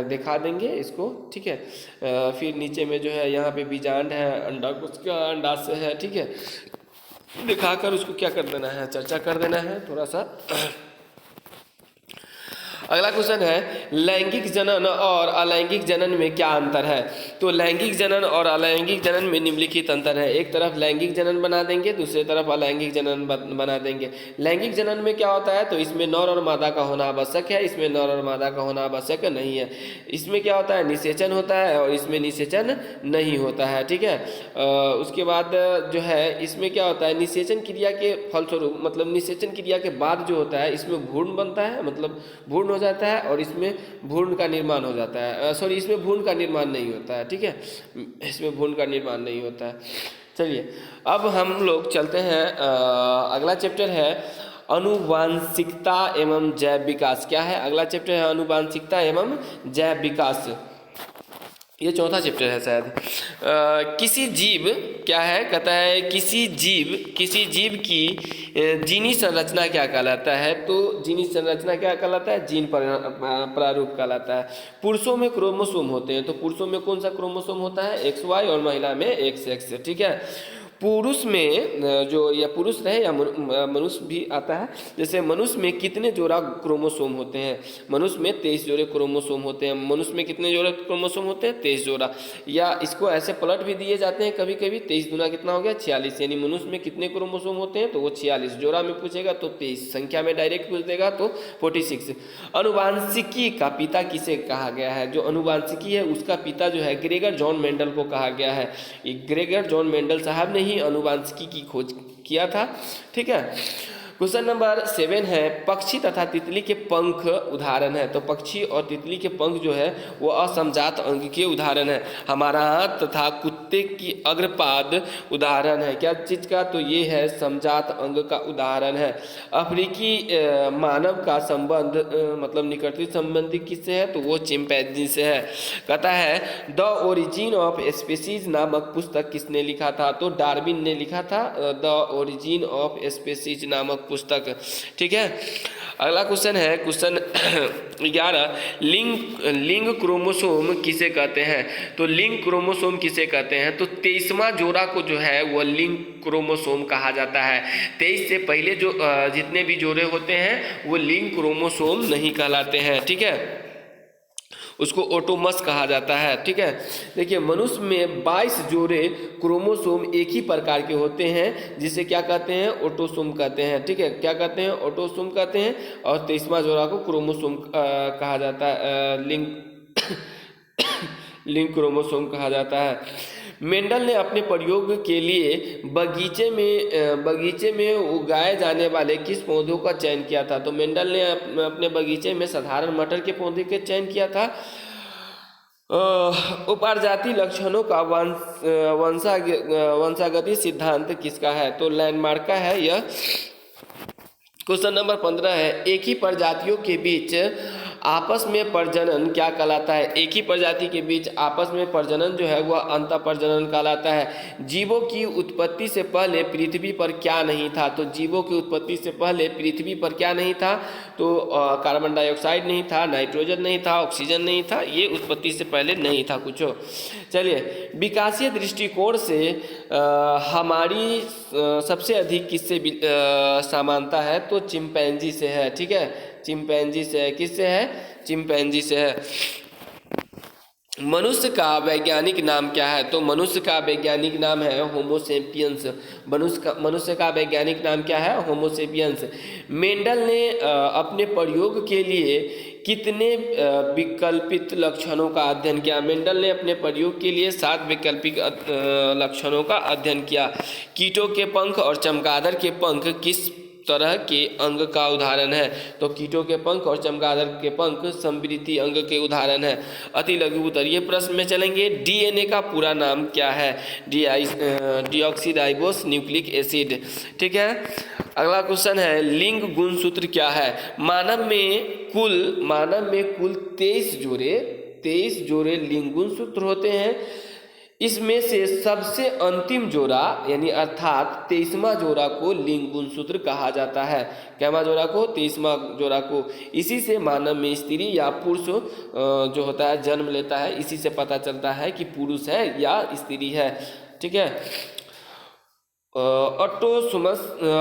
दिखा देंगे इसको, ठीक है। फिर नीचे में जो है यहाँ पे बीजांड है, अंडा उसका अंडाशय है, ठीक है, दिखाकर उसको क्या कर देना है, चर्चा कर देना है थोड़ा सा। अगला क्वेश्चन है लैंगिक जनन और अलैंगिक जनन में क्या अंतर है। तो लैंगिक जनन और अलैंगिक जनन में निम्नलिखित अंतर है। एक तरफ लैंगिक जनन बना देंगे, दूसरी तरफ अलैंगिक जनन बना देंगे। लैंगिक जनन में क्या होता है तो इसमें नर और मादा का होना आवश्यक है, इसमें नर और मादा का होना आवश्यक नहीं है। इसमें क्या होता है निषेचन होता है और इसमें निषेचन नहीं होता है, ठीक है। उसके बाद जो है इसमें क्या होता है निषेचन क्रिया के फलस्वरूप मतलब निषेचन क्रिया के बाद जो होता है इसमें भ्रूण बनता है, मतलब भ्रूण हो जाता है और इसमें भ्रूण का निर्माण हो जाता है। सॉरी इसमें भ्रूण का निर्माण नहीं होता है, ठीक है, इसमें भ्रूण का निर्माण नहीं होता है। चलिए अब हम लोग चलते हैं अगला चैप्टर है आनुवांशिकता एवं जैव विकास। क्या है अगला चैप्टर है आनुवांशिकता एवं जैव विकास। ये चौथा चैप्टर है शायद। किसी जीव क्या है, कहता है किसी जीव की जीनी संरचना क्या कहलाता है, तो जीनी संरचना क्या कहलाता है, जीन प्रारूप कहलाता है। पुरुषों में क्रोमोसोम होते हैं, तो पुरुषों में कौन सा क्रोमोसोम होता है, XY, और महिला में XX, ठीक है। पुरुष में जो या पुरुष रहे या मनुष्य भी आता है, जैसे मनुष्य में कितने जोड़ा क्रोमोसोम होते हैं, मनुष्य में 23 जोड़े क्रोमोसोम होते हैं। मनुष्य में कितने जोड़े क्रोमोसोम होते हैं, 23 जोड़ा। या इसको ऐसे पलट भी दिए जाते हैं कभी कभी, 23 दूना कितना हो गया, 46, यानी मनुष्य में कितने क्रोमोसोम होते हैं, तो वो 46, जोड़ा में पूछेगा तो 23, संख्या में डायरेक्ट पूछ देगा तो 46। अनुवांशिकी का पिता किसे कहा गया है, जो अनुवांशिकी है उसका पिता जो है ग्रेगर जॉन मेंडल को कहा गया है। ग्रेगर जॉन मेंडल साहब ने ही अनुवांशिकी की खोज किया था, ठीक है। क्वेश्चन नंबर 7 है, पक्षी तथा तितली के पंख उदाहरण है। तो पक्षी और तितली के पंख जो है वो असमजात अंग के उदाहरण है। हमारा हाथ तथा कुत्ते की अग्रपाद उदाहरण है, क्या चीज़ का, तो ये है समजात अंग का उदाहरण है। अफ्रीकी मानव का संबंध मतलब निकटतम संबंधी किससे है, तो वो चिंपैंजी से है। कहता है द ओरिजिन ऑफ स्पीसीज नामक पुस्तक किसने लिखा था, तो डार्विन ने लिखा था द ओरिजिन ऑफ स्पीसीज नामक पुस्तक, ठीक है। अगला क्वेश्चन है क्वेश्चन 11, लिंग क्रोमोसोम किसे कहते हैं, तो लिंग क्रोमोसोम किसे कहते हैं, तो 23वां जोड़ा को जो है वह लिंग क्रोमोसोम कहा जाता है। 23 से पहले जो जितने भी जोड़े होते हैं वो लिंग क्रोमोसोम नहीं कहलाते हैं, ठीक है, उसको ऑटोमस कहा जाता है, ठीक है। देखिए मनुष्य में 22 जोड़े क्रोमोसोम एक ही प्रकार के होते हैं, जिसे क्या कहते हैं, ऑटोसोम कहते हैं, ठीक है। क्या कहते हैं, ऑटोसोम कहते हैं, और 23वां जोड़ा को क्रोमोसोम कहा जाता है, लिंग क्रोमोसोम कहा जाता है। मेंडल ने अपने प्रयोग के लिए बगीचे में उगाए जाने वाले किस पौधों का चयन किया था, तो मेंडल ने अपने बगीचे में साधारण मटर के पौधे का चयन किया था। उपारजाति लक्षणों का वंशागति सिद्धांत किसका है, तो लैंडमार्क का है यह। क्वेश्चन नंबर 15 है, एक ही प्रजातियों के बीच आपस में प्रजनन क्या कहलाता है, एक ही प्रजाति के बीच आपस में प्रजनन जो है वह अंतःप्रजनन कहलाता है। जीवों की उत्पत्ति से पहले पृथ्वी पर क्या नहीं था, तो जीवों की उत्पत्ति से पहले पृथ्वी पर क्या नहीं था, तो कार्बन डाइऑक्साइड नहीं था, नाइट्रोजन नहीं था, ऑक्सीजन नहीं था, ये उत्पत्ति से पहले नहीं था कुछ। चलिए विकासीय दृष्टिकोण से हमारी सबसे अधिक किससे समानता है, तो चिंपैंजी से है, ठीक है, चिंपैंजी से है। किससे है, चिंपैंजी से है। मनुष्य का वैज्ञानिक नाम क्या है, तो मनुष्य का वैज्ञानिक नाम है होमोसेपियंस। मनुष्य का वैज्ञानिक नाम क्या है, होमोसेपियंस। मेंडल ने अपने प्रयोग के लिए कितने विकल्पित लक्षणों का अध्ययन किया, मेंडल ने अपने प्रयोग के लिए 7 वैकल्पिक लक्षणों का अध्ययन किया। कीटों के पंख और चमगादड़ के पंख किस तरह के अंग का उदाहरण है, तो कीटों के पंख और चमगादड़ के पंख समृद्धि अंग के उदाहरण है। अति लघु उत्तर, ये प्रश्न में चलेंगे। डीएनए का पूरा नाम क्या है, डीऑक्सीराइबोस न्यूक्लिक एसिड, ठीक है। अगला क्वेश्चन है, लिंग गुणसूत्र क्या है। मानव में कुल 23 जोड़े लिंग गुणसूत्र होते हैं। इसमें से सबसे अंतिम जोड़ा यानी अर्थात 23वां जोड़ा को लिंग गुणसूत्र कहा जाता है। कैवा जोड़ा को, 23वां जोड़ा को। इसी से मानव में स्त्री या पुरुष जो होता है जन्म लेता है, इसी से पता चलता है कि पुरुष है या स्त्री है, ठीक है।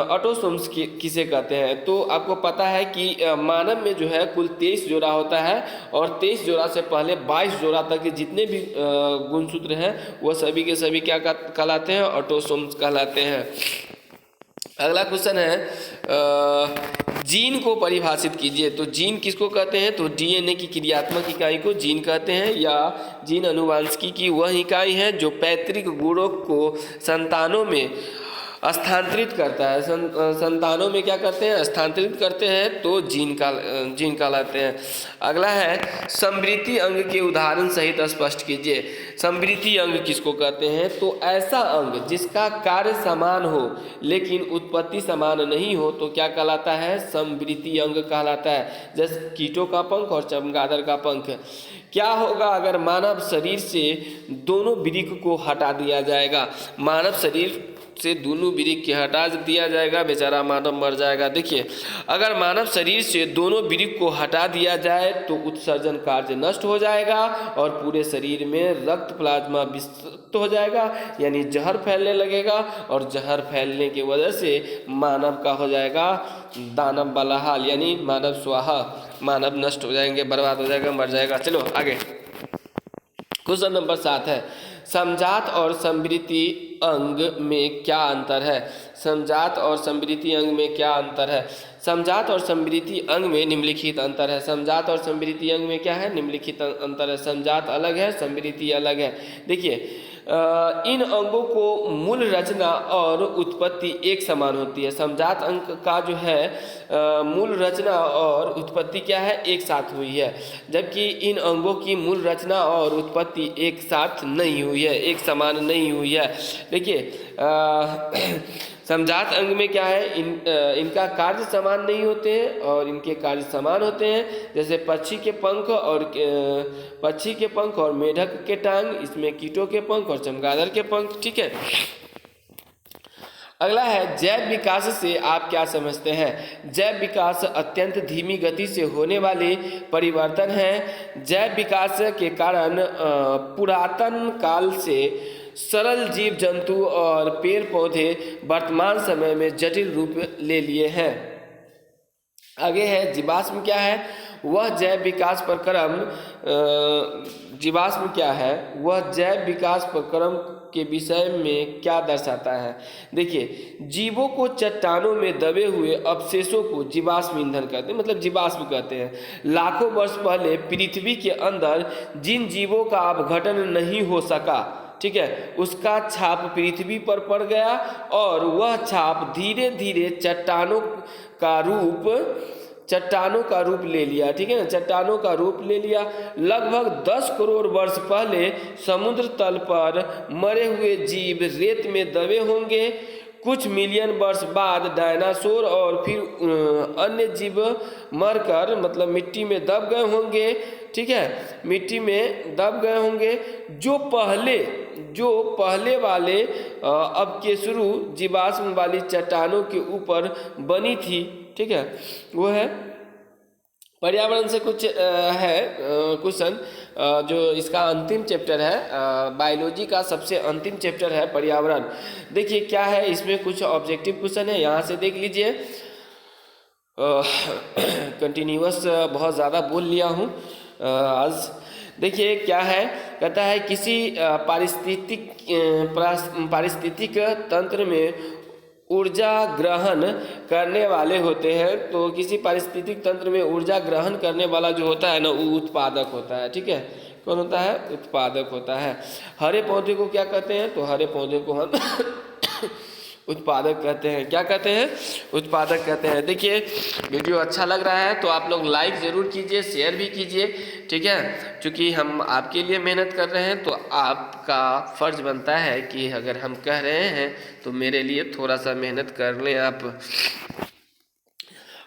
ऑटोसोम्स किसे कहते हैं, तो आपको पता है कि मानव में जो है कुल 23 जोड़ा होता है, और 23 जोड़ा से पहले 22 जोड़ा तक के जितने भी गुणसूत्र हैं वह सभी के सभी क्या कहलाते हैं, ऑटोसोम्स कहलाते हैं। अगला क्वेश्चन है, जीन को परिभाषित कीजिए। तो जीन किसको कहते हैं, तो डीएनए की क्रियात्मक इकाई को जीन कहते हैं, या जीन अनुवांशिकी की वह इकाई है जो पैतृक गुणों को संतानों में स्थानांतरित करता है। संतानों में क्या करते हैं, स्थानांतरित करते हैं, तो जीन कहलाते हैं। अगला है समृद्धि अंग के उदाहरण सहित स्पष्ट कीजिए। समृद्धि अंग किसको कहते हैं, तो ऐसा अंग जिसका कार्य समान हो लेकिन उत्पत्ति समान नहीं हो तो क्या कहलाता है, समृद्धि अंग कहलाता है। जैसे कीटों का पंख और चमगादड़ का पंख। क्या होगा अगर मानव शरीर से दोनों वृक्क को हटा दिया जाएगा, मानव शरीर से दोनों वृक्क के हटा दिया जाएगा, बेचारा मानव मर जाएगा। देखिए, अगर मानव शरीर से दोनों वृक्क को हटा दिया जाए तो उत्सर्जन कार्य नष्ट हो जाएगा और पूरे शरीर में रक्त प्लाज्मा विस्तृत हो जाएगा, यानी जहर फैलने लगेगा, और जहर फैलने की वजह से मानव का हो जाएगा दानव वाला हाल, यानी मानव स्वाहा, मानव नष्ट हो जाएंगे, बर्बाद हो जाएगा, मर जाएगा। चलो आगे, क्वेश्चन नंबर 7 है समजात और समृद्धि अंग में क्या अंतर है। समजात और समृद्धि अंग में क्या अंतर है। समजात और समृद्धि अंग में निम्नलिखित अंतर है। समजात और समृद्धि अंग में क्या है, निम्नलिखित अंतर है। समजात अलग है, समृद्धि अलग है। देखिए, इन अंगों को मूल रचना और उत्पत्ति एक समान होती है। समजात अंग का जो है मूल रचना और उत्पत्ति क्या है, एक साथ हुई है, जबकि इन अंगों की मूल रचना और उत्पत्ति एक साथ नहीं हुई है, एक समान नहीं हुई है। देखिए, समजात अंग में क्या है, इनका कार्य समान नहीं होते हैं और इनके कार्य समान होते हैं। जैसे पक्षी के पंख और मेढक के टांग, इसमें कीटों के पंख और चमगादड़ के पंख। ठीक है, अगला है जैव विकास से आप क्या समझते हैं। जैव विकास अत्यंत धीमी गति से होने वाले परिवर्तन है। जैव विकास के कारण पुरातन काल से सरल जीव जंतु और पेड़ पौधे वर्तमान समय में जटिल रूप ले लिए हैं। आगे है जीवाश्म क्या है, वह जैव विकास प्रक्रम जीवाश्म क्या है, वह जैव विकास प्रक्रम के विषय में क्या दर्शाता है। देखिए, जीवों को चट्टानों में दबे हुए अवशेषों को जीवाश्म ईंधन कहते हैं, मतलब जीवाश्म कहते हैं। लाखों वर्ष पहले पृथ्वी के अंदर जिन जीवों का अपघटन नहीं हो सका, ठीक है, उसका छाप पृथ्वी पर पड़ गया और वह छाप धीरे धीरे चट्टानों का रूप ले लिया। ठीक है ना, चट्टानों का रूप ले लिया। लगभग 10 करोड़ वर्ष पहले समुद्र तल पर मरे हुए जीव रेत में दबे होंगे। कुछ मिलियन वर्ष बाद डायनासोर और फिर अन्य जीव मरकर, मतलब मिट्टी में दब गए होंगे। ठीक है, मिट्टी में दब गए होंगे। जो पहले वाले अब के शुरू जीवाश्म वाली चट्टानों के ऊपर बनी थी। ठीक है, वो है पर्यावरण से कुछ है क्वेश्चन, जो इसका अंतिम चैप्टर है, बायोलॉजी का सबसे अंतिम चैप्टर है पर्यावरण। देखिए क्या है, इसमें कुछ ऑब्जेक्टिव क्वेश्चन है, यहाँ से देख लीजिए। कंटिन्यूअस बहुत ज़्यादा बोल लिया हूँ आज। देखिए क्या है, कहता है किसी पारिस्थितिक तंत्र में ऊर्जा ग्रहण करने वाले होते हैं। तो किसी पारिस्थितिक तंत्र में ऊर्जा ग्रहण करने वाला जो होता है ना, वो उत्पादक होता है। ठीक है, कौन होता है, उत्पादक होता है। हरे पौधे को क्या कहते हैं, तो हरे पौधे को हम उत्पादक कहते हैं। क्या कहते हैं, उत्पादक कहते हैं। देखिए वीडियो अच्छा लग रहा है तो आप लोग लाइक ज़रूर कीजिए, शेयर भी कीजिए। ठीक है, क्योंकि हम आपके लिए मेहनत कर रहे हैं तो आपका फ़र्ज बनता है कि अगर हम कह रहे हैं तो मेरे लिए थोड़ा सा मेहनत कर लें आप।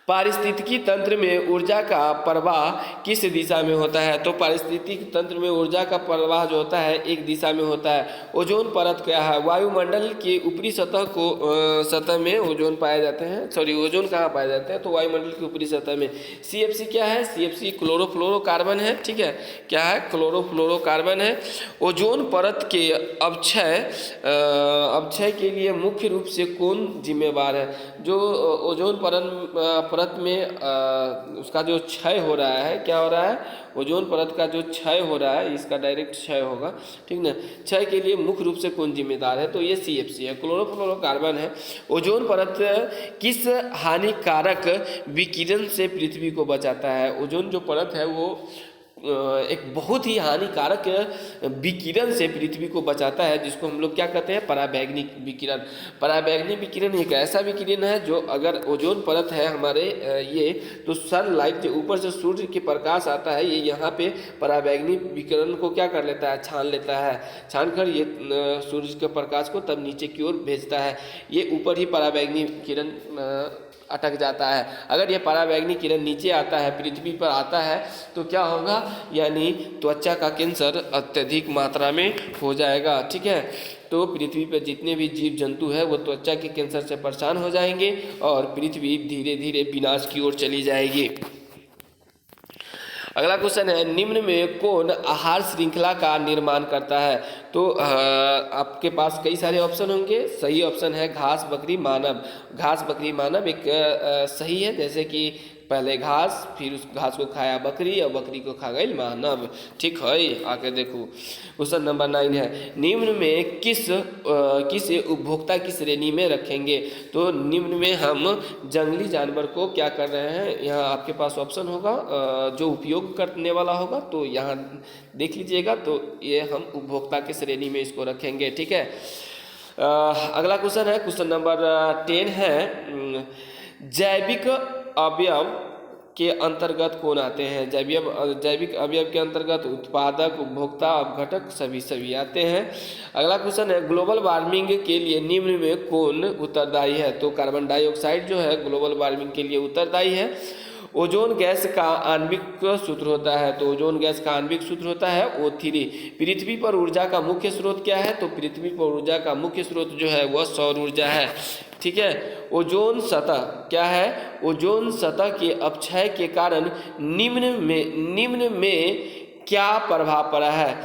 पारिस्थितिकी तंत्र में ऊर्जा का प्रवाह किस दिशा में होता है, तो पारिस्थितिकी तंत्र में ऊर्जा का प्रवाह जो होता है एक दिशा में होता है। ओजोन परत क्या है, वायुमंडल के ऊपरी सतह में ओजोन पाए जाते हैं। सॉरी, ओजोन कहाँ पाए जाते हैं, तो वायुमंडल की ऊपरी सतह में। CFC क्या है, CFC क्लोरोफ्लोरोकार्बन है। ठीक है, क्या है, क्लोरोफ्लोरोकार्बन है। ओजोन परत के अवक्षय के लिए मुख्य रूप से कौन जिम्मेवार है। जो ओजोन परत में उसका जो क्षय हो रहा है, क्या हो रहा है, ओजोन परत का जो क्षय हो रहा है, इसका डायरेक्ट क्षय होगा। ठीक ना, क्षय के लिए मुख्य रूप से कौन जिम्मेदार है, तो ये CFC है, क्लोरोफ्लोरोकार्बन है। ओजोन परत किस हानिकारक विकिरण से पृथ्वी को बचाता है। ओजोन जो परत है वो एक बहुत ही हानिकारक विकिरण से पृथ्वी को बचाता है, जिसको हम लोग क्या कहते हैं, पराबैंगनी विकिरण। पराबैंगनी विकिरण एक ऐसा विकिरण है जो अगर ओजोन परत है हमारे ये, तो सनलाइट जो ऊपर से सूर्य के प्रकाश आता है, ये यहाँ पे पराबैंगनी विकिरण को क्या कर लेता है, छान लेता है। छान कर ये सूर्य के प्रकाश को तब नीचे की ओर भेजता है। ये ऊपर ही पराबैंगनी किरण अटक जाता है। अगर ये पराबैंगनी किरण नीचे आता है, पृथ्वी पर आता है, तो क्या होगा, यानी त्वचा का कैंसर अत्यधिक मात्रा में हो जाएगा। ठीक है, तो पृथ्वी पर जितने भी जीव जंतु है वो त्वचा के कैंसर से परेशान हो जाएंगे और पृथ्वी धीरे धीरे विनाश की ओर चली जाएगी। अगला क्वेश्चन है, निम्न में कौन आहार श्रृंखला का निर्माण करता है? तो आपके पास कई सारे ऑप्शन होंगे। सही ऑप्शन है घास, बकरी, मानव। घास, बकरी, मानव एक सही है। जैसे कि पहले घास, फिर उस घास को खाया बकरी और बकरी को खा गई मानव। ठीक है, आके देखो क्वेश्चन नंबर 9 है, निम्न में किस उपभोक्ता की श्रेणी में रखेंगे? तो निम्न में हम जंगली जानवर को क्या कर रहे हैं, यहाँ आपके पास ऑप्शन होगा जो उपयोग करने वाला होगा, तो यहाँ देख लीजिएगा। तो ये हम उपभोक्ता की श्रेणी में इसको रखेंगे। ठीक है, अगला क्वेश्चन है, क्वेश्चन नंबर 10 है, जैविक अवयव के अंतर्गत कौन आते हैं? जैविक अवयव के अंतर्गत उत्पादक, उपभोक्ता, अपघटक सभी आते हैं। अगला क्वेश्चन है, ग्लोबल वार्मिंग के लिए निम्न में कौन उत्तरदायी है? तो कार्बन डाइऑक्साइड जो है ग्लोबल वार्मिंग के लिए उत्तरदायी है। ओजोन गैस का आणविक सूत्र होता है, तो ओजोन गैस का आणविक सूत्र होता है O3। पृथ्वी पर ऊर्जा का मुख्य स्रोत क्या है? तो पृथ्वी पर ऊर्जा का मुख्य स्रोत जो है वह सौर ऊर्जा है। ठीक है, ओजोन सतह क्या है? ओजोन सतह के अपक्षय के कारण निम्न में क्या प्रभाव पड़ा है?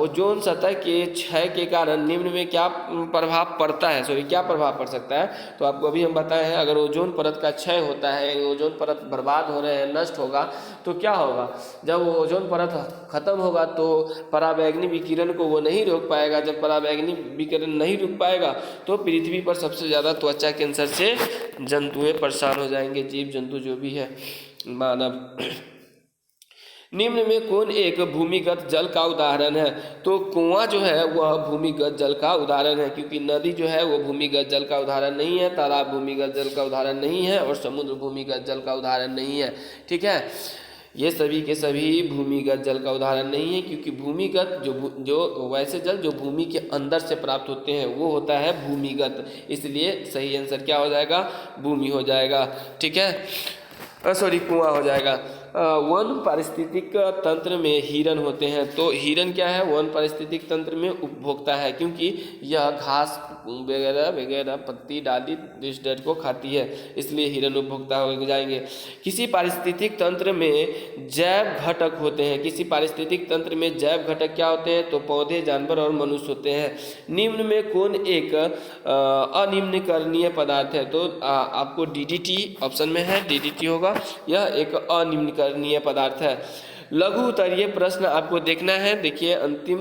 ओजोन सतह के क्षय के कारण निम्न में क्या प्रभाव पड़ता है, क्या प्रभाव पड़ सकता है? तो आपको अभी हम बताए हैं, अगर ओजोन परत का क्षय होता है, ओजोन परत बर्बाद हो रहे हैं, नष्ट होगा, तो क्या होगा? जब वो ओजोन परत खत्म होगा तो पराबैंगनी विकिरण को वो नहीं रोक पाएगा। जब पराबैंगनी विकिरण नहीं रोक पाएगा तो पृथ्वी पर सबसे ज़्यादा त्वचा कैंसर से जंतुएं परेशान हो जाएंगे, जीव जंतु जो भी है, मानव। निम्न में कौन एक भूमिगत जल का उदाहरण है? तो कुआं जो है वह भूमिगत जल का उदाहरण है, क्योंकि नदी जो है वो भूमिगत जल का उदाहरण नहीं है, तालाब भूमिगत जल का उदाहरण नहीं है और समुद्र भूमिगत जल का उदाहरण नहीं है। ठीक है, ये सभी के सभी भूमिगत जल का उदाहरण नहीं है, क्योंकि भूमिगत जो वैसे जल जो भूमि के अंदर से प्राप्त होते हैं वो होता है भूमिगत। इसलिए सही आंसर क्या हो जाएगा? भूमि हो जाएगा। ठीक है, कुआं हो जाएगा। वन पारिस्थितिक तंत्र में हिरन होते हैं, तो हिरन क्या है? वन पारिस्थितिक तंत्र में उपभोक्ता है, क्योंकि यह घास वगैरह पत्ती डाली इस डेट को खाती है, इसलिए हिरन उपभोक्ता हो जाएंगे। किसी पारिस्थितिक तंत्र में जैव घटक होते हैं, किसी पारिस्थितिक तंत्र में जैव घटक क्या होते हैं? तो पौधे, जानवर और मनुष्य होते हैं। निम्न में कौन एक अनिम्नकरणीय पदार्थ है? तो आपको DDT ऑप्शन में है, DDT होगा, यह एक अनिम्नकरणीय पदार्थ है। लघु उत्तरीय प्रश्न आपको देखना है। देखिए अंतिम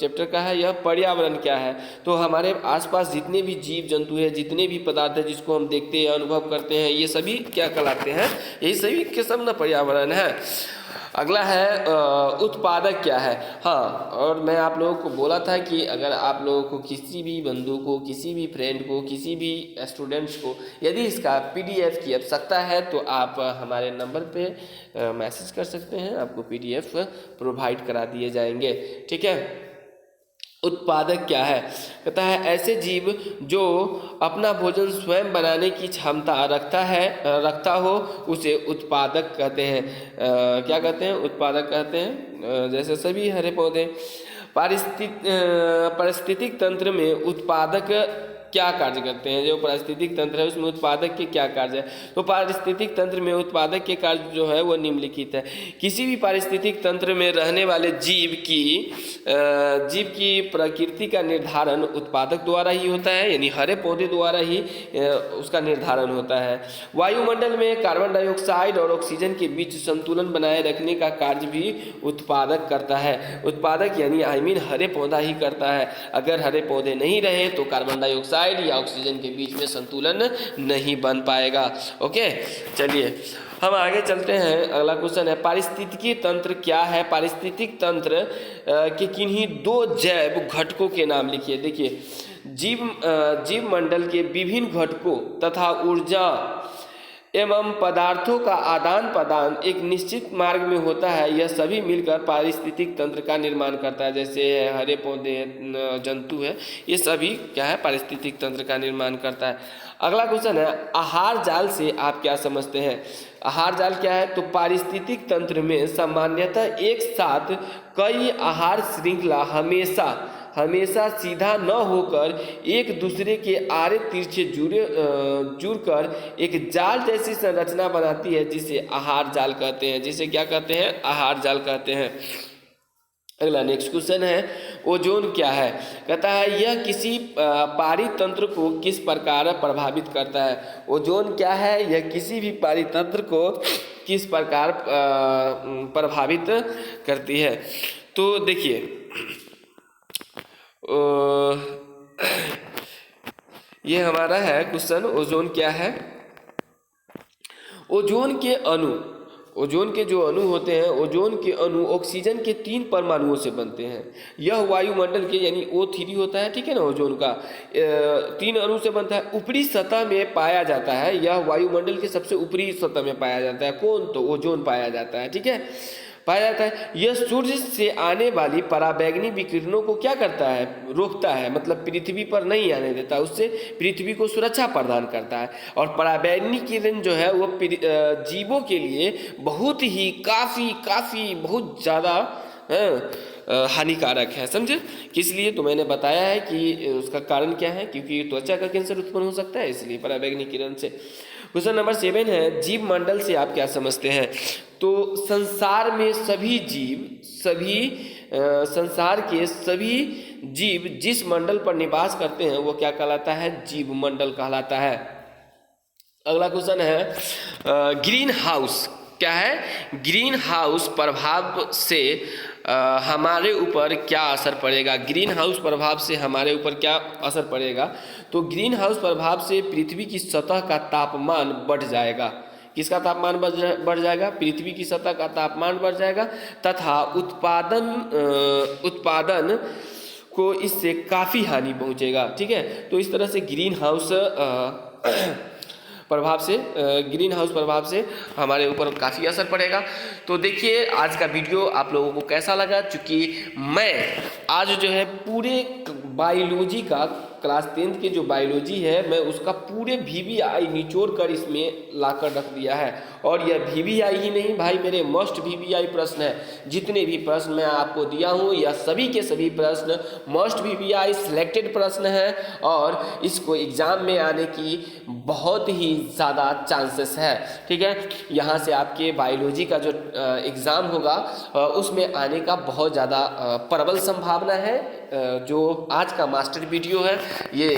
चैप्टर का है, यह पर्यावरण क्या है? तो हमारे आसपास जितने भी जीव जंतु है, जितने भी पदार्थ है जिसको हम देखते हैं, अनुभव करते हैं, ये सभी क्या कहलाते हैं? यही सभी के सब ना पर्यावरण है। अगला है उत्पादक क्या है? हाँ, और मैं आप लोगों को बोला था कि अगर आप लोगों को किसी भी बंधु को, किसी भी फ्रेंड को, किसी भी स्टूडेंट्स को यदि इसका PDF की आवश्यकता है तो आप हमारे नंबर पे मैसेज कर सकते हैं, आपको PDF प्रोवाइड करा दिए जाएंगे। ठीक है, उत्पादक क्या है? कहता है ऐसे जीव जो अपना भोजन स्वयं बनाने की क्षमता रखता हो उसे उत्पादक कहते हैं। क्या कहते हैं? उत्पादक कहते हैं। जैसे सभी हरे पौधे। पारिस्थितिक तंत्र में उत्पादक क्या कार्य करते हैं? जो पारिस्थितिक तंत्र है उसमें उत्पादक के क्या कार्य है? तो पारिस्थितिक तंत्र में उत्पादक के कार्य जो है वो निम्नलिखित है। किसी भी पारिस्थितिक तंत्र में रहने वाले जीव की प्रकृति का निर्धारण उत्पादक द्वारा ही होता है, यानी हरे पौधे द्वारा ही उसका निर्धारण होता है। वायुमंडल में कार्बन डाइऑक्साइड और ऑक्सीजन के बीच संतुलन बनाए रखने का कार्य भी उत्पादक करता है। उत्पादक यानी हरे पौधा ही करता है। अगर हरे पौधे नहीं रहे तो कार्बन डाइऑक्साइड या ऑक्सीजन के बीच में संतुलन नहीं बन पाएगा। ओके, चलिए हम आगे चलते हैं। अगला क्वेश्चन है पारिस्थितिकी तंत्र क्या है? पारिस्थितिक तंत्र के किन्हीं दो जैव घटकों के नाम लिखिए। देखिए, जीव मंडल के विभिन्न घटकों तथा ऊर्जा एवं पदार्थों का आदान प्रदान एक निश्चित मार्ग में होता है। यह सभी मिलकर पारिस्थितिक तंत्र का निर्माण करता है। जैसे हरे पौधे, जंतु है, ये सभी क्या है? पारिस्थितिक तंत्र का निर्माण करता है। अगला क्वेश्चन है आहार जाल से आप क्या समझते हैं? आहार जाल क्या है? तो पारिस्थितिक तंत्र में सामान्यतः एक साथ कई आहार श्रृंखला हमेशा सीधा न होकर एक दूसरे के आरे तिरछे जुड़कर एक जाल जैसी संरचना बनाती है, जिसे आहार जाल कहते हैं। जिसे क्या कहते हैं? आहार जाल कहते हैं। अगला नेक्स्ट क्वेश्चन है ओजोन क्या है? कहता है यह किसी पारितंत्र को किस प्रकार प्रभावित करता है? ओजोन क्या है? यह किसी भी पारितंत्र को किस प्रकार प्रभावित करती है? तो देखिए, ये हमारा है क्वेश्चन, ओजोन क्या है? ओजोन के जो अणु होते हैं, ओजोन के अणु ऑक्सीजन के 3 परमाणुओं से बनते हैं। यह वायुमंडल के यानी O3 होता है, ठीक है ना, ओजोन का 3 अणु से बनता है। ऊपरी सतह में पाया जाता है, यह वायुमंडल के सबसे ऊपरी सतह में पाया जाता है। कौन? तो ओजोन पाया जाता है, ठीक है, पाया जाता है। यह सूर्य से आने वाली पराबैंगनी विकिरणों को क्या करता है? रोकता है, मतलब पृथ्वी पर नहीं आने देता, उससे पृथ्वी को सुरक्षा प्रदान करता है। और पराबैंगनी किरण जो है वो जीवों के लिए बहुत ही काफ़ी बहुत ज़्यादा हानिकारक है, समझे? किस लिए? तो मैंने बताया है कि उसका कारण क्या है, क्योंकि त्वचा का कैंसर उत्पन्न हो सकता है, इसलिए पराबैंगनी किरण से। क्वेश्चन नंबर 7 है जीव मंडल से आप क्या समझते हैं? तो संसार में संसार के सभी जीव जिस मंडल पर निवास करते हैं वो क्या कहलाता है? जीव मंडल कहलाता है। अगला क्वेश्चन है ग्रीन हाउस क्या है? ग्रीन हाउस प्रभाव से हमारे ऊपर क्या असर पड़ेगा? ग्रीन हाउस प्रभाव से हमारे ऊपर क्या असर पड़ेगा? तो ग्रीन हाउस प्रभाव से पृथ्वी की सतह का तापमान बढ़ जाएगा। किसका तापमान बढ़ जाएगा? पृथ्वी की सतह का तापमान बढ़ जाएगा तथा उत्पादन को इससे काफ़ी हानि पहुंचेगा, ठीक है। तो इस तरह से ग्रीन हाउस प्रभाव से हमारे ऊपर काफ़ी असर पड़ेगा। तो देखिए आज का वीडियो आप लोगों को कैसा लगा, चूँकि मैं आज जो है पूरे बायोलॉजी का क्लास 10th की जो बायोलॉजी है मैं उसका पूरे VVI निचोड़ कर इसमें लाकर रख दिया है। और यह VVI ही नहीं भाई, मेरे मस्ट VVI प्रश्न है। जितने भी प्रश्न मैं आपको दिया हूँ या सभी के सभी प्रश्न मस्ट VVI सिलेक्टेड प्रश्न हैं और इसको एग्ज़ाम में आने की बहुत ही ज़्यादा चांसेस है, ठीक है। यहाँ से आपके बायोलॉजी का जो एग्ज़ाम होगा उसमें आने का बहुत ज़्यादा प्रबल संभावना है। जो आज का मास्टर वीडियो है ये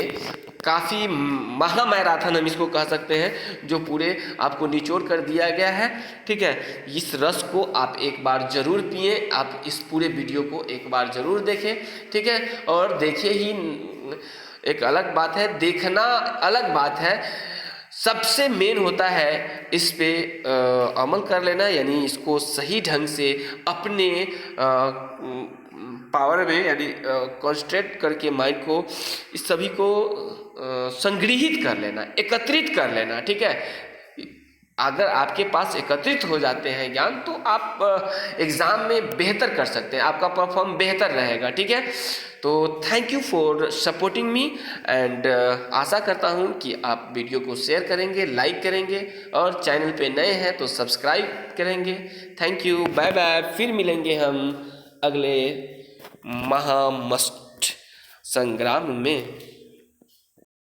काफ़ी महा मैराथन हम इसको कह सकते हैं, जो पूरे आपको निचोड़ कर दिया गया है, ठीक है। इस रस को आप एक बार ज़रूर पिए, आप इस पूरे वीडियो को एक बार ज़रूर देखें, ठीक है। और देखिए ही एक अलग बात है, देखना अलग बात है, सबसे मेन होता है इस पे अमल कर लेना, यानी इसको सही ढंग से अपने पावर में यानी कॉन्सेंट्रेट करके माइंड को इस सभी को संग्रहित कर लेना, एकत्रित कर लेना, ठीक है। अगर आपके पास एकत्रित हो जाते हैं ज्ञान तो आप एग्ज़ाम में बेहतर कर सकते हैं, आपका परफॉर्म बेहतर रहेगा, ठीक है। तो thank you for supporting me and आशा करता हूं कि आप वीडियो को शेयर करेंगे, लाइक करेंगे और चैनल पे नए हैं तो सब्सक्राइब करेंगे। Thank you, bye bye. फिर मिलेंगे हम अगले महामस्ट संग्राम में।